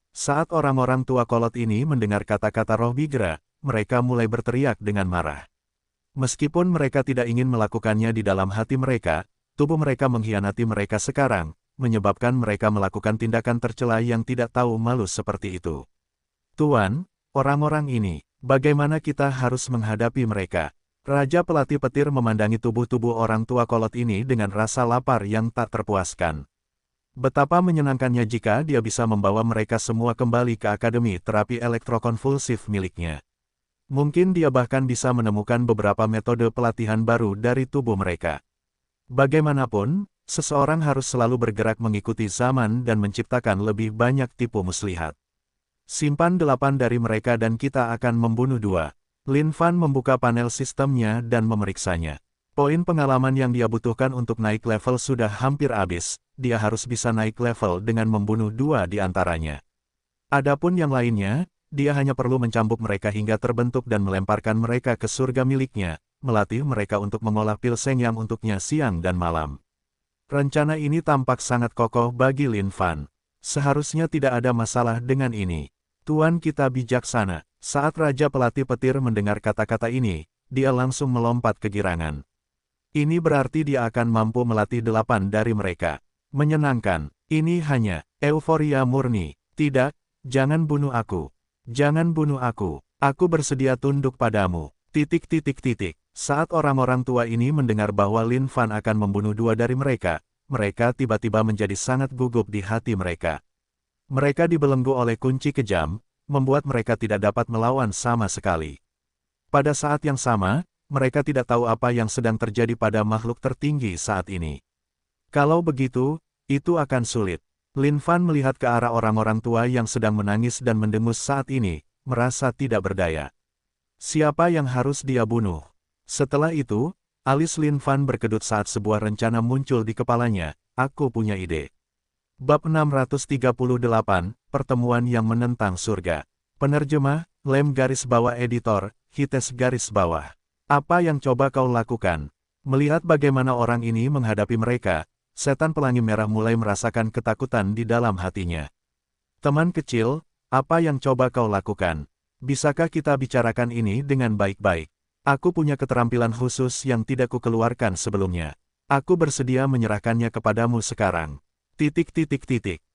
Saat orang-orang tua kolot ini mendengar kata-kata Roh Bigra, mereka mulai berteriak dengan marah. Meskipun mereka tidak ingin melakukannya di dalam hati mereka, tubuh mereka mengkhianati mereka sekarang, menyebabkan mereka melakukan tindakan tercela yang tidak tahu malu seperti itu. Tuan, orang-orang ini, bagaimana kita harus menghadapi mereka? Raja Pelatih Petir memandangi tubuh-tubuh orang tua kolot ini dengan rasa lapar yang tak terpuaskan. Betapa menyenangkannya jika dia bisa membawa mereka semua kembali ke Akademi Terapi Elektrokonvulsif miliknya. Mungkin dia bahkan bisa menemukan beberapa metode pelatihan baru dari tubuh mereka. Bagaimanapun, seseorang harus selalu bergerak mengikuti zaman dan menciptakan lebih banyak tipu muslihat. Simpan 8 dari mereka dan kita akan membunuh 2. Lin Fan membuka panel sistemnya dan memeriksanya. Poin pengalaman yang dia butuhkan untuk naik level sudah hampir habis, dia harus bisa naik level dengan membunuh 2 di antaranya. Adapun yang lainnya, dia hanya perlu mencambuk mereka hingga terbentuk dan melemparkan mereka ke surga miliknya, melatih mereka untuk mengolah pil Seng yang untuknya siang dan malam. Rencana ini tampak sangat kokoh bagi Lin Fan. Seharusnya tidak ada masalah dengan ini. Tuan kita bijaksana. Saat Raja Pelatih Petir mendengar kata-kata ini, dia langsung melompat kegirangan. Ini berarti dia akan mampu melatih 8 dari mereka. Menyenangkan, ini hanya euforia murni. Tidak, jangan bunuh aku. Jangan bunuh aku. Aku bersedia tunduk padamu. Saat orang-orang tua ini mendengar bahwa Lin Fan akan membunuh 2 dari mereka, mereka tiba-tiba menjadi sangat gugup di hati mereka. Mereka dibelenggu oleh kunci kejam, membuat mereka tidak dapat melawan sama sekali. Pada saat yang sama, mereka tidak tahu apa yang sedang terjadi pada makhluk tertinggi saat ini. Kalau begitu, itu akan sulit. Lin Fan melihat ke arah orang-orang tua yang sedang menangis dan mendengus saat ini, merasa tidak berdaya. Siapa yang harus dia bunuh? Setelah itu, alis Lin Fan berkedut saat sebuah rencana muncul di kepalanya. Aku punya ide. Bab 638, Pertemuan yang Menentang Surga. Penerjemah, Lem garis bawah editor, Hites garis bawah. Apa yang coba kau lakukan? Melihat bagaimana orang ini menghadapi mereka, setan pelangi merah mulai merasakan ketakutan di dalam hatinya. Teman kecil, apa yang coba kau lakukan? Bisakah kita bicarakan ini dengan baik-baik? Aku punya keterampilan khusus yang tidak kukeluarkan sebelumnya. Aku bersedia menyerahkannya kepadamu sekarang.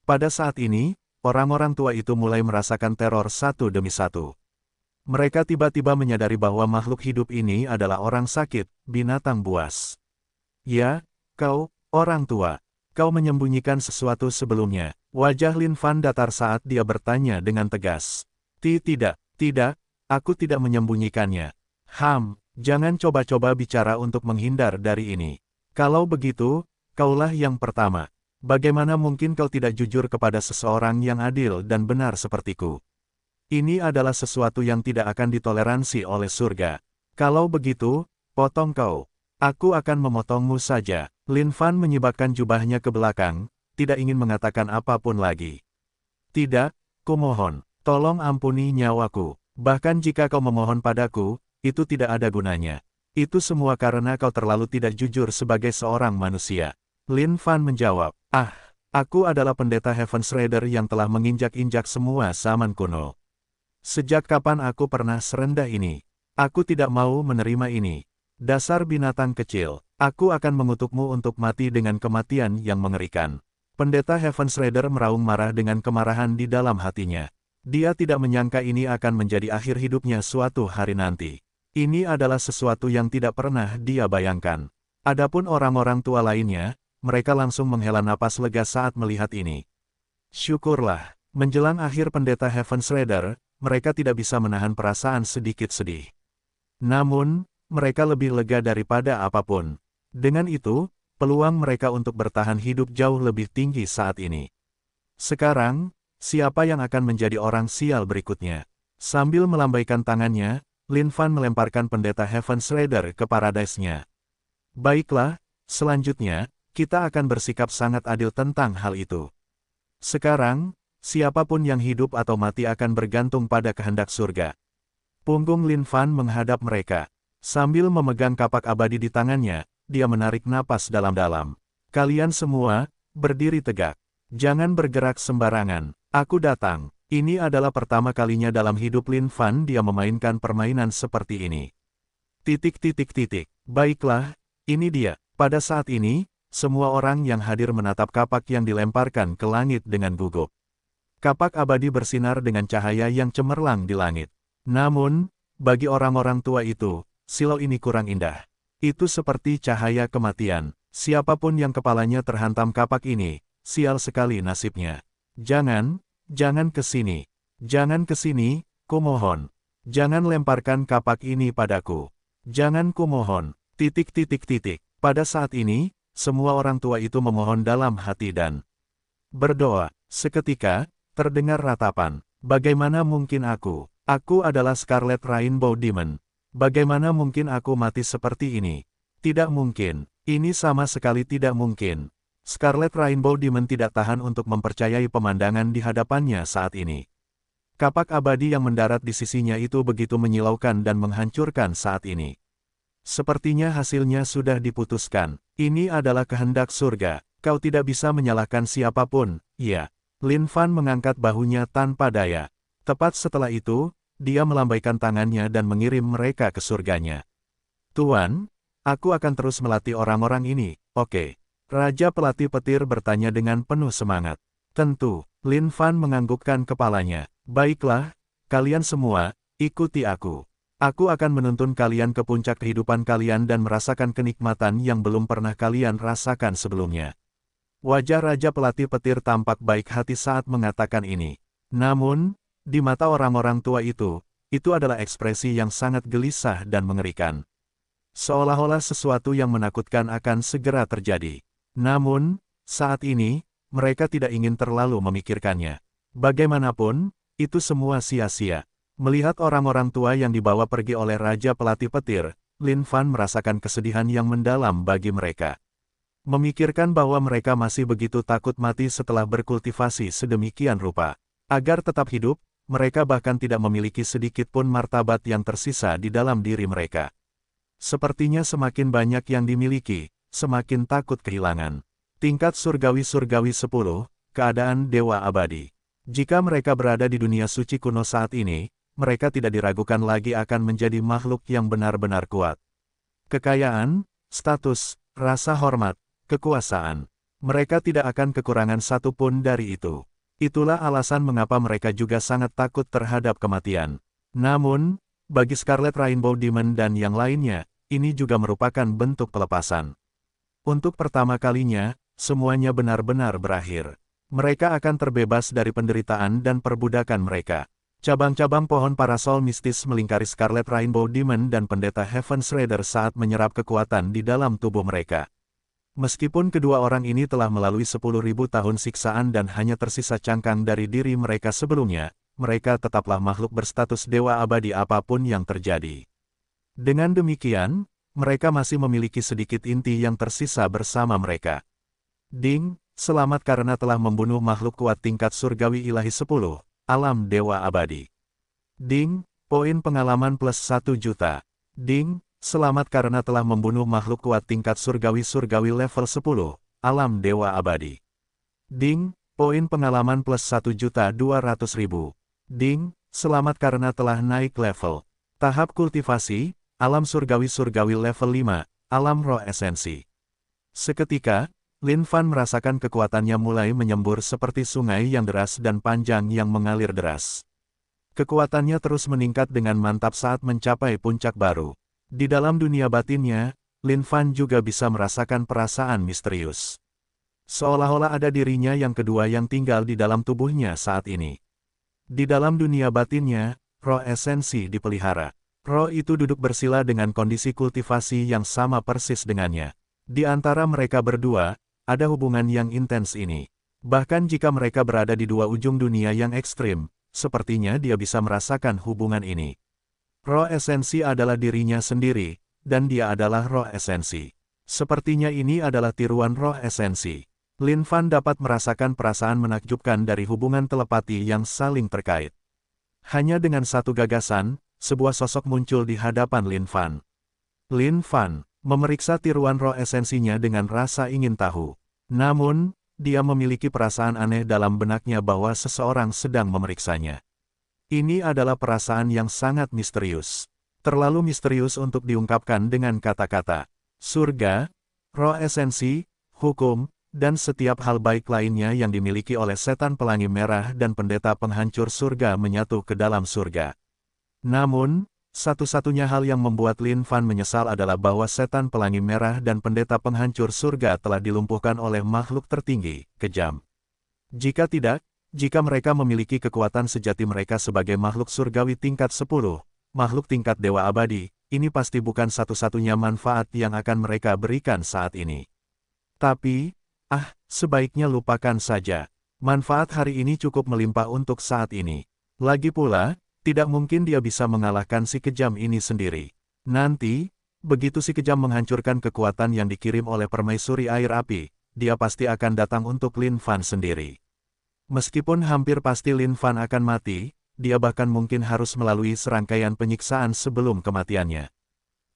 Pada saat ini, orang-orang tua itu mulai merasakan teror satu demi satu. Mereka tiba-tiba menyadari bahwa makhluk hidup ini adalah orang sakit, binatang buas. Ya, kau, orang tua. Kau menyembunyikan sesuatu sebelumnya. Wajah Lin Fan datar saat dia bertanya dengan tegas. Tidak, aku tidak menyembunyikannya. Jangan coba-coba bicara untuk menghindar dari ini. Kalau begitu, kaulah yang pertama. Bagaimana mungkin kau tidak jujur kepada seseorang yang adil dan benar sepertiku? Ini adalah sesuatu yang tidak akan ditoleransi oleh surga. Kalau begitu, potong kau. Aku akan memotongmu saja. Lin Fan menyibakkan jubahnya ke belakang, tidak ingin mengatakan apapun lagi. Tidak, kumohon. Tolong ampuni nyawaku. Bahkan jika kau memohon padaku, itu tidak ada gunanya. Itu semua karena kau terlalu tidak jujur sebagai seorang manusia. Lin Fan menjawab, aku adalah pendeta Heaven's Rider yang telah menginjak-injak semua zaman kuno. Sejak kapan aku pernah serendah ini? Aku tidak mau menerima ini. Dasar binatang kecil, aku akan mengutukmu untuk mati dengan kematian yang mengerikan. Pendeta Heaven's Rider meraung marah dengan kemarahan di dalam hatinya. Dia tidak menyangka ini akan menjadi akhir hidupnya suatu hari nanti. Ini adalah sesuatu yang tidak pernah dia bayangkan. Adapun orang-orang tua lainnya, mereka langsung menghela napas lega saat melihat ini. Syukurlah, menjelang akhir pendeta Heaven's Rider, mereka tidak bisa menahan perasaan sedikit sedih. Namun, mereka lebih lega daripada apapun. Dengan itu, peluang mereka untuk bertahan hidup jauh lebih tinggi saat ini. Sekarang, siapa yang akan menjadi orang sial berikutnya? Sambil melambaikan tangannya, Lin Fan melemparkan pendeta Heaven's Rider ke paradise-nya. Baiklah, selanjutnya, kita akan bersikap sangat adil tentang hal itu. Sekarang, siapapun yang hidup atau mati akan bergantung pada kehendak surga. Punggung Lin Fan menghadap mereka. Sambil memegang kapak abadi di tangannya, dia menarik napas dalam-dalam. Kalian semua, berdiri tegak. Jangan bergerak sembarangan. Aku datang. Ini adalah pertama kalinya dalam hidup Lin Fan dia memainkan permainan seperti ini. Baiklah, ini dia. Pada saat ini, semua orang yang hadir menatap kapak yang dilemparkan ke langit dengan gugup. Kapak abadi bersinar dengan cahaya yang cemerlang di langit. Namun, bagi orang-orang tua itu, silau ini kurang indah. Itu seperti cahaya kematian. Siapapun yang kepalanya terhantam kapak ini, sial sekali nasibnya. Jangan ke sini. Jangan ke sini, kumohon. Jangan lemparkan kapak ini padaku. Jangan kumohon. Pada saat ini, semua orang tua itu memohon dalam hati dan berdoa. Seketika, terdengar ratapan. Bagaimana mungkin aku? Aku adalah Scarlet Rainbow Demon. Bagaimana mungkin aku mati seperti ini? Tidak mungkin. Ini sama sekali tidak mungkin. Scarlet Rainbow Demon tidak tahan untuk mempercayai pemandangan di hadapannya saat ini. Kapak abadi yang mendarat di sisinya itu begitu menyilaukan dan menghancurkan saat ini. Sepertinya hasilnya sudah diputuskan. Ini adalah kehendak surga. Kau tidak bisa menyalahkan siapapun. Ya. Lin Fan mengangkat bahunya tanpa daya. Tepat setelah itu, dia melambaikan tangannya dan mengirim mereka ke surganya. Tuan, aku akan terus melatih orang-orang ini, oke? Raja pelatih petir bertanya dengan penuh semangat. Tentu, Lin Fan menganggukkan kepalanya. Baiklah, kalian semua, ikuti aku. Aku akan menuntun kalian ke puncak kehidupan kalian dan merasakan kenikmatan yang belum pernah kalian rasakan sebelumnya. Wajah Raja pelatih petir tampak baik hati saat mengatakan ini. Namun, di mata orang-orang tua itu adalah ekspresi yang sangat gelisah dan mengerikan. Seolah-olah sesuatu yang menakutkan akan segera terjadi. Namun, saat ini, mereka tidak ingin terlalu memikirkannya. Bagaimanapun, itu semua sia-sia. Melihat orang-orang tua yang dibawa pergi oleh Raja Pelatih Petir, Lin Fan merasakan kesedihan yang mendalam bagi mereka. Memikirkan bahwa mereka masih begitu takut mati setelah berkultivasi sedemikian rupa. Agar tetap hidup, mereka bahkan tidak memiliki sedikit pun martabat yang tersisa di dalam diri mereka. Sepertinya semakin banyak yang dimiliki, semakin takut kehilangan. Tingkat surgawi-surgawi 10, keadaan Dewa Abadi. Jika mereka berada di dunia suci kuno saat ini, mereka tidak diragukan lagi akan menjadi makhluk yang benar-benar kuat. Kekayaan, status, rasa hormat, kekuasaan. Mereka tidak akan kekurangan satu pun dari itu. Itulah alasan mengapa mereka juga sangat takut terhadap kematian. Namun, bagi Scarlet Rainbow Demon dan yang lainnya, ini juga merupakan bentuk pelepasan. Untuk pertama kalinya, semuanya benar-benar berakhir. Mereka akan terbebas dari penderitaan dan perbudakan mereka. Cabang-cabang pohon parasol mistis melingkari Scarlet Rainbow Demon dan Pendeta Heaven Shredder saat menyerap kekuatan di dalam tubuh mereka. Meskipun kedua orang ini telah melalui 10.000 tahun siksaan dan hanya tersisa cangkang dari diri mereka sebelumnya, mereka tetaplah makhluk berstatus dewa abadi apapun yang terjadi. Dengan demikian, mereka masih memiliki sedikit inti yang tersisa bersama mereka. Ding, selamat karena telah membunuh makhluk kuat tingkat surgawi ilahi 10. Alam Dewa Abadi. Ding, poin pengalaman plus 1 juta. Ding, selamat karena telah membunuh makhluk kuat tingkat surgawi level 10, Alam Dewa Abadi. Ding, poin pengalaman plus 1.200.000. Ding, selamat karena telah naik level. Tahap kultivasi, Alam Surgawi level 5, Alam Roh Esensi. Seketika, Lin Fan merasakan kekuatannya mulai menyembur seperti sungai yang deras dan panjang yang mengalir deras. Kekuatannya terus meningkat dengan mantap saat mencapai puncak baru. Di dalam dunia batinnya, Lin Fan juga bisa merasakan perasaan misterius. Seolah-olah ada dirinya yang kedua yang tinggal di dalam tubuhnya saat ini. Di dalam dunia batinnya, roh esensi dipelihara. Roh itu duduk bersila dengan kondisi kultivasi yang sama persis dengannya. Di antara mereka berdua, ada hubungan yang intens ini. Bahkan jika mereka berada di dua ujung dunia yang ekstrim, sepertinya dia bisa merasakan hubungan ini. Roh esensi adalah dirinya sendiri, dan dia adalah roh esensi. Sepertinya ini adalah tiruan roh esensi. Lin Fan dapat merasakan perasaan menakjubkan dari hubungan telepati yang saling terkait. Hanya dengan satu gagasan, sebuah sosok muncul di hadapan Lin Fan. Lin Fan memeriksa tiruan roh esensinya dengan rasa ingin tahu. Namun, dia memiliki perasaan aneh dalam benaknya bahwa seseorang sedang memeriksanya. Ini adalah perasaan yang sangat misterius. Terlalu misterius untuk diungkapkan dengan kata-kata. Surga, roh esensi, hukum, dan setiap hal baik lainnya yang dimiliki oleh setan pelangi merah dan pendeta penghancur surga menyatu ke dalam surga. Namun, satu-satunya hal yang membuat Lin Fan menyesal adalah bahwa setan pelangi merah dan pendeta penghancur surga telah dilumpuhkan oleh makhluk tertinggi, kejam. Jika tidak, jika mereka memiliki kekuatan sejati mereka sebagai makhluk surgawi tingkat 10, makhluk tingkat dewa abadi, ini pasti bukan satu-satunya manfaat yang akan mereka berikan saat ini. Tapi, sebaiknya lupakan saja. Manfaat hari ini cukup melimpah untuk saat ini. Lagi pula, tidak mungkin dia bisa mengalahkan si kejam ini sendiri. Nanti, begitu si kejam menghancurkan kekuatan yang dikirim oleh permaisuri air api, dia pasti akan datang untuk Lin Fan sendiri. Meskipun hampir pasti Lin Fan akan mati, dia bahkan mungkin harus melalui serangkaian penyiksaan sebelum kematiannya.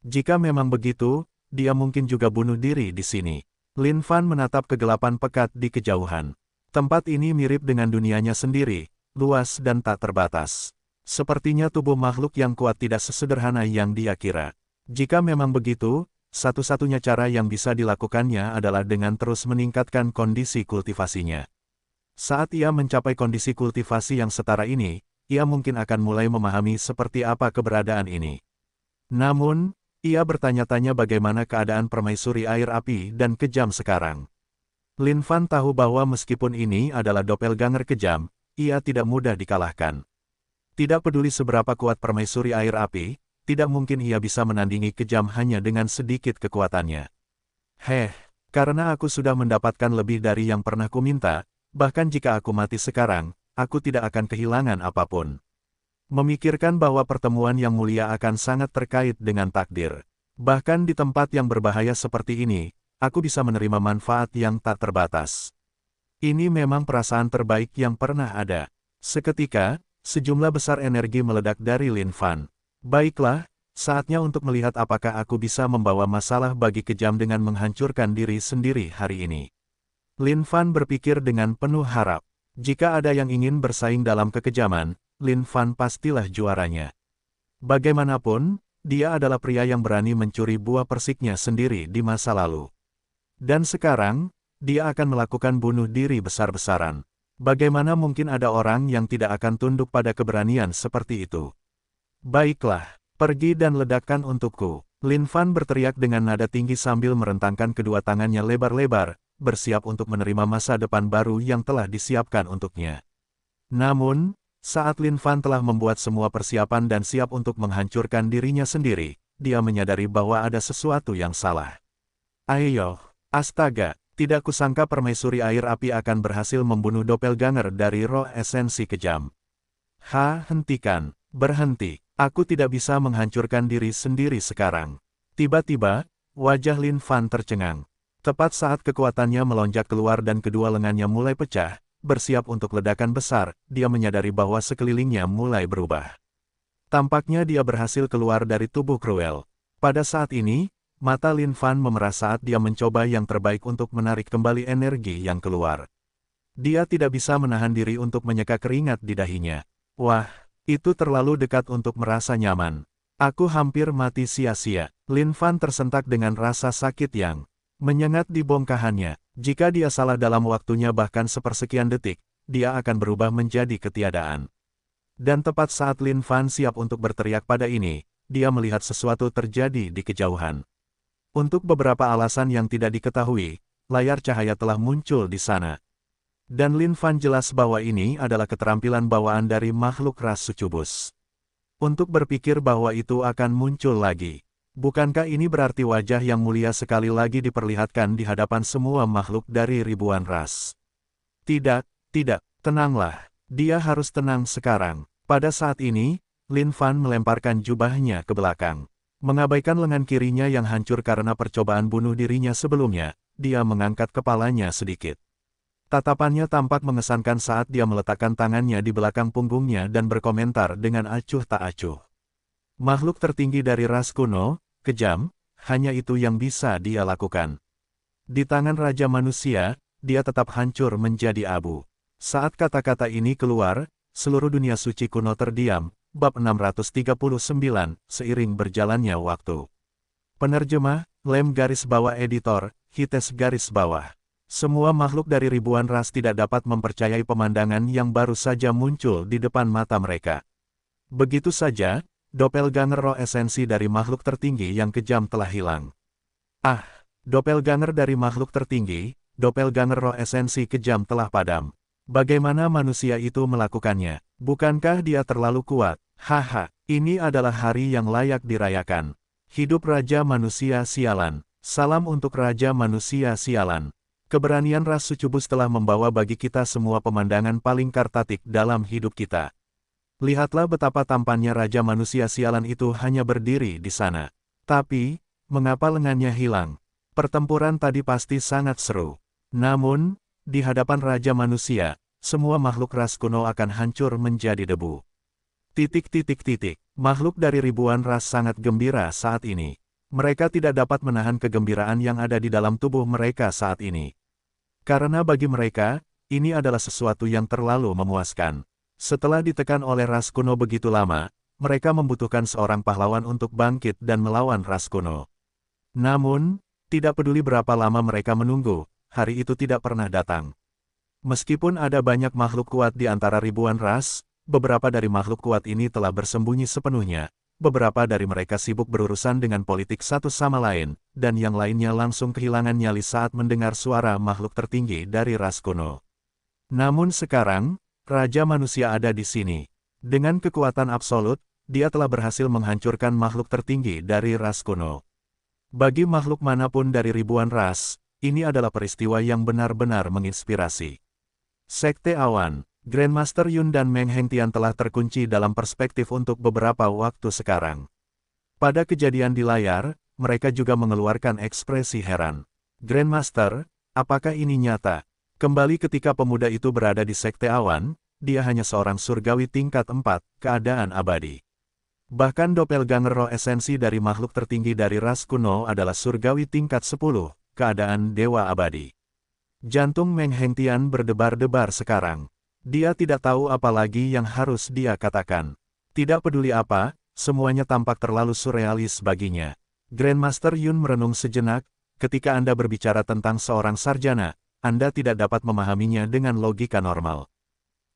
Jika memang begitu, dia mungkin juga bunuh diri di sini. Lin Fan menatap kegelapan pekat di kejauhan. Tempat ini mirip dengan dunianya sendiri, luas dan tak terbatas. Sepertinya tubuh makhluk yang kuat tidak sesederhana yang dia kira. Jika memang begitu, satu-satunya cara yang bisa dilakukannya adalah dengan terus meningkatkan kondisi kultivasinya. Saat ia mencapai kondisi kultivasi yang setara ini, ia mungkin akan mulai memahami seperti apa keberadaan ini. Namun, ia bertanya-tanya bagaimana keadaan permaisuri air api dan kejam sekarang. Lin Fan tahu bahwa meskipun ini adalah doppelganger kejam, ia tidak mudah dikalahkan. Tidak peduli seberapa kuat permaisuri air api, tidak mungkin ia bisa menandingi kejam hanya dengan sedikit kekuatannya. Karena aku sudah mendapatkan lebih dari yang pernah kuminta, bahkan jika aku mati sekarang, aku tidak akan kehilangan apapun. Memikirkan bahwa pertemuan yang mulia akan sangat terkait dengan takdir. Bahkan di tempat yang berbahaya seperti ini, aku bisa menerima manfaat yang tak terbatas. Ini memang perasaan terbaik yang pernah ada. Seketika, sejumlah besar energi meledak dari Lin Fan. Baiklah, saatnya untuk melihat apakah aku bisa membawa masalah bagi kejam dengan menghancurkan diri sendiri hari ini. Lin Fan berpikir dengan penuh harap. Jika ada yang ingin bersaing dalam kekejaman, Lin Fan pastilah juaranya. Bagaimanapun, dia adalah pria yang berani mencuri buah persiknya sendiri di masa lalu. Dan sekarang, dia akan melakukan bunuh diri besar-besaran. Bagaimana mungkin ada orang yang tidak akan tunduk pada keberanian seperti itu? Baiklah, pergi dan ledakan untukku. Lin Fan berteriak dengan nada tinggi sambil merentangkan kedua tangannya lebar-lebar, bersiap untuk menerima masa depan baru yang telah disiapkan untuknya. Namun, Saat Lin Fan telah membuat semua persiapan dan siap untuk menghancurkan dirinya sendiri, dia menyadari bahwa ada sesuatu yang salah. Ayo, astaga, tidak kusangka permaisuri air api akan berhasil membunuh doppelganger dari roh esensi kejam. Hentikan, berhenti, aku tidak bisa menghancurkan diri sendiri sekarang. Tiba-tiba, wajah Lin Fan tercengang. Tepat saat kekuatannya melonjak keluar dan kedua lengannya mulai pecah, bersiap untuk ledakan besar, dia menyadari bahwa sekelilingnya mulai berubah. Tampaknya dia berhasil keluar dari tubuh Cruel. Pada saat ini, mata Lin Fan memerah saat dia mencoba yang terbaik untuk menarik kembali energi yang keluar. Dia tidak bisa menahan diri untuk menyeka keringat di dahinya. Wah, itu terlalu dekat untuk merasa nyaman. Aku hampir mati sia-sia. Lin Fan tersentak dengan rasa sakit yang menyengat di bongkahannya. Jika dia salah dalam waktunya bahkan sepersekian detik, dia akan berubah menjadi ketiadaan. Dan tepat saat Lin Fan siap untuk berteriak pada ini, dia melihat sesuatu terjadi di kejauhan. Untuk beberapa alasan yang tidak diketahui, layar cahaya telah muncul di sana. Dan Lin Fan jelas bahwa ini adalah keterampilan bawaan dari makhluk ras sucubus. Untuk berpikir bahwa itu akan muncul lagi. Bukankah ini berarti wajah yang mulia sekali lagi diperlihatkan di hadapan semua makhluk dari ribuan ras? Tidak, tenanglah. Dia harus tenang sekarang. Pada saat ini, Lin Fan melemparkan jubahnya ke belakang. Mengabaikan lengan kirinya yang hancur karena percobaan bunuh dirinya sebelumnya, dia mengangkat kepalanya sedikit. Tatapannya tampak mengesankan saat dia meletakkan tangannya di belakang punggungnya dan berkomentar dengan acuh tak acuh. Makhluk tertinggi dari ras kuno, kejam, hanya itu yang bisa dia lakukan. Di tangan Raja Manusia, dia tetap hancur menjadi abu. Saat kata-kata ini keluar, seluruh dunia suci kuno terdiam. Bab 639, seiring berjalannya waktu. Penerjemah, Lem garis bawah editor, Hites garis bawah. Semua makhluk dari ribuan ras tidak dapat mempercayai pemandangan yang baru saja muncul di depan mata mereka. Begitu saja, doppelganger roh esensi dari makhluk tertinggi yang kejam telah hilang. Doppelganger dari makhluk tertinggi, doppelganger roh esensi kejam telah padam. Bagaimana manusia itu melakukannya? Bukankah dia terlalu kuat? Ini adalah hari yang layak dirayakan. Hidup Raja Manusia Sialan. Salam untuk Raja Manusia Sialan. Keberanian ras sucubus telah membawa bagi kita semua pemandangan paling kartatik dalam hidup kita. Lihatlah betapa tampannya Raja Manusia Sialan itu hanya berdiri di sana. Tapi, mengapa lengannya hilang? Pertempuran tadi pasti sangat seru. Namun, di hadapan Raja Manusia, semua makhluk ras kuno akan hancur menjadi debu. Makhluk dari ribuan ras sangat gembira saat ini. Mereka tidak dapat menahan kegembiraan yang ada di dalam tubuh mereka saat ini. Karena bagi mereka, ini adalah sesuatu yang terlalu memuaskan. Setelah ditekan oleh ras kuno begitu lama, mereka membutuhkan seorang pahlawan untuk bangkit dan melawan ras kuno. Namun, tidak peduli berapa lama mereka menunggu, hari itu tidak pernah datang. Meskipun ada banyak makhluk kuat di antara ribuan ras, beberapa dari makhluk kuat ini telah bersembunyi sepenuhnya, beberapa dari mereka sibuk berurusan dengan politik satu sama lain, dan yang lainnya langsung kehilangan nyali saat mendengar suara makhluk tertinggi dari ras kuno. Namun sekarang, Raja Manusia ada di sini. Dengan kekuatan absolut, dia telah berhasil menghancurkan makhluk tertinggi dari ras kuno. Bagi makhluk manapun dari ribuan ras, ini adalah peristiwa yang benar-benar menginspirasi. Sekte Awan, Grandmaster Yun dan Meng Hengtian telah terkunci dalam perspektif untuk beberapa waktu sekarang. Pada kejadian di layar, mereka juga mengeluarkan ekspresi heran. Grandmaster, apakah ini nyata? Kembali ketika pemuda itu berada di Sekte Awan, dia hanya seorang surgawi tingkat 4, keadaan abadi. Bahkan doppelganger roh esensi dari makhluk tertinggi dari ras kuno adalah surgawi tingkat 10, keadaan dewa abadi. Jantung Meng Hengtian berdebar-debar sekarang. Dia tidak tahu apa lagi yang harus dia katakan. Tidak peduli apa, semuanya tampak terlalu surrealis baginya. Grandmaster Yun merenung sejenak, ketika Anda berbicara tentang seorang sarjana, Anda tidak dapat memahaminya dengan logika normal.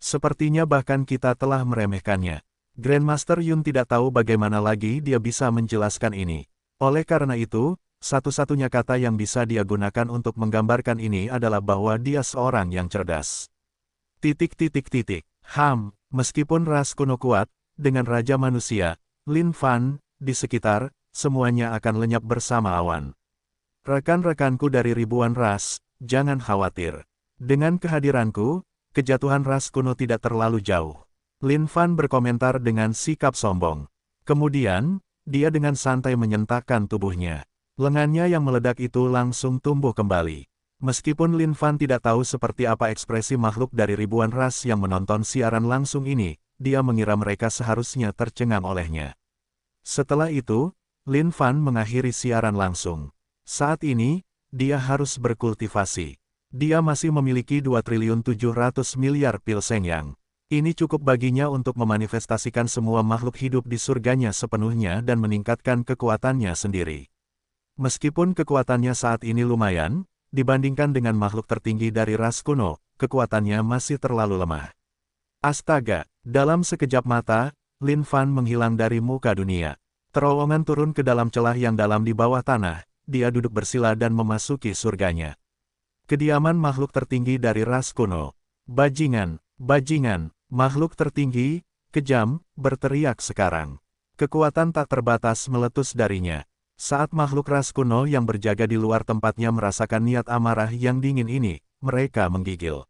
Sepertinya bahkan kita telah meremehkannya. Grandmaster Yun tidak tahu bagaimana lagi dia bisa menjelaskan ini. Oleh karena itu, satu-satunya kata yang bisa dia gunakan untuk menggambarkan ini adalah bahwa dia seorang yang cerdas. Meskipun ras kuno kuat, dengan Raja Manusia, Lin Fan, di sekitar, semuanya akan lenyap bersama awan. Rekan-rekanku dari ribuan ras, jangan khawatir. Dengan kehadiranku, kejatuhan ras kuno tidak terlalu jauh. Lin Fan berkomentar dengan sikap sombong. Kemudian, dia dengan santai menyentakkan tubuhnya. Lengannya yang meledak itu langsung tumbuh kembali. Meskipun Lin Fan tidak tahu seperti apa ekspresi makhluk dari ribuan ras yang menonton siaran langsung ini, dia mengira mereka seharusnya tercengang olehnya. Setelah itu, Lin Fan mengakhiri siaran langsung. Saat ini, dia harus berkultivasi. Dia masih memiliki 2.700.000.000.000 pil Sengyang. Ini cukup baginya untuk memanifestasikan semua makhluk hidup di surganya sepenuhnya dan meningkatkan kekuatannya sendiri. Meskipun kekuatannya saat ini lumayan, dibandingkan dengan makhluk tertinggi dari ras kuno, kekuatannya masih terlalu lemah. Astaga, dalam sekejap mata, Lin Fan menghilang dari muka dunia. Terowongan turun ke dalam celah yang dalam di bawah tanah, dia duduk bersila dan memasuki surganya. Kediaman makhluk tertinggi dari ras kuno. Bajingan, bajingan, makhluk tertinggi, kejam, berteriak sekarang. Kekuatan tak terbatas meletus darinya. Saat makhluk ras kuno yang berjaga di luar tempatnya merasakan niat amarah yang dingin ini, mereka menggigil.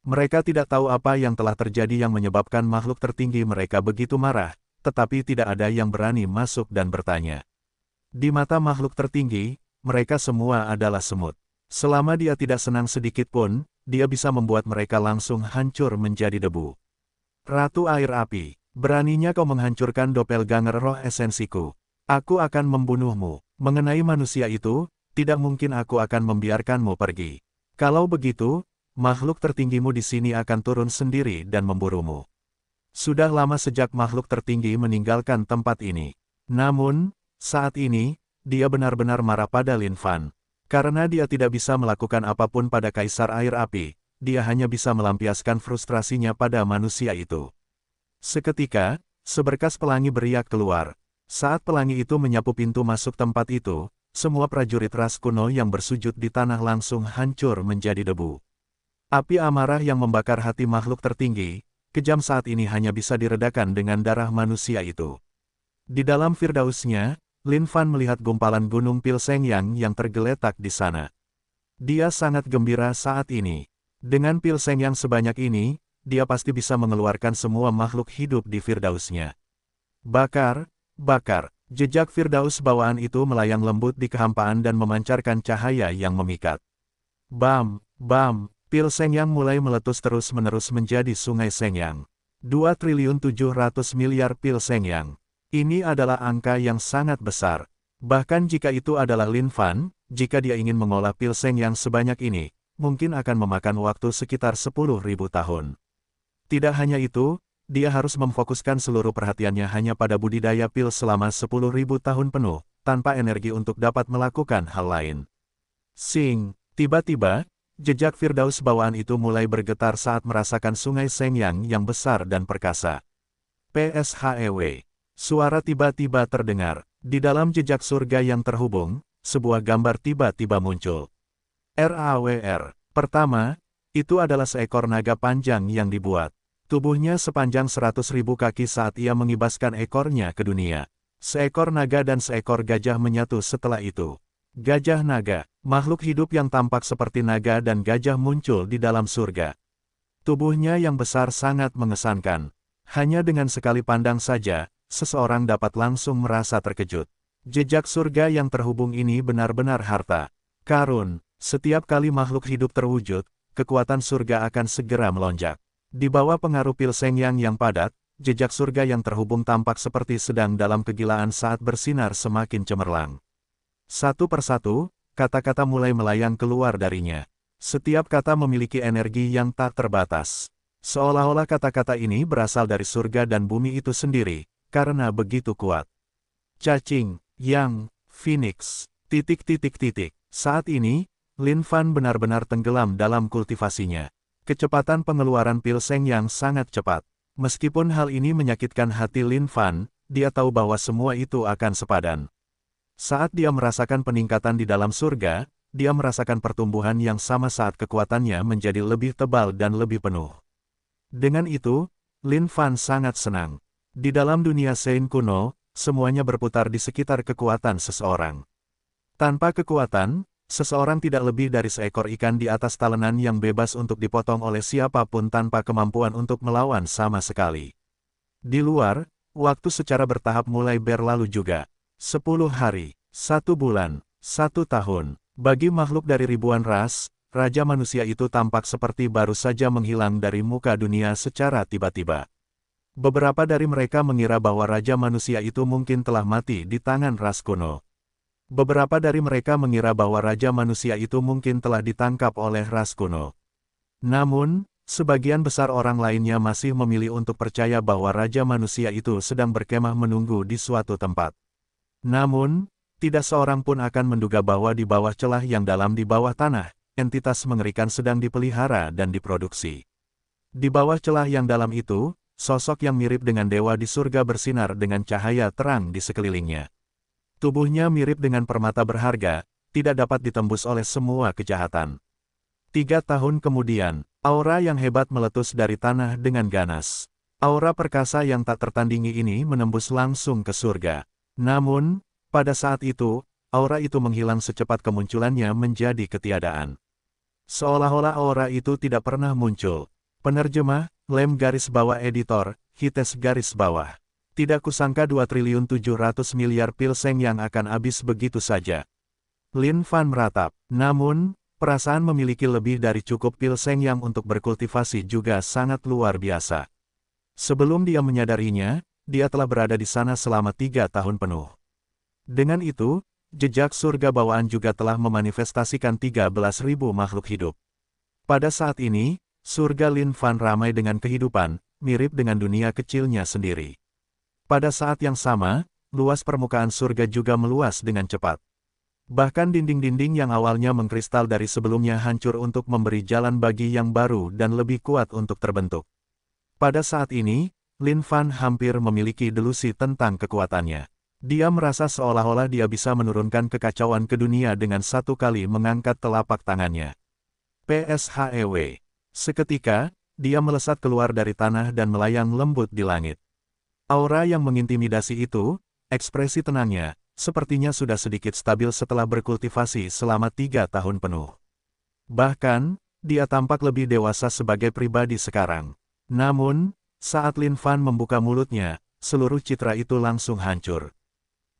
Mereka tidak tahu apa yang telah terjadi yang menyebabkan makhluk tertinggi mereka begitu marah, tetapi tidak ada yang berani masuk dan bertanya. Di mata makhluk tertinggi, mereka semua adalah semut. Selama dia tidak senang sedikit pun, dia bisa membuat mereka langsung hancur menjadi debu. Ratu Air Api, beraninya kau menghancurkan doppelganger roh esensiku. Aku akan membunuhmu. Mengenai manusia itu, tidak mungkin aku akan membiarkanmu pergi. Kalau begitu, makhluk tertinggimu di sini akan turun sendiri dan memburumu. Sudah lama sejak makhluk tertinggi meninggalkan tempat ini. Namun, saat ini, dia benar-benar marah pada Lin Fan. Karena dia tidak bisa melakukan apapun pada Kaisar Air Api, dia hanya bisa melampiaskan frustrasinya pada manusia itu. Seketika, seberkas pelangi beriak keluar. Saat pelangi itu menyapu pintu masuk tempat itu, semua prajurit ras kuno yang bersujud di tanah langsung hancur menjadi debu. Api amarah yang membakar hati makhluk tertinggi, kejam saat ini hanya bisa diredakan dengan darah manusia itu. Di dalam firdausnya, Lin Fan melihat gumpalan gunung pil Sengyang yang tergeletak di sana. Dia sangat gembira saat ini. Dengan pil Sengyang sebanyak ini, dia pasti bisa mengeluarkan semua makhluk hidup di firdausnya. Bakar, bakar, jejak firdaus bawaan itu melayang lembut di kehampaan dan memancarkan cahaya yang memikat. Bam, bam, pil Sengyang mulai meletus terus-menerus menjadi sungai Sengyang. 2.700.000.000.000 pil Sengyang. Ini adalah angka yang sangat besar. Bahkan jika itu adalah Lin Fan, jika dia ingin mengolah pil Sengyang sebanyak ini, mungkin akan memakan waktu sekitar 10.000 tahun. Tidak hanya itu, dia harus memfokuskan seluruh perhatiannya hanya pada budidaya pil selama 10.000 tahun penuh, tanpa energi untuk dapat melakukan hal lain. Sing, tiba-tiba, jejak firdaus bawaan itu mulai bergetar saat merasakan sungai Sengyang yang besar dan perkasa. PSHEW. Suara tiba-tiba terdengar. Di dalam jejak surga yang terhubung, sebuah gambar tiba-tiba muncul. RAWR. Pertama, itu adalah seekor naga panjang yang dibuat. Tubuhnya sepanjang 100.000 kaki saat ia mengibaskan ekornya ke dunia. Seekor naga dan seekor gajah menyatu setelah itu. Gajah naga, makhluk hidup yang tampak seperti naga dan gajah muncul di dalam surga. Tubuhnya yang besar sangat mengesankan. Hanya dengan sekali pandang saja, seseorang dapat langsung merasa terkejut. Jejak surga yang terhubung ini benar-benar harta karun. Setiap kali makhluk hidup terwujud, kekuatan surga akan segera melonjak. Di bawah pengaruh pil Sengyang yang padat, jejak surga yang terhubung tampak seperti sedang dalam kegilaan saat bersinar semakin cemerlang. Satu persatu, kata-kata mulai melayang keluar darinya. Setiap kata memiliki energi yang tak terbatas. Seolah-olah kata-kata ini berasal dari surga dan bumi itu sendiri, karena begitu kuat. Cacing, yang, Phoenix, ... Saat ini, Lin Fan benar-benar tenggelam dalam kultivasinya. Kecepatan pengeluaran pil Sengyang sangat cepat. Meskipun hal ini menyakitkan hati Lin Fan, dia tahu bahwa semua itu akan sepadan. Saat dia merasakan peningkatan di dalam surga, dia merasakan pertumbuhan yang sama saat kekuatannya menjadi lebih tebal dan lebih penuh. Dengan itu, Lin Fan sangat senang. Di dalam dunia Sein kuno, semuanya berputar di sekitar kekuatan seseorang. Tanpa kekuatan, seseorang tidak lebih dari seekor ikan di atas talenan yang bebas untuk dipotong oleh siapapun tanpa kemampuan untuk melawan sama sekali. Di luar, waktu secara bertahap mulai berlalu juga. 10 hari, 1 bulan, 1 tahun. Bagi makhluk dari ribuan ras, Raja Manusia itu tampak seperti baru saja menghilang dari muka dunia secara tiba-tiba. Beberapa dari mereka mengira bahwa Raja Manusia itu mungkin telah mati di tangan ras kuno. Beberapa dari mereka mengira bahwa Raja Manusia itu mungkin telah ditangkap oleh ras kuno. Namun, sebagian besar orang lainnya masih memilih untuk percaya bahwa Raja Manusia itu sedang berkemah menunggu di suatu tempat. Namun, tidak seorang pun akan menduga bahwa di bawah celah yang dalam di bawah tanah, entitas mengerikan sedang dipelihara dan diproduksi. Di bawah celah yang dalam itu, sosok yang mirip dengan dewa di surga bersinar dengan cahaya terang di sekelilingnya. Tubuhnya mirip dengan permata berharga, tidak dapat ditembus oleh semua kejahatan. 3 tahun kemudian, aura yang hebat meletus dari tanah dengan ganas. Aura perkasa yang tak tertandingi ini menembus langsung ke surga. Namun, pada saat itu, aura itu menghilang secepat kemunculannya menjadi ketiadaan. Seolah-olah aura itu tidak pernah muncul. Penerjemah, Lem garis bawah editor, Hites garis bawah. Tidak kusangka 2.700.000.000.000 pilseng yang akan habis begitu saja. Lin Fan meratap. Namun, perasaan memiliki lebih dari cukup pilseng yang untuk berkultivasi juga sangat luar biasa. Sebelum dia menyadarinya, dia telah berada di sana selama 3 tahun penuh. Dengan itu, jejak surga bawaan juga telah memanifestasikan 13.000 makhluk hidup. Pada saat ini, surga Lin Fan ramai dengan kehidupan, mirip dengan dunia kecilnya sendiri. Pada saat yang sama, luas permukaan surga juga meluas dengan cepat. Bahkan dinding-dinding yang awalnya mengkristal dari sebelumnya hancur untuk memberi jalan bagi yang baru dan lebih kuat untuk terbentuk. Pada saat ini, Lin Fan hampir memiliki delusi tentang kekuatannya. Dia merasa seolah-olah dia bisa menurunkan kekacauan ke dunia dengan satu kali mengangkat telapak tangannya. PSHEW. Seketika, dia melesat keluar dari tanah dan melayang lembut di langit. Aura yang mengintimidasi itu, ekspresi tenangnya, sepertinya sudah sedikit stabil setelah berkultivasi selama 3 tahun penuh. Bahkan, dia tampak lebih dewasa sebagai pribadi sekarang. Namun, saat Lin Fan membuka mulutnya, seluruh citra itu langsung hancur.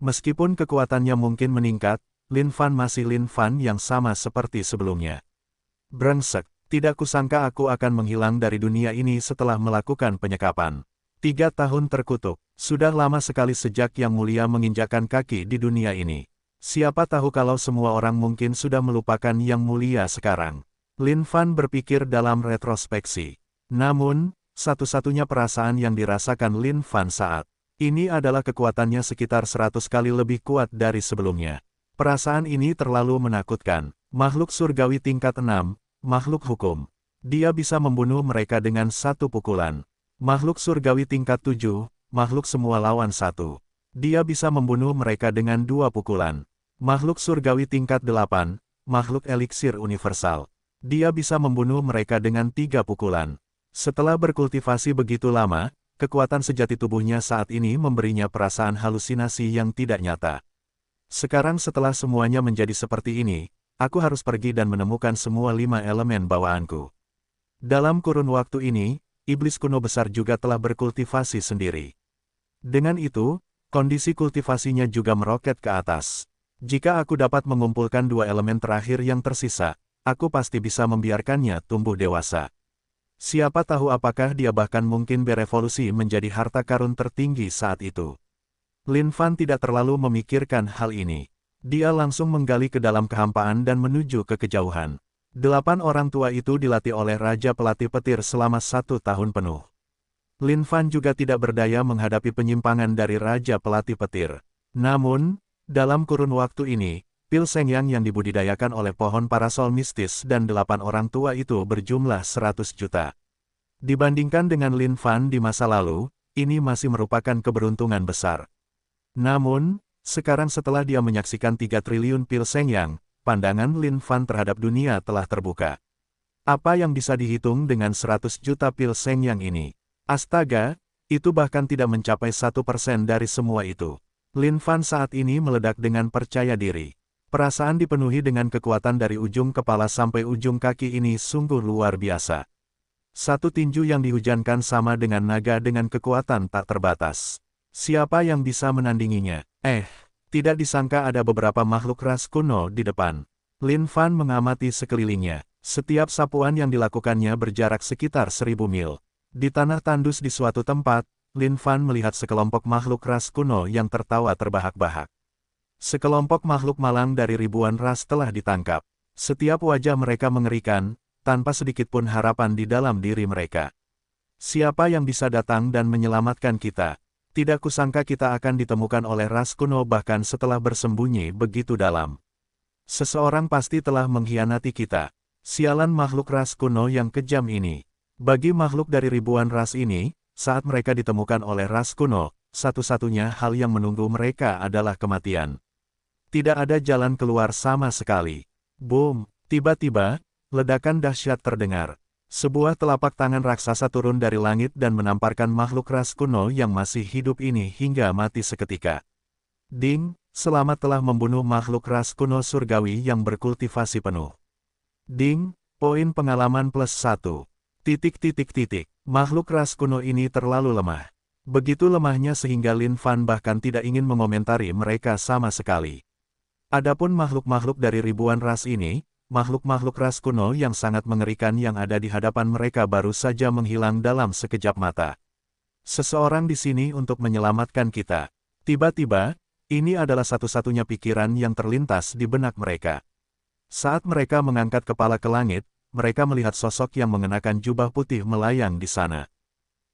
Meskipun kekuatannya mungkin meningkat, Lin Fan masih Lin Fan yang sama seperti sebelumnya. Brengsek. Tidak kusangka aku akan menghilang dari dunia ini setelah melakukan penyekapan. 3 tahun terkutuk, sudah lama sekali sejak Yang Mulia menginjakkan kaki di dunia ini. Siapa tahu kalau semua orang mungkin sudah melupakan Yang Mulia sekarang. Lin Fan berpikir dalam retrospeksi. Namun, satu-satunya perasaan yang dirasakan Lin Fan saat ini adalah kekuatannya sekitar 100 kali lebih kuat dari sebelumnya. Perasaan ini terlalu menakutkan. Makhluk surgawi tingkat 6. Makhluk hukum. Dia bisa membunuh mereka dengan satu pukulan. Makhluk surgawi tingkat 7, makhluk semua lawan 1. Dia bisa membunuh mereka dengan 2 pukulan. Makhluk surgawi tingkat 8, makhluk eliksir universal. Dia bisa membunuh mereka dengan 3 pukulan. Setelah berkultivasi begitu lama, kekuatan sejati tubuhnya saat ini memberinya perasaan halusinasi yang tidak nyata. Sekarang setelah semuanya menjadi seperti ini, aku harus pergi dan menemukan semua 5 elemen bawaanku. Dalam kurun waktu ini, iblis kuno besar juga telah berkultivasi sendiri. Dengan itu, kondisi kultivasinya juga meroket ke atas. Jika aku dapat mengumpulkan 2 elemen terakhir yang tersisa, aku pasti bisa membiarkannya tumbuh dewasa. Siapa tahu apakah dia bahkan mungkin berevolusi menjadi harta karun tertinggi saat itu. Lin Fan tidak terlalu memikirkan hal ini. Dia langsung menggali ke dalam kehampaan dan menuju ke kejauhan. 8 orang tua itu dilatih oleh Raja Pelatih Petir selama 1 tahun penuh. Lin Fan juga tidak berdaya menghadapi penyimpangan dari Raja Pelatih Petir. Namun, dalam kurun waktu ini, pil Sengyang yang dibudidayakan oleh pohon parasol mistis dan 8 orang tua itu berjumlah 100 juta. Dibandingkan dengan Lin Fan di masa lalu, ini masih merupakan keberuntungan besar. Namun, sekarang setelah dia menyaksikan 3 triliun pil Sengyang, pandangan Lin Fan terhadap dunia telah terbuka. Apa yang bisa dihitung dengan 100 juta pil Sengyang ini? Astaga, itu bahkan tidak mencapai 1% dari semua itu. Lin Fan saat ini meledak dengan percaya diri. Perasaan dipenuhi dengan kekuatan dari ujung kepala sampai ujung kaki ini sungguh luar biasa. Satu tinju yang dihujankan sama dengan naga dengan kekuatan tak terbatas. Siapa yang bisa menandinginya? Tidak disangka ada beberapa makhluk ras kuno di depan. Lin Fan mengamati sekelilingnya. Setiap sapuan yang dilakukannya berjarak sekitar 1000 mil. Di tanah tandus di suatu tempat, Lin Fan melihat sekelompok makhluk ras kuno yang tertawa terbahak-bahak. Sekelompok makhluk malang dari ribuan ras telah ditangkap. Setiap wajah mereka mengerikan, tanpa sedikit pun harapan di dalam diri mereka. Siapa yang bisa datang dan menyelamatkan kita? Tidak kusangka kita akan ditemukan oleh ras kuno bahkan setelah bersembunyi begitu dalam. Seseorang pasti telah mengkhianati kita. Sialan makhluk ras kuno yang kejam ini. Bagi makhluk dari ribuan ras ini, saat mereka ditemukan oleh ras kuno, satu-satunya hal yang menunggu mereka adalah kematian. Tidak ada jalan keluar sama sekali. Boom! Tiba-tiba, ledakan dahsyat terdengar. Sebuah telapak tangan raksasa turun dari langit dan menamparkan makhluk ras kuno yang masih hidup ini hingga mati seketika. Ding! Selamat telah membunuh makhluk ras kuno surgawi yang berkultivasi penuh. Ding! Poin pengalaman +1. Makhluk ras kuno ini terlalu lemah. Begitu lemahnya sehingga Lin Fan bahkan tidak ingin mengomentari mereka sama sekali. Adapun makhluk-makhluk dari ribuan ras ini, makhluk-makhluk ras kuno yang sangat mengerikan yang ada di hadapan mereka baru saja menghilang dalam sekejap mata. Seseorang di sini untuk menyelamatkan kita. Tiba-tiba, ini adalah satu-satunya pikiran yang terlintas di benak mereka. Saat mereka mengangkat kepala ke langit, mereka melihat sosok yang mengenakan jubah putih melayang di sana.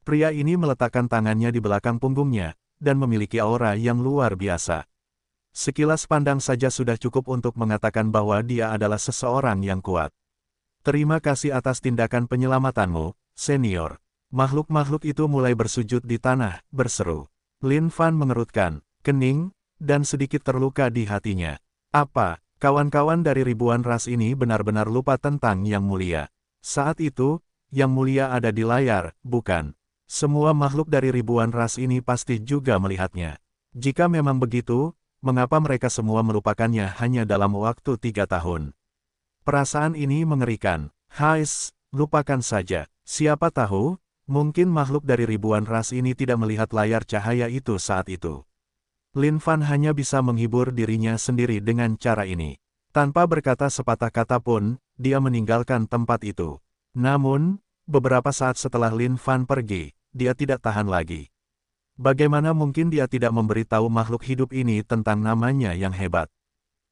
Pria ini meletakkan tangannya di belakang punggungnya, dan memiliki aura yang luar biasa. Sekilas pandang saja sudah cukup untuk mengatakan bahwa dia adalah seseorang yang kuat. Terima kasih atas tindakan penyelamatanmu, senior. Makhluk-makhluk itu mulai bersujud di tanah, berseru. Lin Fan mengerutkan kening, dan sedikit terluka di hatinya. Apa, kawan-kawan dari ribuan ras ini benar-benar lupa tentang Yang Mulia? Saat itu, Yang Mulia ada di layar, bukan? Semua makhluk dari ribuan ras ini pasti juga melihatnya. Jika memang begitu, mengapa mereka semua melupakannya hanya dalam waktu 3 tahun? Perasaan ini mengerikan. Lupakan saja. Siapa tahu, mungkin makhluk dari ribuan ras ini tidak melihat layar cahaya itu saat itu. Lin Fan hanya bisa menghibur dirinya sendiri dengan cara ini. Tanpa berkata sepatah kata pun, dia meninggalkan tempat itu. Namun, beberapa saat setelah Lin Fan pergi, dia tidak tahan lagi. Bagaimana mungkin dia tidak memberitahu makhluk hidup ini tentang namanya yang hebat?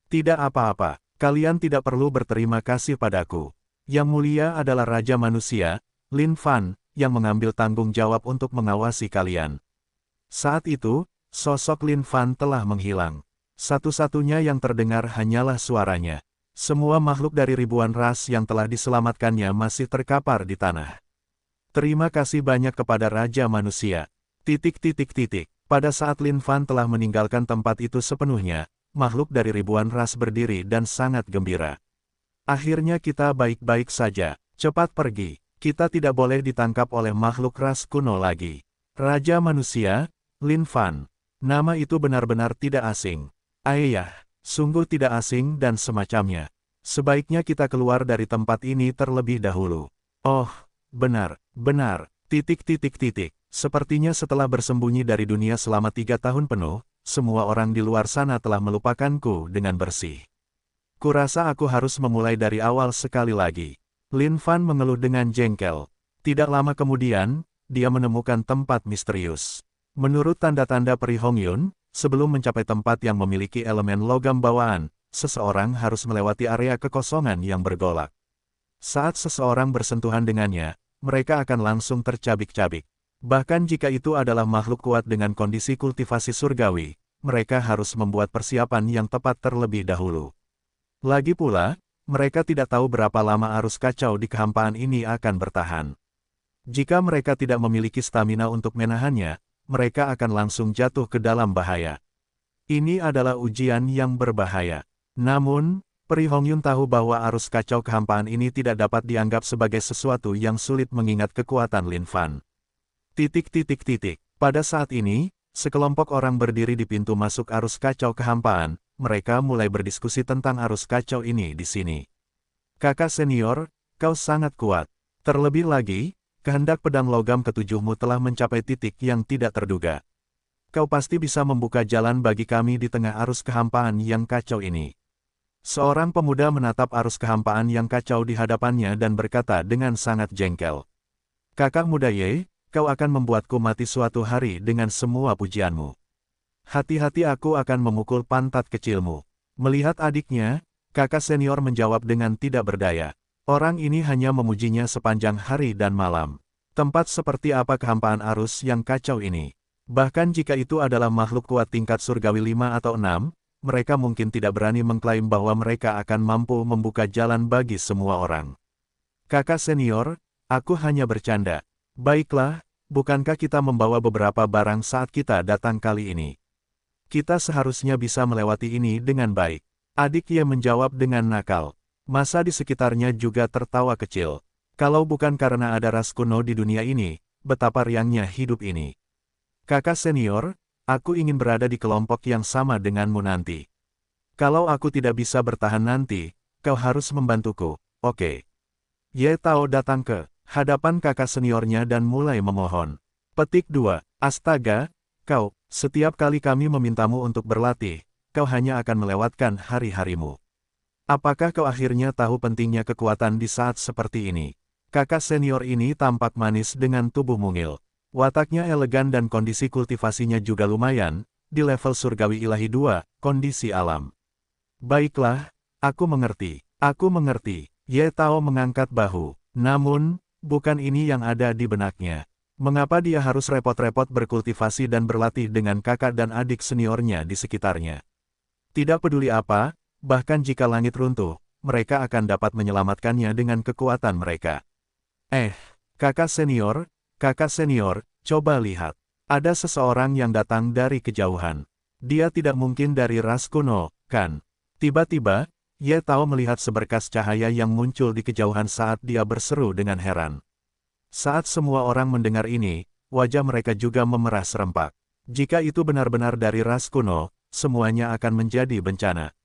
Tidak apa-apa, kalian tidak perlu berterima kasih padaku. Yang Mulia adalah Raja Manusia, Lin Fan, yang mengambil tanggung jawab untuk mengawasi kalian. Saat itu, sosok Lin Fan telah menghilang. Satu-satunya yang terdengar hanyalah suaranya. Semua makhluk dari ribuan ras yang telah diselamatkannya masih terkapar di tanah. Terima kasih banyak kepada Raja Manusia. Pada saat Lin Fan telah meninggalkan tempat itu sepenuhnya, makhluk dari ribuan ras berdiri dan sangat gembira. Akhirnya kita baik-baik saja. Cepat pergi. Kita tidak boleh ditangkap oleh makhluk ras kuno lagi. Raja Manusia, Lin Fan. Nama itu benar-benar tidak asing. Ayah, sungguh tidak asing dan semacamnya. Sebaiknya kita keluar dari tempat ini terlebih dahulu. Oh, benar. Sepertinya setelah bersembunyi dari dunia selama 3 tahun penuh, semua orang di luar sana telah melupakanku dengan bersih. Kurasa aku harus memulai dari awal sekali lagi. Lin Fan mengeluh dengan jengkel. Tidak lama kemudian, dia menemukan tempat misterius. Menurut tanda-tanda Peri Hongyun, sebelum mencapai tempat yang memiliki elemen logam bawaan, seseorang harus melewati area kekosongan yang bergolak. Saat seseorang bersentuhan dengannya, mereka akan langsung tercabik-cabik. Bahkan jika itu adalah makhluk kuat dengan kondisi kultivasi surgawi, mereka harus membuat persiapan yang tepat terlebih dahulu. Lagi pula, mereka tidak tahu berapa lama arus kacau di kehampaan ini akan bertahan. Jika mereka tidak memiliki stamina untuk menahannya, mereka akan langsung jatuh ke dalam bahaya. Ini adalah ujian yang berbahaya. Namun, Peri Hongyun tahu bahwa arus kacau kehampaan ini tidak dapat dianggap sebagai sesuatu yang sulit mengingat kekuatan Lin Fan. Titik titik titik. Pada saat ini, sekelompok orang berdiri di pintu masuk arus kacau kehampaan, mereka mulai berdiskusi tentang arus kacau ini di sini. Kakak senior, kau sangat kuat. Terlebih lagi, kehendak pedang logam ketujuhmu telah mencapai titik yang tidak terduga. Kau pasti bisa membuka jalan bagi kami di tengah arus kehampaan yang kacau ini. Seorang pemuda menatap arus kehampaan yang kacau di hadapannya dan berkata dengan sangat jengkel. Kakak muda Ye, kau akan membuatku mati suatu hari dengan semua pujianmu. Hati-hati aku akan memukul pantat kecilmu. Melihat adiknya, kakak senior menjawab dengan tidak berdaya. Orang ini hanya memujinya sepanjang hari dan malam. Tempat seperti apa kehampaan arus yang kacau ini? Bahkan jika itu adalah makhluk kuat tingkat surgawi 5 atau 6, mereka mungkin tidak berani mengklaim bahwa mereka akan mampu membuka jalan bagi semua orang. Kakak senior, aku hanya bercanda. Baiklah, bukankah kita membawa beberapa barang saat kita datang kali ini? Kita seharusnya bisa melewati ini dengan baik. Adik Ye menjawab dengan nakal. Masa di sekitarnya juga tertawa kecil. Kalau bukan karena ada ras kuno di dunia ini, betapa riangnya hidup ini. Kakak senior, aku ingin berada di kelompok yang sama denganmu nanti. Kalau aku tidak bisa bertahan nanti, kau harus membantuku, oke? Ye Tao datang ke hadapan kakak seniornya dan mulai memohon. Petik 2. Astaga, kau, setiap kali kami memintamu untuk berlatih, kau hanya akan melewatkan hari-harimu. Apakah kau akhirnya tahu pentingnya kekuatan di saat seperti ini? Kakak senior ini tampak manis dengan tubuh mungil. Wataknya elegan dan kondisi kultivasinya juga lumayan, di level surgawi ilahi 2, kondisi alam. Baiklah, aku mengerti. Aku mengerti. Ye Tao mengangkat bahu. Namun, bukan ini yang ada di benaknya. Mengapa dia harus repot-repot berkultivasi dan berlatih dengan kakak dan adik seniornya di sekitarnya? Tidak peduli apa, bahkan jika langit runtuh, mereka akan dapat menyelamatkannya dengan kekuatan mereka. Kakak senior, coba lihat. Ada seseorang yang datang dari kejauhan. Dia tidak mungkin dari ras kuno, kan? Tiba-tiba, Ye Tao melihat seberkas cahaya yang muncul di kejauhan saat dia berseru dengan heran. Saat semua orang mendengar ini, wajah mereka juga memerah serempak. Jika itu benar-benar dari ras kuno, semuanya akan menjadi bencana.